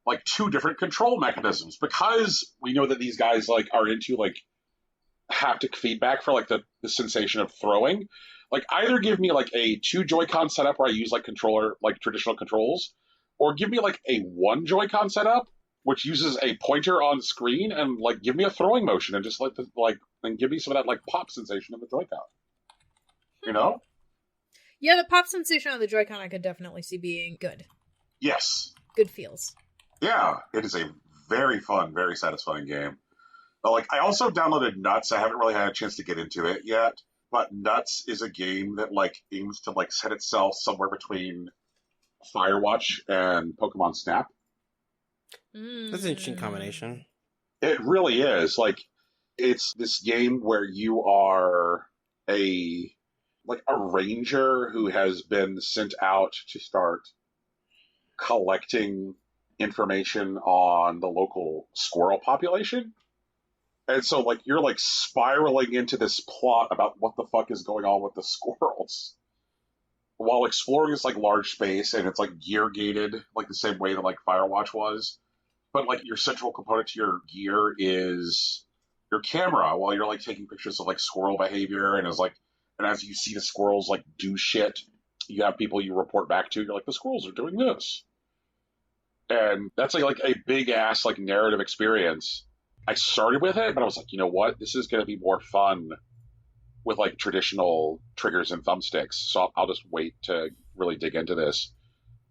like, 2 different control mechanisms, because we know that these guys, like, are into, like, haptic feedback for, like, the sensation of throwing. Like, either give me, like, a 2 Joy-Con setup where I use, like, traditional controls, or give me, like, a 1 Joy-Con setup, which uses a pointer on screen, and, like, give me a throwing motion, and just, and give me some of that, like, pop sensation of the Joy-Con. You know? Yeah, the pop sensation on the Joy-Con I could definitely see being good. Yes. Good feels. Yeah, it is a very fun, very satisfying game. But, like, I also downloaded Nuts. I haven't really had a chance to get into it yet, but Nuts is a game that, like, aims to, like, set itself somewhere between Firewatch and Pokemon Snap. That's an interesting combination. It really is. Like, it's this game where you are a ranger who has been sent out to start collecting information on the local squirrel population. And so, like, you're, like, spiraling into this plot about what the fuck is going on with the squirrels while exploring this, like, large space, and it's, like, gear gated, like, the same way that, like, Firewatch was. But, like, your central component to your gear is your camera while you're, like, taking pictures of, like, squirrel behavior, and as you see the squirrels, like, do shit, you have people you report back to. You're like, the squirrels are doing this. And that's, like a big-ass, like, narrative experience. I started with it, but I was like, you know what? This is going to be more fun with, like, traditional triggers and thumbsticks. So I'll just wait to really dig into this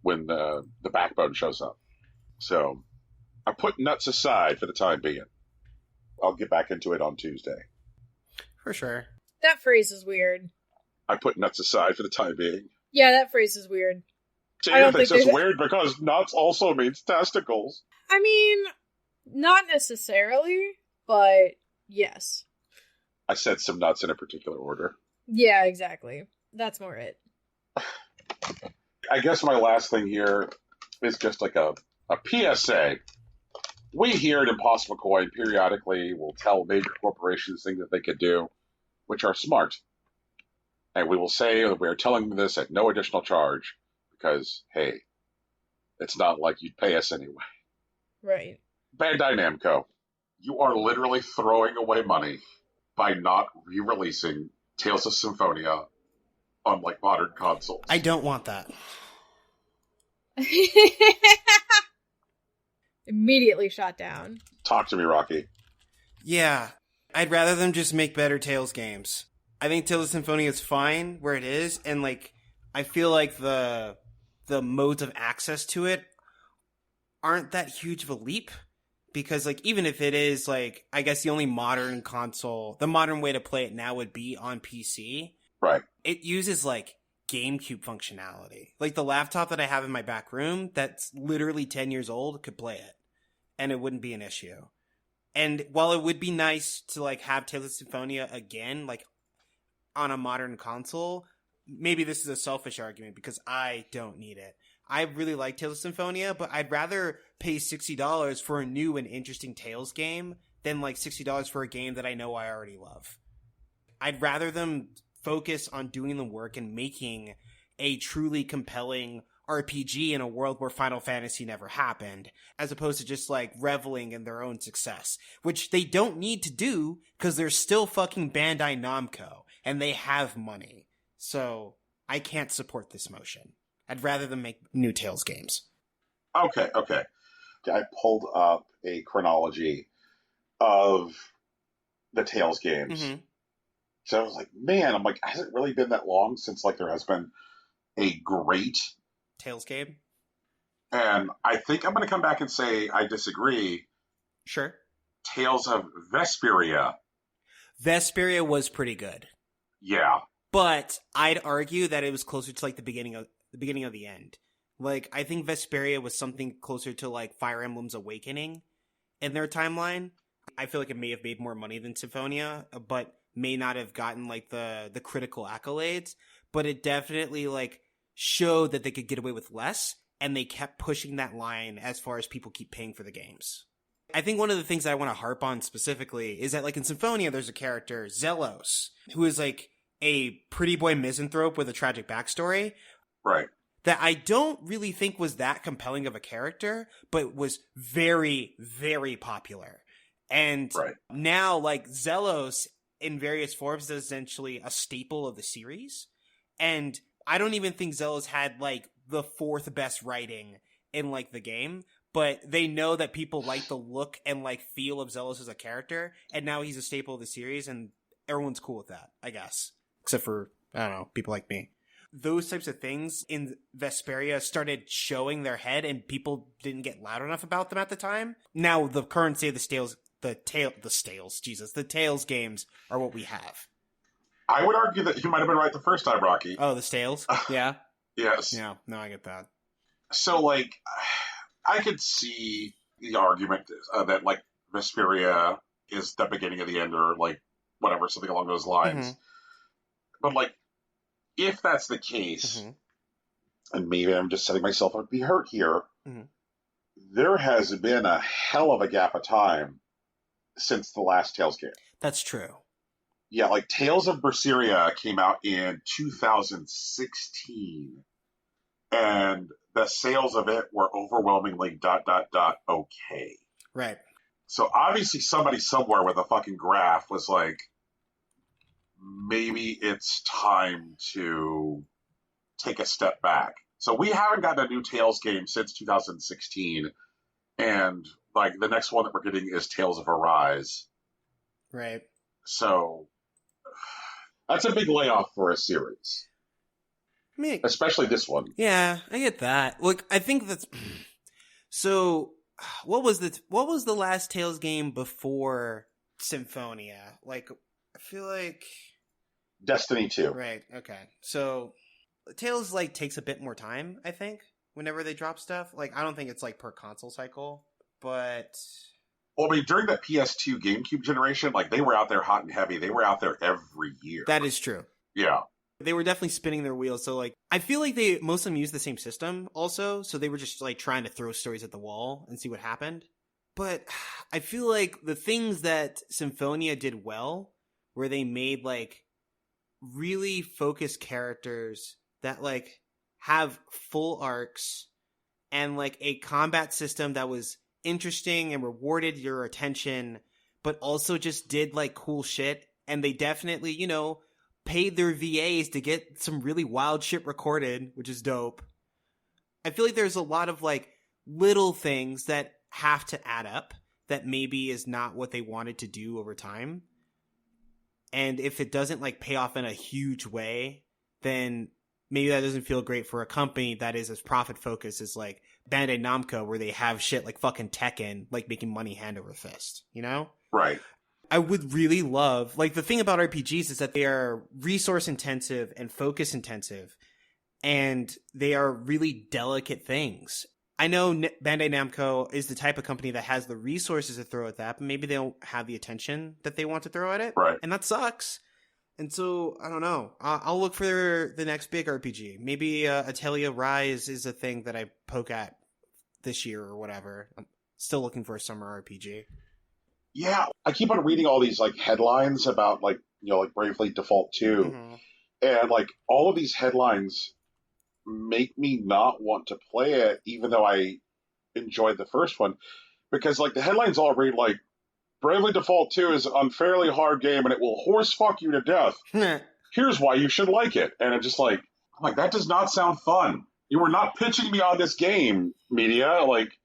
when the backbone shows up. So I put Nuts aside for the time being. I'll get back into it on Tuesday. For sure. That phrase is weird. I put Nuts aside for the time being. Yeah, that phrase is weird. Tegan thinks it's weird because nuts also means testicles. I mean, not necessarily, but yes. I said some nuts in a particular order. Yeah, exactly. That's more it. I guess my last thing here is just like a PSA. We here at Impossible Coin periodically will tell major corporations things that they could do, which are smart. And we will say that we are telling them this at no additional charge, because, hey, it's not like you'd pay us anyway. Right. Bandai Namco, you are literally throwing away money by not re-releasing Tales of Symphonia on, like, modern consoles. I don't want that. Immediately shot down. Talk to me, Rocky. Yeah, I'd rather them just make better Tales games. I think Tales of Symphonia is fine where it is, and, like, I feel like the modes of access to it aren't that huge of a leap, because, like, even if it is, like, I guess the only modern console, the modern way to play it now would be on PC. Right. It uses, like, GameCube functionality. Like, the laptop that I have in my back room that's literally 10 years old could play it, and it wouldn't be an issue. And while it would be nice to, like, have Tales of Symphonia again, like, on a modern console, maybe this is a selfish argument because I don't need it. I really like Tales of Symphonia, but I'd rather pay $60 for a new and interesting Tales game than, like, $60 for a game that I know I already love. I'd rather them focus on doing the work and making a truly compelling RPG in a world where Final Fantasy never happened, as opposed to just, like, reveling in their own success, which they don't need to do because they're still fucking Bandai Namco and they have money. So I can't support this motion. I'd rather them make new Tales games. Okay. I pulled up a chronology of the Tales games. Mm-hmm. So I was like, man, I'm like, has it really been that long since like there has been a great Tales game? And I think I'm going to come back and say I disagree. Sure. Tales of Vesperia. Vesperia was pretty good. Yeah. But I'd argue that it was closer to like the beginning of the end. Like, I think Vesperia was something closer to like Fire Emblem's Awakening in their timeline. I feel like it may have made more money than Symphonia, but may not have gotten like the critical accolades. But it definitely like showed that they could get away with less, and they kept pushing that line as far as people keep paying for the games. I think one of the things that I want to harp on specifically is that like in Symphonia, there's a character, Zelos, who is like a pretty boy misanthrope with a tragic backstory. Right. That I don't really think was that compelling of a character, but was very, very popular. And now, like, Zelos in various forms is essentially a staple of the series. And I don't even think Zelos had, like, the fourth best writing in, like, the game. But they know that people like the look and, like, feel of Zelos as a character. And now he's a staple of the series, and everyone's cool with that, I guess. Except for, I don't know, people like me. Those types of things in Vesperia started showing their head, and people didn't get loud enough about them at the time. Now, the currency of the Tales games are what we have. I would argue that you might have been right the first time, Rocky. Oh, the Stales? Yeah? Yes. Yeah, no, I get that. So, like, I could see the argument that, like, Vesperia is the beginning of the end, or, like, whatever, something along those lines. Mm-hmm. But, like, if that's the case, and maybe I'm just setting myself up to be hurt here, there has been a hell of a gap of time since the last Tales game. That's true. Yeah, like Tales of Berseria came out in 2016, and the sales of it were overwhelmingly ... okay. Right. So obviously somebody somewhere with a fucking graph was like, maybe it's time to take a step back. So we haven't gotten a new Tales game since 2016, and like the next one that we're getting is Tales of Arise. Right. So that's a big layoff for a series. I mean, especially this one. Yeah, I get that. Look, I think that's so. What was the last Tales game before Symphonia? Like, I feel like Destiny 2. Right. Okay. So Tales like takes a bit more time, I think, whenever they drop stuff. Like, I don't think it's like per console cycle, but well, I mean, during the PS2 GameCube generation, like they were out there hot and heavy. They were out there every year. That is true. Yeah. They were definitely spinning their wheels. So like, I feel like most of them used the same system also. So they were just like trying to throw stories at the wall and see what happened. But I feel like the things that Symphonia did well, where they made like really focused characters that like have full arcs and like a combat system that was interesting and rewarded your attention, but also just did like cool shit. And they definitely, you know, paid their VAs to get some really wild shit recorded, which is dope. I feel like there's a lot of like little things that have to add up that maybe is not what they wanted to do over time. And if it doesn't like pay off in a huge way, then maybe that doesn't feel great for a company that is as profit focused as like Bandai Namco, where they have shit like fucking Tekken, like making money hand over fist, you know? Right. I would really love, like, the thing about RPGs is that they are resource intensive and focus intensive, and they are really delicate things. I know Bandai Namco is the type of company that has the resources to throw at that, but maybe they don't have the attention that they want to throw at it. Right. And that sucks. And so, I don't know. I'll look for the next big RPG. Maybe Atelier Rise is a thing that I poke at this year or whatever. I'm still looking for a summer RPG. Yeah, I keep on reading all these like headlines about like, you know, like Bravely Default 2. Mm-hmm. And like all of these headlines make me not want to play it, even though I enjoyed the first one. Because like the headlines all read like, Bravely Default 2 is an unfairly hard game and it will horse fuck you to death. Here's why you should like it. And I'm just like, that does not sound fun. You were not pitching me on this game, media. Like,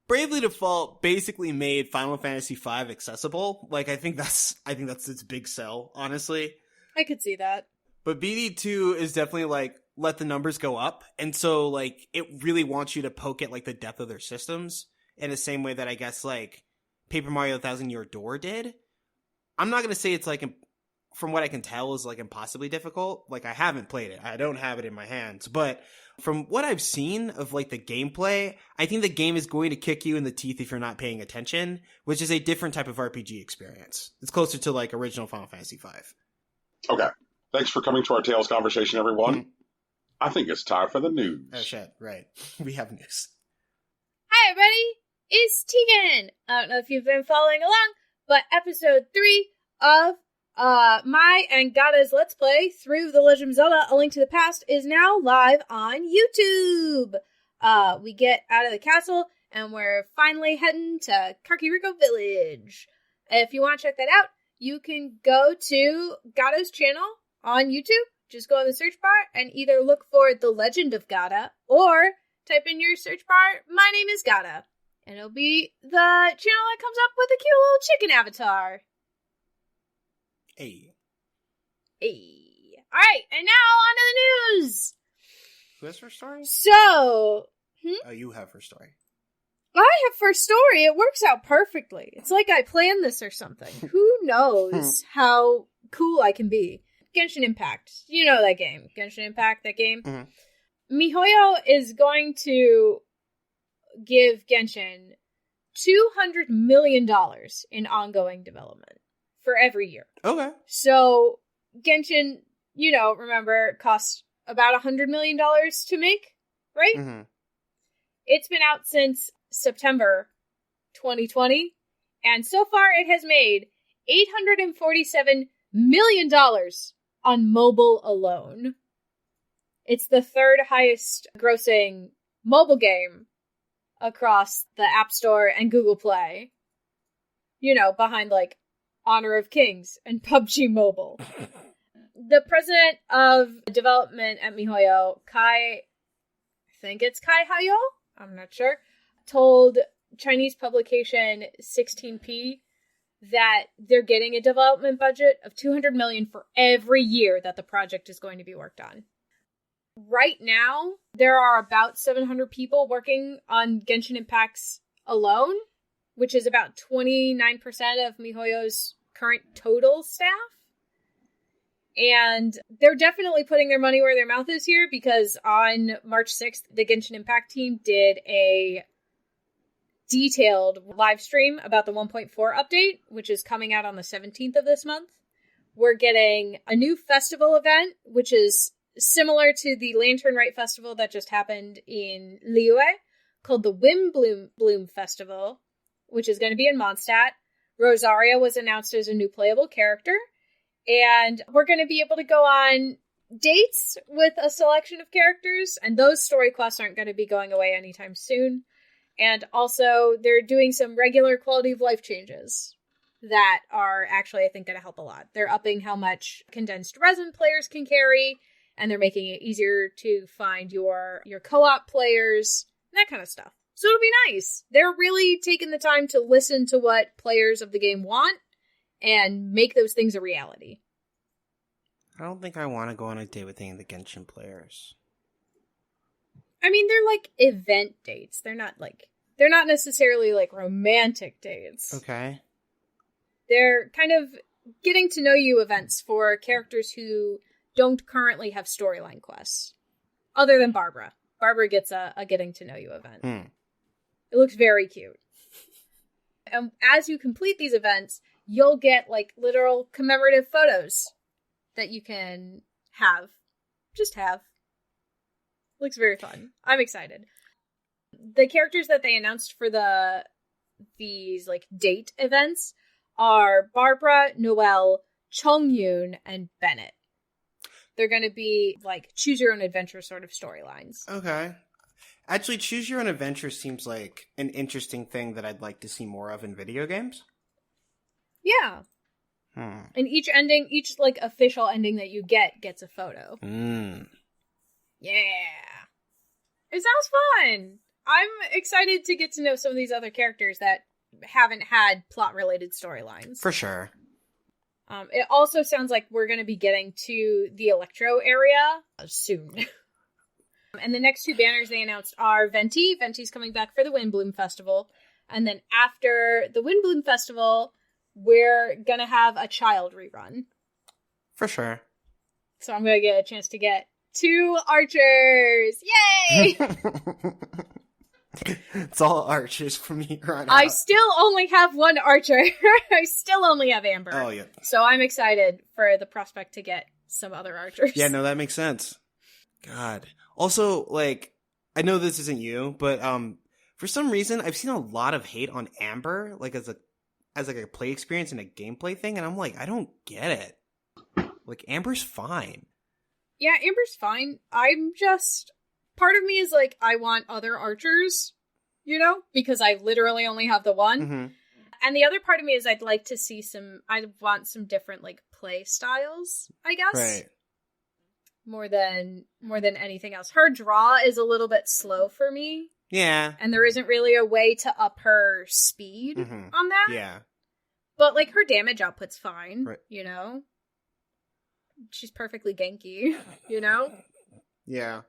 Bravely Default basically made Final Fantasy V accessible. Like, I think that's its big sell, honestly. I could see that. But BD2 is definitely like, let the numbers go up. And so, like, it really wants you to poke at, like, the depth of their systems in the same way that I guess, like, Paper Mario 1000 Year Door did. I'm not going to say it's, like, from what I can tell, is, like, impossibly difficult. Like, I haven't played it. I don't have it in my hands. But from what I've seen of, like, the gameplay, I think the game is going to kick you in the teeth if you're not paying attention, which is a different type of RPG experience. It's closer to, like, original Final Fantasy V. Okay. Thanks for coming to our Tales conversation, everyone. Mm-hmm. I think it's time for the news. Oh, shit. Right. We have news. Hi, everybody! It's Tegan! I don't know if you've been following along, but episode 3 of my and Gada's Let's Play through The Legend of Zelda: A Link to the Past is now live on YouTube. We get out of the castle, and we're finally heading to Kakariko Village. If you want to check that out, you can go to Gada's channel on YouTube. Just go in the search bar and either look for The Legend of Gada or type in your search bar, my name is Gada. And it'll be the channel that comes up with a cute little chicken avatar. Hey. Hey. Alright, and now on to the news! Who has first story? So... Oh, you have first story. I have first story. It works out perfectly. It's like I planned this or something. Who knows how cool I can be. Genshin Impact. You know that game. Genshin Impact, that game. Mm-hmm. MiHoYo is going to give Genshin $200 million in ongoing development for every year. Okay. So, Genshin, remember, costs about $100 million to make, right? Mm-hmm. It's been out since September 2020, and so far it has made $847 million on mobile alone. It's the third highest grossing mobile game across the App Store and Google Play. Behind, like, Honor of Kings and PUBG Mobile. The president of development at MiHoYo, I think it's Kai Hayo? I'm not sure. Told Chinese publication 16p that they're getting a development budget of $200 million for every year that the project is going to be worked on. Right now, there are about 700 people working on Genshin Impact's alone, which is about 29% of MiHoYo's current total staff. And they're definitely putting their money where their mouth is here, because on March 6th, the Genshin Impact team did a detailed live stream about the 1.4 update, which is coming out on the 17th of this month. We're getting a new festival event, which is similar to the Lantern Rite Festival that just happened in Liyue, called the Whim Bloom Festival, which is going to be in Mondstadt. Rosaria was announced as a new playable character, and we're going to be able to go on dates with a selection of characters, and those story quests aren't going to be going away anytime soon. And also, they're doing some regular quality of life changes that are actually, I think, going to help a lot. They're upping how much condensed resin players can carry, and they're making it easier to find your co-op players, that kind of stuff. So it'll be nice. They're really taking the time to listen to what players of the game want and make those things a reality. I don't think I want to go on a date with any of the Genshin players. I mean, they're like event dates. They're not necessarily like romantic dates. Okay. They're kind of getting to know you events for characters who don't currently have storyline quests. Other than Barbara. Barbara gets a getting to know you event. It looks very cute. And as you complete these events, you'll get like literal commemorative photos that you can have. Just have. Looks very fun. I'm excited. The characters that they announced for these like date events are Barbara, Noelle, Chongyun, and Bennett. They're going to be like choose your own adventure sort of storylines. Okay. Actually, choose your own adventure seems like an interesting thing that I'd like to see more of in video games. Yeah. And each like official ending that you get gets a photo. Yeah. It sounds fun. I'm excited to get to know some of these other characters that haven't had plot-related storylines. For sure. It also sounds like we're going to be getting to the Electro area soon. And the next two banners they announced are Venti. Venti's coming back for the Windbloom Festival. And then after the Windbloom Festival, we're going to have a Child rerun. For sure. So I'm going to get a chance to get 2 archers. Yay! It's all archers from here on out. I still only have 1 archer. I still only have Amber. Oh, yeah. So I'm excited for the prospect to get some other archers. Yeah, no, that makes sense. God. Also, like, I know this isn't you, but for some reason, I've seen a lot of hate on Amber, like, as a play experience and a gameplay thing, and I'm like, I don't get it. Like, Amber's fine. Yeah, Amber's fine. I'm just... Part of me is like, I want other archers, you know? Because I literally only have the 1. Mm-hmm. And the other part of me is I'd like to see I want some different, like, play styles, I guess. Right. More than anything else. Her draw is a little bit slow for me. Yeah. And there isn't really a way to up her speed on that. Yeah. But, like, her damage output's fine, right. You know? She's perfectly ganky, you know? Yeah.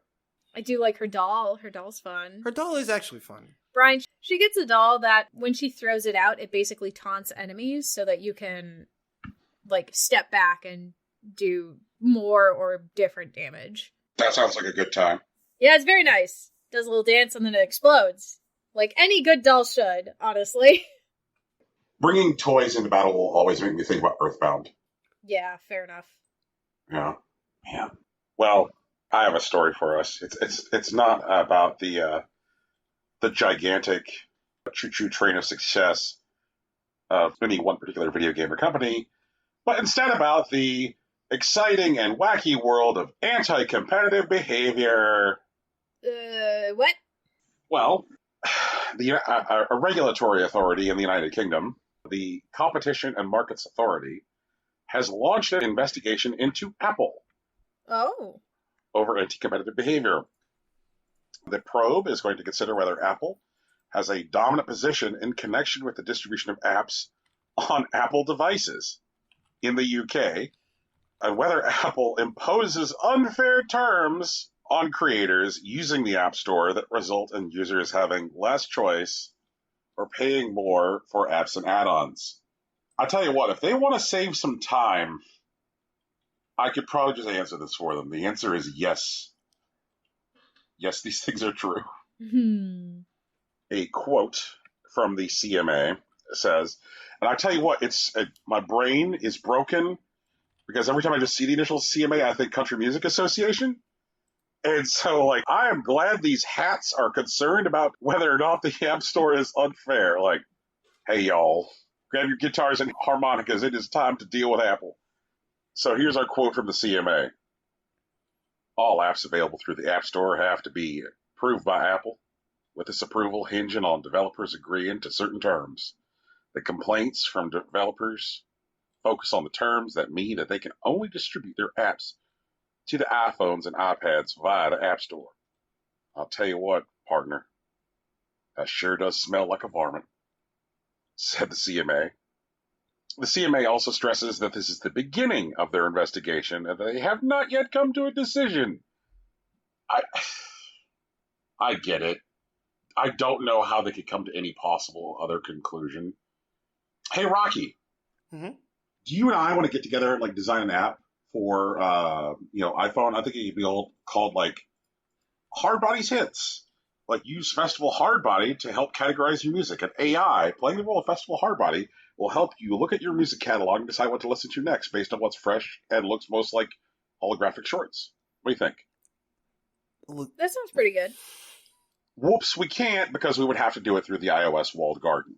I do like her doll. Her doll's fun. Her doll is actually fun. Brian, she gets a doll that when she throws it out, it basically taunts enemies so that you can, like, step back and do more or different damage. That sounds like a good time. Yeah, it's very nice. Does a little dance and then it explodes. Like any good doll should, honestly. Bringing toys into battle will always make me think about Earthbound. Yeah, fair enough. Yeah. Man. Well, I have a story for us. It's not about the gigantic choo-choo train of success of any one particular video game or company, but instead about the exciting and wacky world of anti-competitive behavior. What? Well, a regulatory authority in the United Kingdom, the Competition and Markets Authority, has launched an investigation into Apple. Oh. Over anti-competitive behavior. The probe is going to consider whether Apple has a dominant position in connection with the distribution of apps on Apple devices in the UK, and whether Apple imposes unfair terms on creators using the App Store that result in users having less choice or paying more for apps and add-ons. I tell you what, if they want to save some time, I could probably just answer this for them. The answer is yes. Yes, these things are true. Mm-hmm. A quote from the CMA says, and I tell you what, my brain is broken because every time I just see the initial CMA, I think Country Music Association. And so, like, I am glad these hats are concerned about whether or not the App Store is unfair. Like, hey, y'all, grab your guitars and harmonicas. It is time to deal with Apple. So here's our quote from the CMA. All apps available through the App Store have to be approved by Apple, with this approval hinging on developers agreeing to certain terms. The complaints from developers focus on the terms that mean that they can only distribute their apps to the iPhones and iPads via the App Store. I'll tell you what, partner, that sure does smell like a varmint, said the CMA. The CMA also stresses that this is the beginning of their investigation and they have not yet come to a decision. I get it. I don't know how they could come to any possible other conclusion. Hey, Rocky, Mm-hmm. do you and I want to get together and like design an app for iPhone? I think it could be called like Hardbody's Hits. Like use Festival Hardbody to help categorize your music. And AI playing the role of Festival Hardbody will help you look at your music catalog and decide what to listen to next based on what's fresh and looks most like holographic shorts. What do you think? That sounds pretty good. Whoops, we can't because we would have to do it through the iOS walled garden.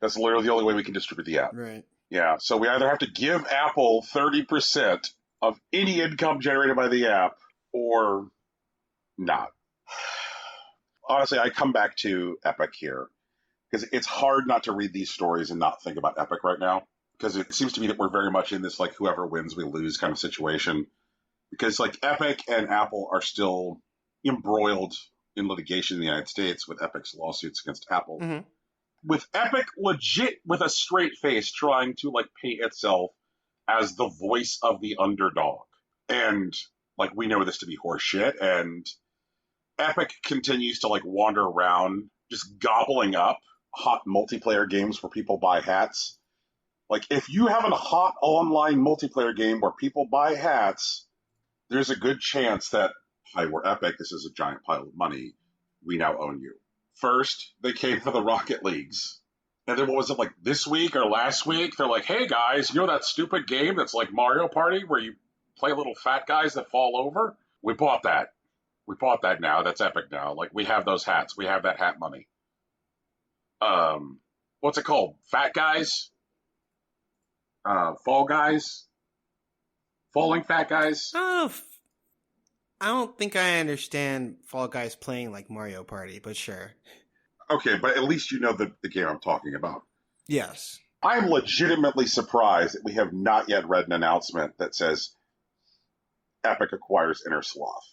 That's literally the only way we can distribute the app. Right. Yeah, so we either have to give Apple 30% of any income generated by the app or not. Honestly, I come back to Epic here because it's hard not to read these stories and not think about Epic right now because it seems to me that we're very much in this like whoever wins, we lose kind of situation because like Epic and Apple are still embroiled in litigation in the United States with Epic's lawsuits against Apple. Mm-hmm. With Epic legit with a straight face trying to like paint itself as the voice of the underdog. And like we know this to be horseshit, and Epic continues to like wander around just gobbling up hot multiplayer games where people buy hats. Like if you have a hot online multiplayer game where people buy hats, there's a good chance that, hi, we're Epic, this is a giant pile of money, we now own you. First, they came for the Rocket Leagues. And then what was it, like this week or last week? They're like, hey guys, you know that stupid game that's like Mario Party where you play little fat guys that fall over? We bought that. We bought that now. That's Epic now. Like we have those hats. We have that hat money. What's it called? Fat guys? Fall guys? Falling fat guys? I don't think I understand Fall Guys playing like Mario Party, but sure. Okay, but at least you know the game I'm talking about. Yes. I'm legitimately surprised that we have not yet read an announcement that says Epic acquires Inner Sloth.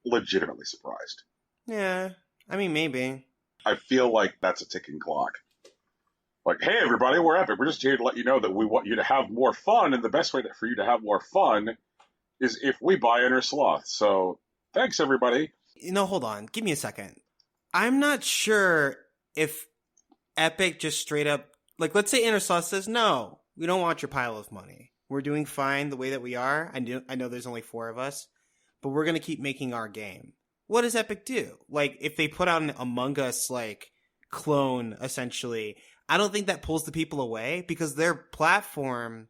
Legitimately surprised. Yeah, I mean, maybe. I feel like that's a ticking clock. Like, hey, everybody, we're Epic. We're just here to let you know that we want you to have more fun, and the best way for you to have more fun is if we buy Inner Sloth. So, thanks, everybody. Hold on. Give me a second. I'm not sure if Epic just straight up, like, let's say Inner Sloth says, no, we don't want your pile of money. We're doing fine the way that we are. I know there's only 4 of us, but we're going to keep making our game. What does Epic do? Like, if they put out an Among Us, like, clone, essentially, I don't think that pulls the people away because their platform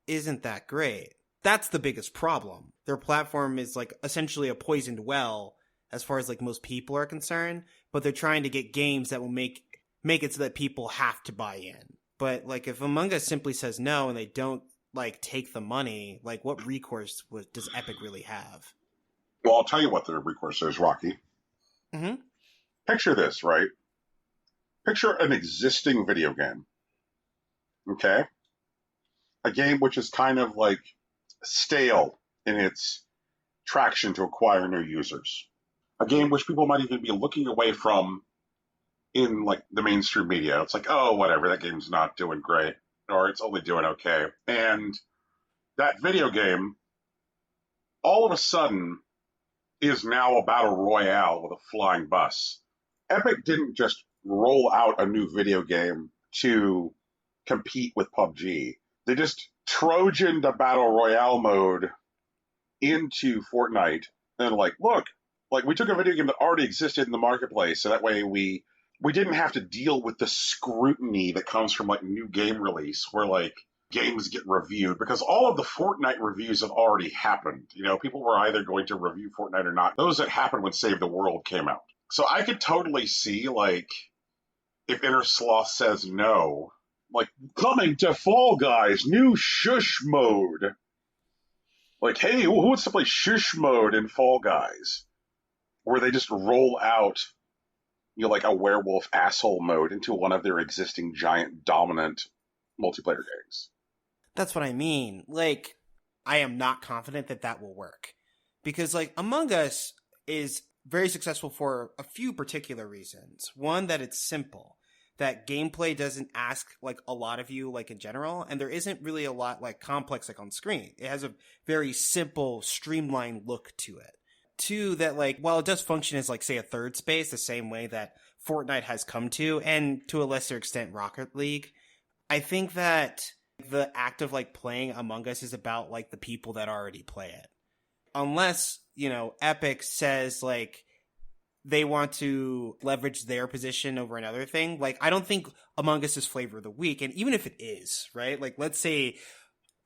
isn't that great. That's the biggest problem. Their platform is like essentially a poisoned well as far as like most people are concerned, but they're trying to get games that will make it so that people have to buy in. But like if Among Us simply says no and they don't like take the money, like what recourse does Epic really have? Well, I'll tell you what their recourse is, Rocky. Mm-hmm. Picture this, right? Picture an existing video game. Okay? A game which is kind of like stale in its traction to acquire new users. A game which people might even be looking away from in like the mainstream media. It's like, oh, whatever, that game's not doing great, or it's only doing okay. And that video game, all of a sudden, is now a battle royale with a flying bus. Epic didn't just roll out a new video game to compete with PUBG. They just Trojaned a battle royale mode into Fortnite and like, look, like we took a video game that already existed in the marketplace, so that way we didn't have to deal with the scrutiny that comes from like new game release where like games get reviewed, because all of the Fortnite reviews have already happened. You know, people were either going to review Fortnite or not. Those that happened when Save the World came out. So I could totally see like if Inner Sloth says no, like, coming to Fall Guys, new shush mode. Like, hey, who wants to play shush mode in Fall Guys? Where they just roll out, you know, like a werewolf asshole mode into one of their existing giant dominant multiplayer games. That's what I mean. Like, I am not confident that that will work. Because, like, Among Us is very successful for a few particular reasons. One, that it's simple. That gameplay doesn't ask like a lot of you, like in general, and there isn't really a lot like complex like on screen. It has a very simple, streamlined look to it. 2, that like while it does function as like say a third space, the same way that Fortnite has come to, and to a lesser extent Rocket League, I think that the act of like playing Among Us is about like the people that already play it. Unless, you know, Epic says like they want to leverage their position over another thing. Like, I don't think Among Us is flavor of the week. And even if it is, right? Like, let's say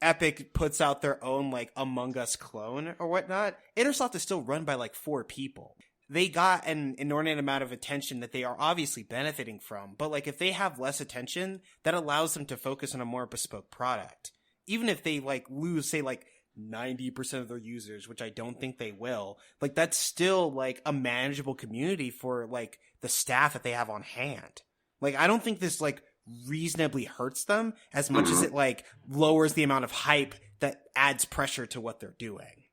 Epic puts out their own, like, Among Us clone or whatnot. Inner Sloth is still run by, like, 4 people. They got an inordinate amount of attention that they are obviously benefiting from. But, like, if they have less attention, that allows them to focus on a more bespoke product. Even if they, like, lose, say, like, 90% of their users, which I don't think they will, like that's still like a manageable community for like the staff that they have on hand. Like I don't think this like reasonably hurts them as much as it like lowers the amount of hype that adds pressure to what they're doing.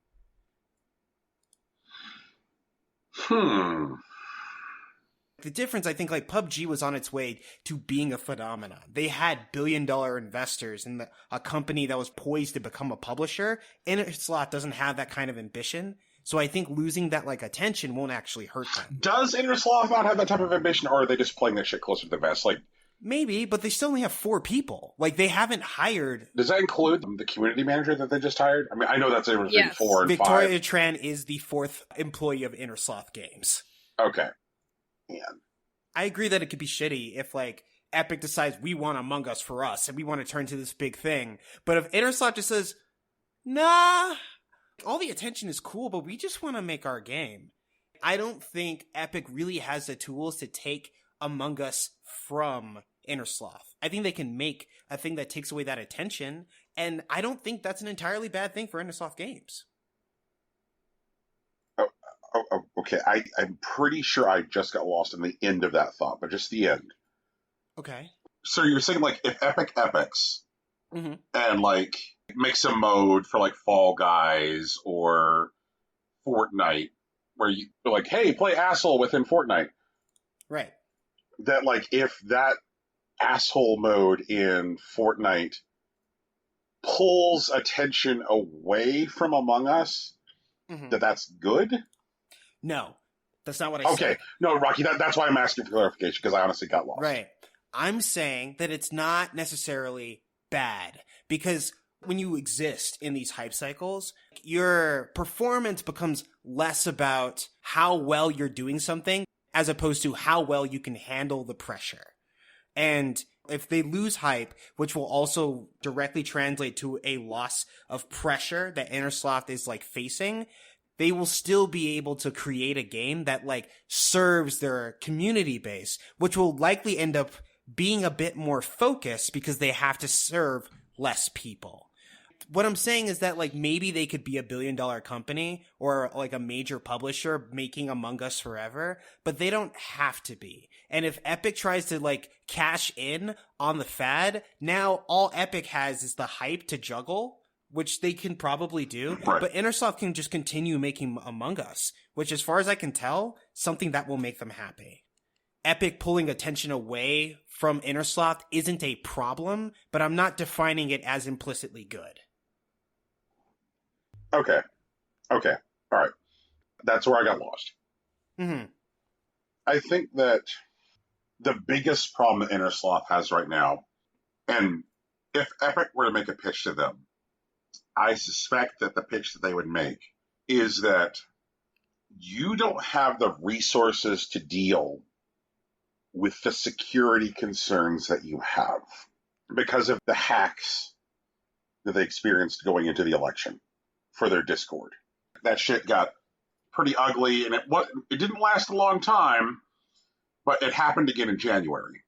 The difference, I think, like PUBG was on its way to being a phenomenon. They had billion-dollar investors in a company that was poised to become a publisher. Innerslot doesn't have that kind of ambition. So I think losing that like attention won't actually hurt them. Does Innersloth not have that type of ambition, or are they just playing that shit closer to the vest? Like, maybe, but they still only have 4 people. Like, they haven't hired... Does that include the community manager that they just hired? I mean, I know that's between 4 and Victoria 5. Tran is the 4th employee of Innersloth Games. Okay. Man. I agree that it could be shitty if, like, Epic decides we want Among Us for us and we want to turn to this big thing. But if Innersloth just says, nah, all the attention is cool, but we just want to make our game. I don't think Epic really has the tools to take Among Us from Innersloth. I think they can make a thing that takes away that attention, and I don't think that's an entirely bad thing for Innersloth Games. Okay. I'm pretty sure I just got lost in the end of that thought, but just the end. Okay. So you're saying, like, if Epic epics Mm-hmm. and, like, makes a mode for, like, Fall Guys or Fortnite where you're like, hey, play asshole within Fortnite. Right. That, like, if that asshole mode in Fortnite pulls attention away from Among Us, that's good? No, that's not what I said. Okay. No, Rocky, that's why I'm asking for clarification, because I honestly got lost. Right. I'm saying that it's not necessarily bad, because when you exist in these hype cycles, your performance becomes less about how well you're doing something as opposed to how well you can handle the pressure. And if they lose hype, which will also directly translate to a loss of pressure that Innersloth is like facing, they will still be able to create a game that like serves their community base, which will likely end up being a bit more focused because they have to serve less people. What I'm saying is that like maybe they could be $1 billion company or like a major publisher making Among Us forever, but they don't have to be. And if Epic tries to like cash in on the fad, now all Epic has is the hype to juggle, which they can probably do. Right. But Innersoft can just continue making Among Us, which as far as I can tell, something that will make them happy. Epic pulling attention away from Innersloth isn't a problem, but I'm not defining it as implicitly good. Okay. All right. That's where I got lost. Mm-hmm. I think that the biggest problem that Innersloth has right now, and if Epic were to make a pitch to them, I suspect that the pitch that they would make is that you don't have the resources to deal with the security concerns that you have because of the hacks that they experienced going into the election for their Discord. That shit got pretty ugly, and it didn't last a long time, but it happened again in January.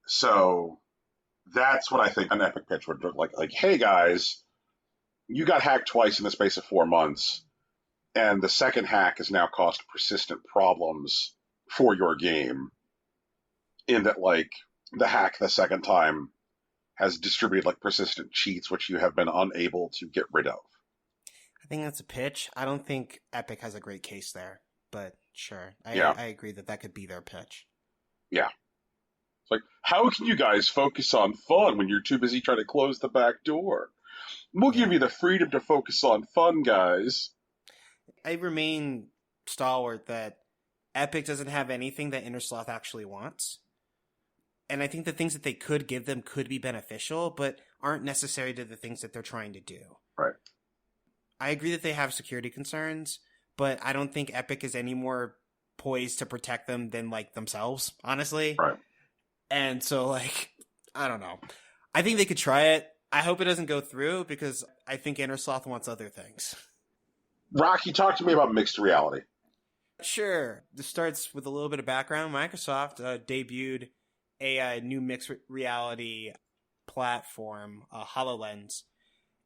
So that's what I think an Epic pitch would look like. Like, hey guys, you got hacked twice in the space of 4 months, and the second hack has now caused persistent problems for your game, in that, like, the hack the second time has distributed, like, persistent cheats, which you have been unable to get rid of. I think that's a pitch. I don't think Epic has a great case there, but sure. I agree that could be their pitch. Yeah. It's like, how can you guys focus on fun when you're too busy trying to close the back door? We'll give you the freedom to focus on fun, guys. I remain stalwart that Epic doesn't have anything that Innersloth actually wants. And I think the things that they could give them could be beneficial, but aren't necessary to the things that they're trying to do. Right. I agree that they have security concerns, but I don't think Epic is any more poised to protect them than, like, themselves, honestly. Right. And so, like, I don't know. I think they could try it. I hope it doesn't go through because I think Innersloth wants other things. Rocky, talk to me about mixed reality. Sure. This starts with a little bit of background. Microsoft debuted a new mixed reality platform, HoloLens,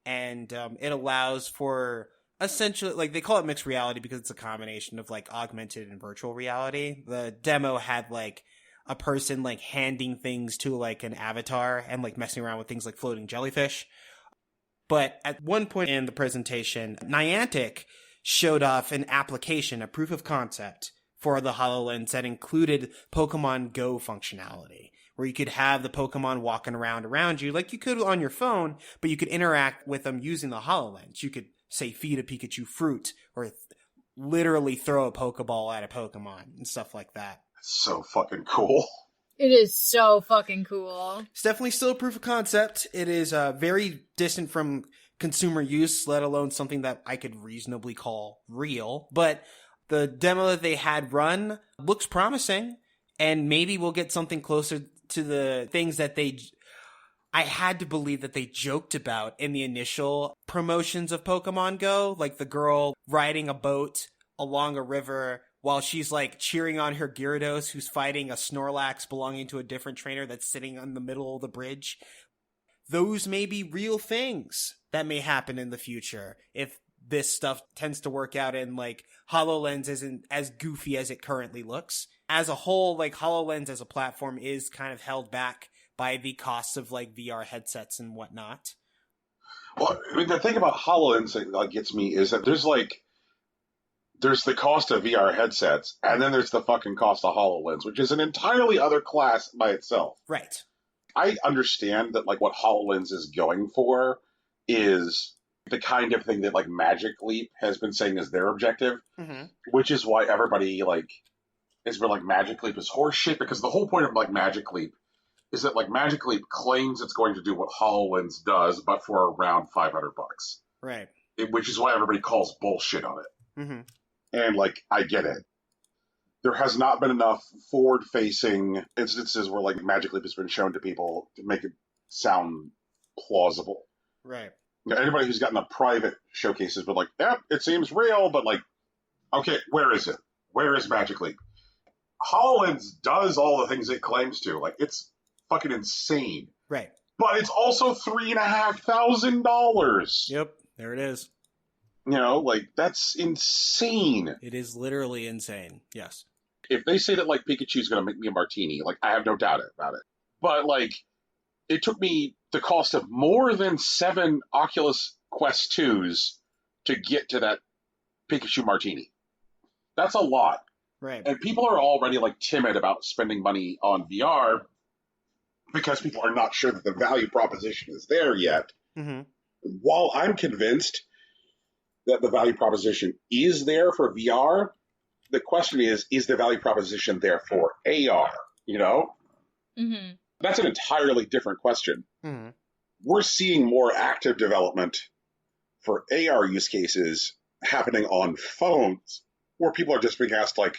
and it allows for essentially, like, they call it mixed reality because it's a combination of, like, augmented and virtual reality. The demo had, like, a person, like, handing things to, like, an avatar and, like, messing around with things like floating jellyfish. But at one point in the presentation, Niantic showed off an application, a proof of concept for the HoloLens that included Pokemon Go functionality, where you could have the Pokemon walking around you like you could on your phone, but you could interact with them using the HoloLens. You could, say, feed a Pikachu fruit or literally throw a Pokeball at a Pokemon and stuff like that. So fucking cool. It is so fucking cool. It's definitely still a proof of concept. It is very distant from consumer use, let alone something that I could reasonably call real. But the demo that they had run looks promising, and maybe we'll get something closer to the things that I had to believe that they joked about in the initial promotions of Pokemon Go, like the girl riding a boat along a river while she's like cheering on her Gyarados who's fighting a Snorlax belonging to a different trainer that's sitting in the middle of the bridge. Those may be real things that may happen in the future if this stuff tends to work out and like HoloLens isn't as goofy as it currently looks. As a whole, like HoloLens as a platform is kind of held back by the cost of like VR headsets and whatnot. Well, I mean, the thing about HoloLens that gets me is that there's the cost of VR headsets, and then there's the fucking cost of HoloLens, which is an entirely other class by itself. Right. I understand that like what HoloLens is going for is the kind of thing that like Magic Leap has been saying is their objective, which is why everybody like has been like Magic Leap is horseshit, because the whole point of like Magic Leap is that like Magic Leap claims it's going to do what HoloLens does, but for around $500. Right. Which is why everybody calls bullshit on it. Mm-hmm. And like, I get it. There has not been enough forward-facing instances where like Magic Leap has been shown to people to make it sound plausible. Right. You know, anybody who's gotten a private showcase has been like, yep, it seems real, but like, okay, where is it? Where is Magic Leap? HoloLens does all the things it claims to. Like, it's fucking insane. Right. But it's also $3,500. Yep. There it is. You know, like, that's insane. It is literally insane. Yes. If they say that, like, Pikachu's going to make me a martini, like, I have no doubt about it. But, like, it took me the cost of more than 7 Oculus Quest 2s to get to that Pikachu martini. That's a lot. Right. And people are already, like, timid about spending money on VR because people are not sure that the value proposition is there yet. Mm-hmm. While I'm convinced that the value proposition is there for VR, the question is the value proposition there for AR, you know? Mm-hmm. That's an entirely different question. Mm-hmm. We're seeing more active development for AR use cases happening on phones where people are just being asked, like,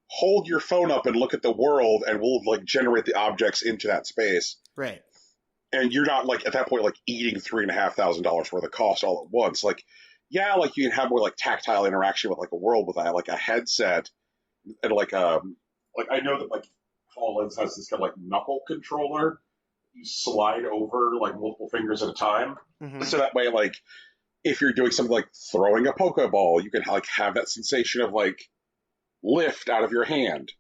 hold your phone up and look at the world and we'll, like, generate the objects into that space. Right. And you're not, like, at that point, like, eating $3,500 worth of cost all at once. Like, yeah, like, you can have more, like, tactile interaction with, like, a world with, like, a headset and, like, I know that, like, HoloLens has this kind of, like, knuckle controller. You slide over, like, multiple fingers at a time. Mm-hmm. So that way, like, if you're doing something like throwing a Pokeball, you can, like, have that sensation of, like, lift out of your hand.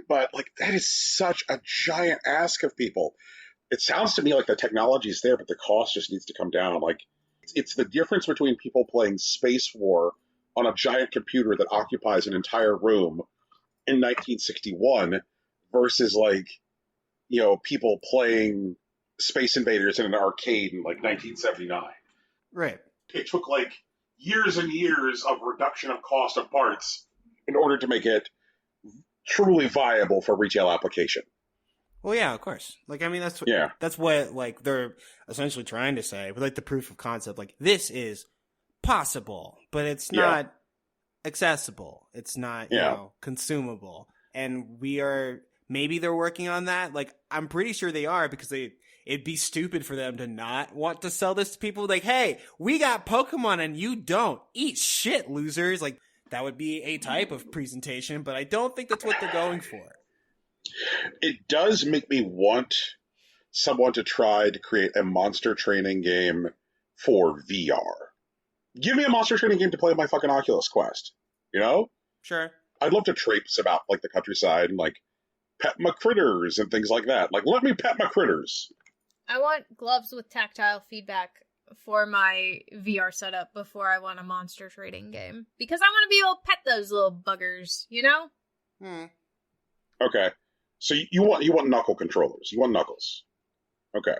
But, like, that is such a giant ask of people. It sounds to me like the technology is there, but the cost just needs to come down. Like, it's the difference between people playing Space War on a giant computer that occupies an entire room in 1961 versus, like, you know, people playing Space Invaders in an arcade in, like, 1979. Right. It took, like, years and years of reduction of cost of parts in order to make it truly viable for retail application. Well, yeah, of course. Like, I mean, that's what, like, they're essentially trying to say with, like, the proof of concept. Like, this is possible, but it's not accessible. It's not, you know, consumable. And maybe they're working on that. Like, I'm pretty sure they are, because it'd be stupid for them to not want to sell this to people. Like, hey, we got Pokemon and you don't. Eat shit, losers. Like, that would be a type of presentation, but I don't think that's what they're going for. It does make me want someone to try to create a monster training game for VR. Give me a monster training game to play on my fucking Oculus Quest. You know? Sure. I'd love to traipse about, like, the countryside and, like, pet my critters and things like that. Like, let me pet my critters. I want gloves with tactile feedback for my VR setup before I want a monster trading game. Because I want to be able to pet those little buggers, you know? Okay. So you want knuckle controllers. You want knuckles. Okay.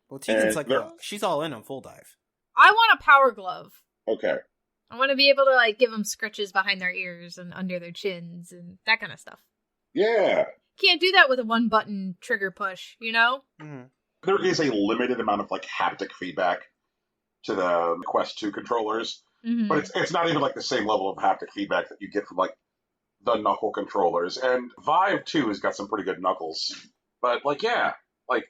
Well, Tegan's And like, she's all in on full dive. I want a power glove. Okay. I want to be able to, like, give them scritches behind their ears and under their chins and that kind of stuff. Yeah. Can't do that with a one-button trigger push, you know? There is a limited amount of, like, haptic feedback to the Quest 2 controllers, but it's not even, like, the same level of haptic feedback that you get from, like, the knuckle controllers. And Vive 2 has got some pretty good knuckles. But, like, yeah, like,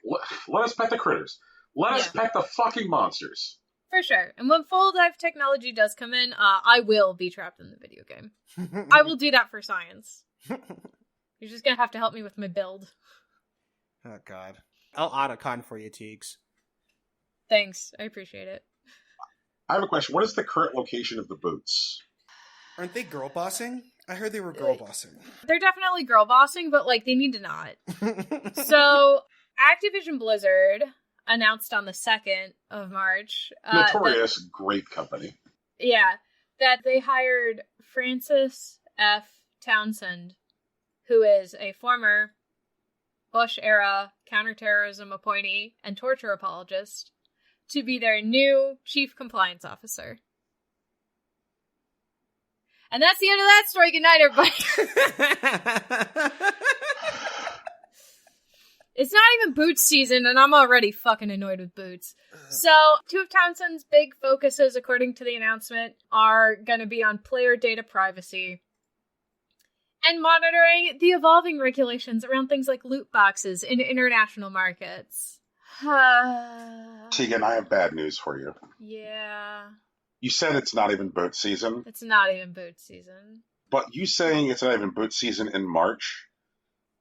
let us pet the critters. Let us pet the fucking monsters. For sure. And when full dive technology does come in, I will be trapped in the video game. I will do that for science. You're just gonna have to help me with my build. Oh, God. I'll autocon for you, Teagues. Thanks. I appreciate it. I have a question. What is the current location of the boots? Aren't they girl bossing? I heard they were girl bossing. They're definitely girl bossing, but, like, they need to not. So, Activision Blizzard announced on the 2nd of March. Notorious grape company. Yeah. That they hired Francis F. Townsend, who is a former Bush-era counterterrorism appointee and torture apologist, to be their new chief compliance officer. And that's the end of that story. Good night, everybody. It's not even Boots season, and I'm already fucking annoyed with Boots. So, two of Townsend's big focuses, according to the announcement, are going to be on player data privacy and monitoring the evolving regulations around things like loot boxes in international markets. Tegan, I have bad news for you. Yeah. You said it's not even boot season. It's not even Boots season. But you saying it's not even boot season in March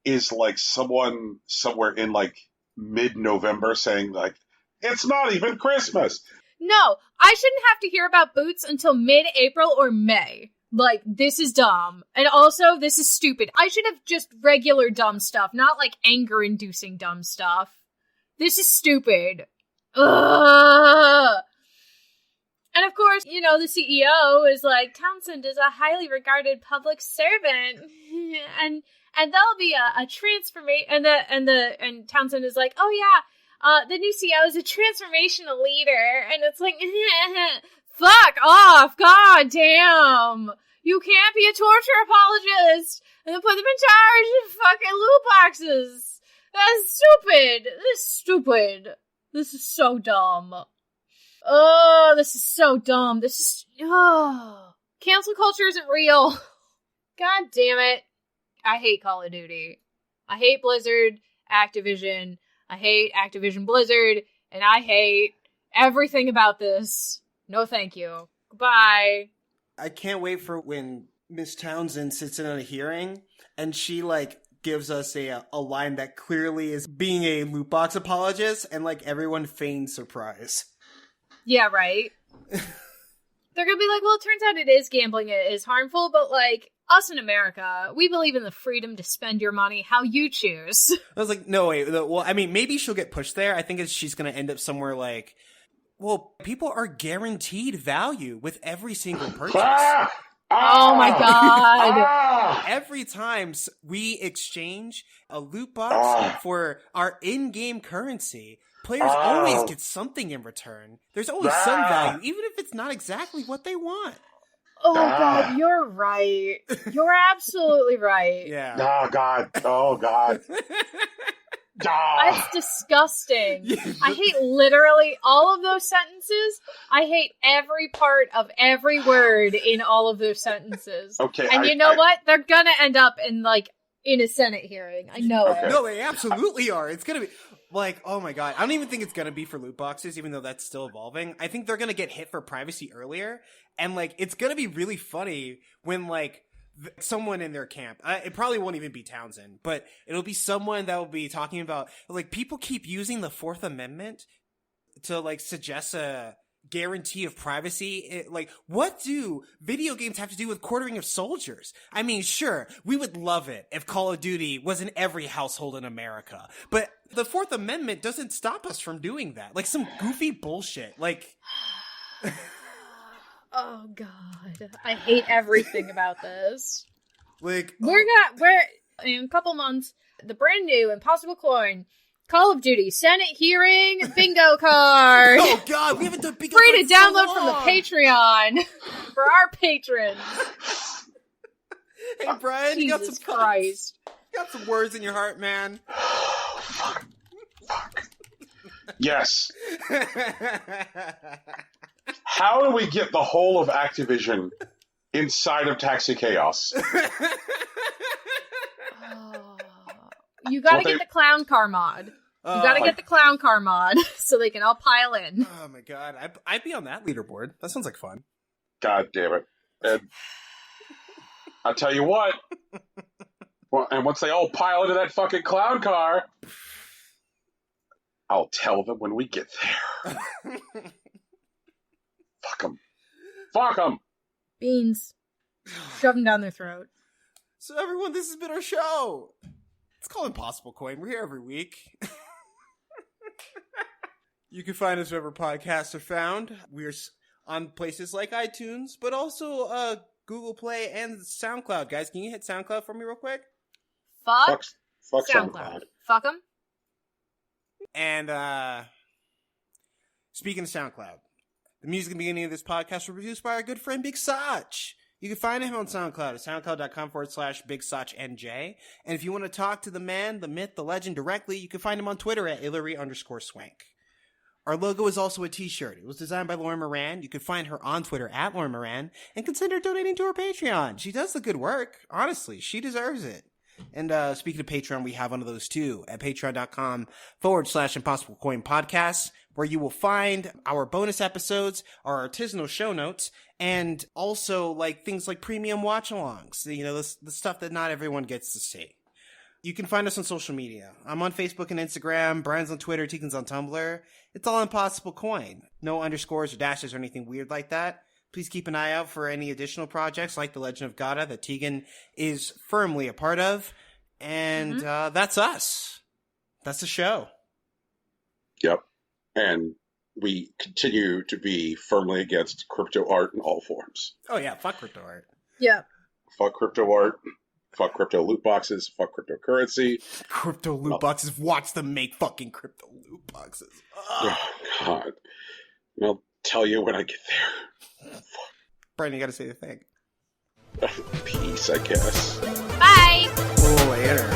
is like someone somewhere in like mid-November saying like, it's not even Christmas. No, I shouldn't have to hear about Boots until mid-April or May. Like, this is dumb. And also, this is stupid. I should have just regular dumb stuff, not like anger-inducing dumb stuff. This is stupid. Ugh. And of course, you know, the CEO is like, Townsend is a highly regarded public servant. and there'll be a transformation, and Townsend is like, oh yeah, the new CEO is a transformational leader. And it's like, fuck off, god damn. You can't be a torture apologist and then put them in charge of fucking loot boxes. That's stupid. This is stupid. This is so dumb. Oh, this is so dumb. This is... Oh. Cancel culture isn't real. God damn it. I hate Call of Duty. I hate Blizzard, Activision. I hate Activision Blizzard. And I hate everything about this. No thank you. Goodbye. I can't wait for when Miss Townsend sits in on a hearing and she, like, gives us a line that clearly is being a loot box apologist and, like, everyone feigns surprise. Yeah, right? They're gonna be like, well, it turns out it is gambling, it is harmful, but, like, us in America, we believe in the freedom to spend your money how you choose. I was like, no, wait, well, I mean, maybe she'll get pushed there. I think she's gonna end up somewhere like, well, people are guaranteed value with every single purchase. Oh my god. Every time we exchange a loot box for our in-game currency, players always get something in return. There's always some value, even if it's not exactly what they want. Oh god, you're right. You're absolutely right. Yeah. Oh god. Oh god. That's disgusting. I hate literally all of those sentences. I hate every part of every word in all of those sentences. Okay. And you know what? They're gonna end up in, like, in a Senate hearing. I know it. No, they absolutely are. It's gonna be, like, oh my god. I don't even think it's gonna be for loot boxes, even though that's still evolving. I think they're gonna get hit for privacy earlier. And, like, it's gonna be really funny when, like, someone in their camp, it probably won't even be Townsend, but it'll be someone that will be talking about, like, people keep using the Fourth Amendment to, like, suggest a guarantee of privacy. What do video games have to do with quartering of soldiers? I mean, sure, we would love it if Call of Duty was in every household in America, but the Fourth Amendment doesn't stop us from doing that. Like some goofy bullshit. Oh God, I hate everything about this. We're in a couple months, the brand new Impossible Coin Call of Duty Senate hearing bingo card. Oh God, we haven't done bingo. Free to download from the Patreon for our patrons. Hey Brian, you got some Christ. You got some words in your heart, man. Fuck. Yes. How do we get the whole of Activision inside of Taxi Chaos? You gotta get the clown car mod. You gotta get the clown car mod so they can all pile in. Oh my God, I'd be on that leaderboard. That sounds like fun. God damn it. And I'll tell you what. Well, and once they all pile into that fucking clown car, I'll tell them when we get there. Fuck them. Fuck them. Beans. Shove them down their throat. So everyone, this has been our show. It's called Impossible Coin. We're here every week. You can find us wherever podcasts are found. We're on places like iTunes, but also Google Play and SoundCloud. Guys, can you hit SoundCloud for me real quick? Fuck SoundCloud. Fuck them. And speaking of SoundCloud, the music at the beginning of this podcast was produced by our good friend Big Sach. You can find him on SoundCloud at soundcloud.com/BigSachNJ. And if you want to talk to the man, the myth, the legend directly, you can find him on Twitter at Hillary_Swank. Our logo is also a t-shirt. It was designed by Lauren Moran. You can find her on Twitter at Lauren Moran and consider donating to her Patreon. She does the good work. Honestly, she deserves it. And speaking of Patreon, we have one of those too at patreon.com/Impossible Coin Podcast, where you will find our bonus episodes, our artisanal show notes, and also things like premium watch-alongs. The stuff that not everyone gets to see. You can find us on social media. I'm on Facebook and Instagram. Brian's on Twitter. Tegan's on Tumblr. It's all Impossible Coin. No underscores or dashes or anything weird like that. Please keep an eye out for any additional projects like The Legend of Gata that Tegan is firmly a part of. And that's us. That's the show. Yep. And we continue to be firmly against CryptoArt in all forms. Oh, yeah. Fuck CryptoArt. Yeah. Fuck CryptoArt. Fuck crypto loot boxes. Fuck cryptocurrency. Crypto loot boxes. Watch them make fucking crypto loot boxes. Oh, God. And I'll tell you when I get there. Brian, you gotta say the thing. Peace, I guess. Bye! Later.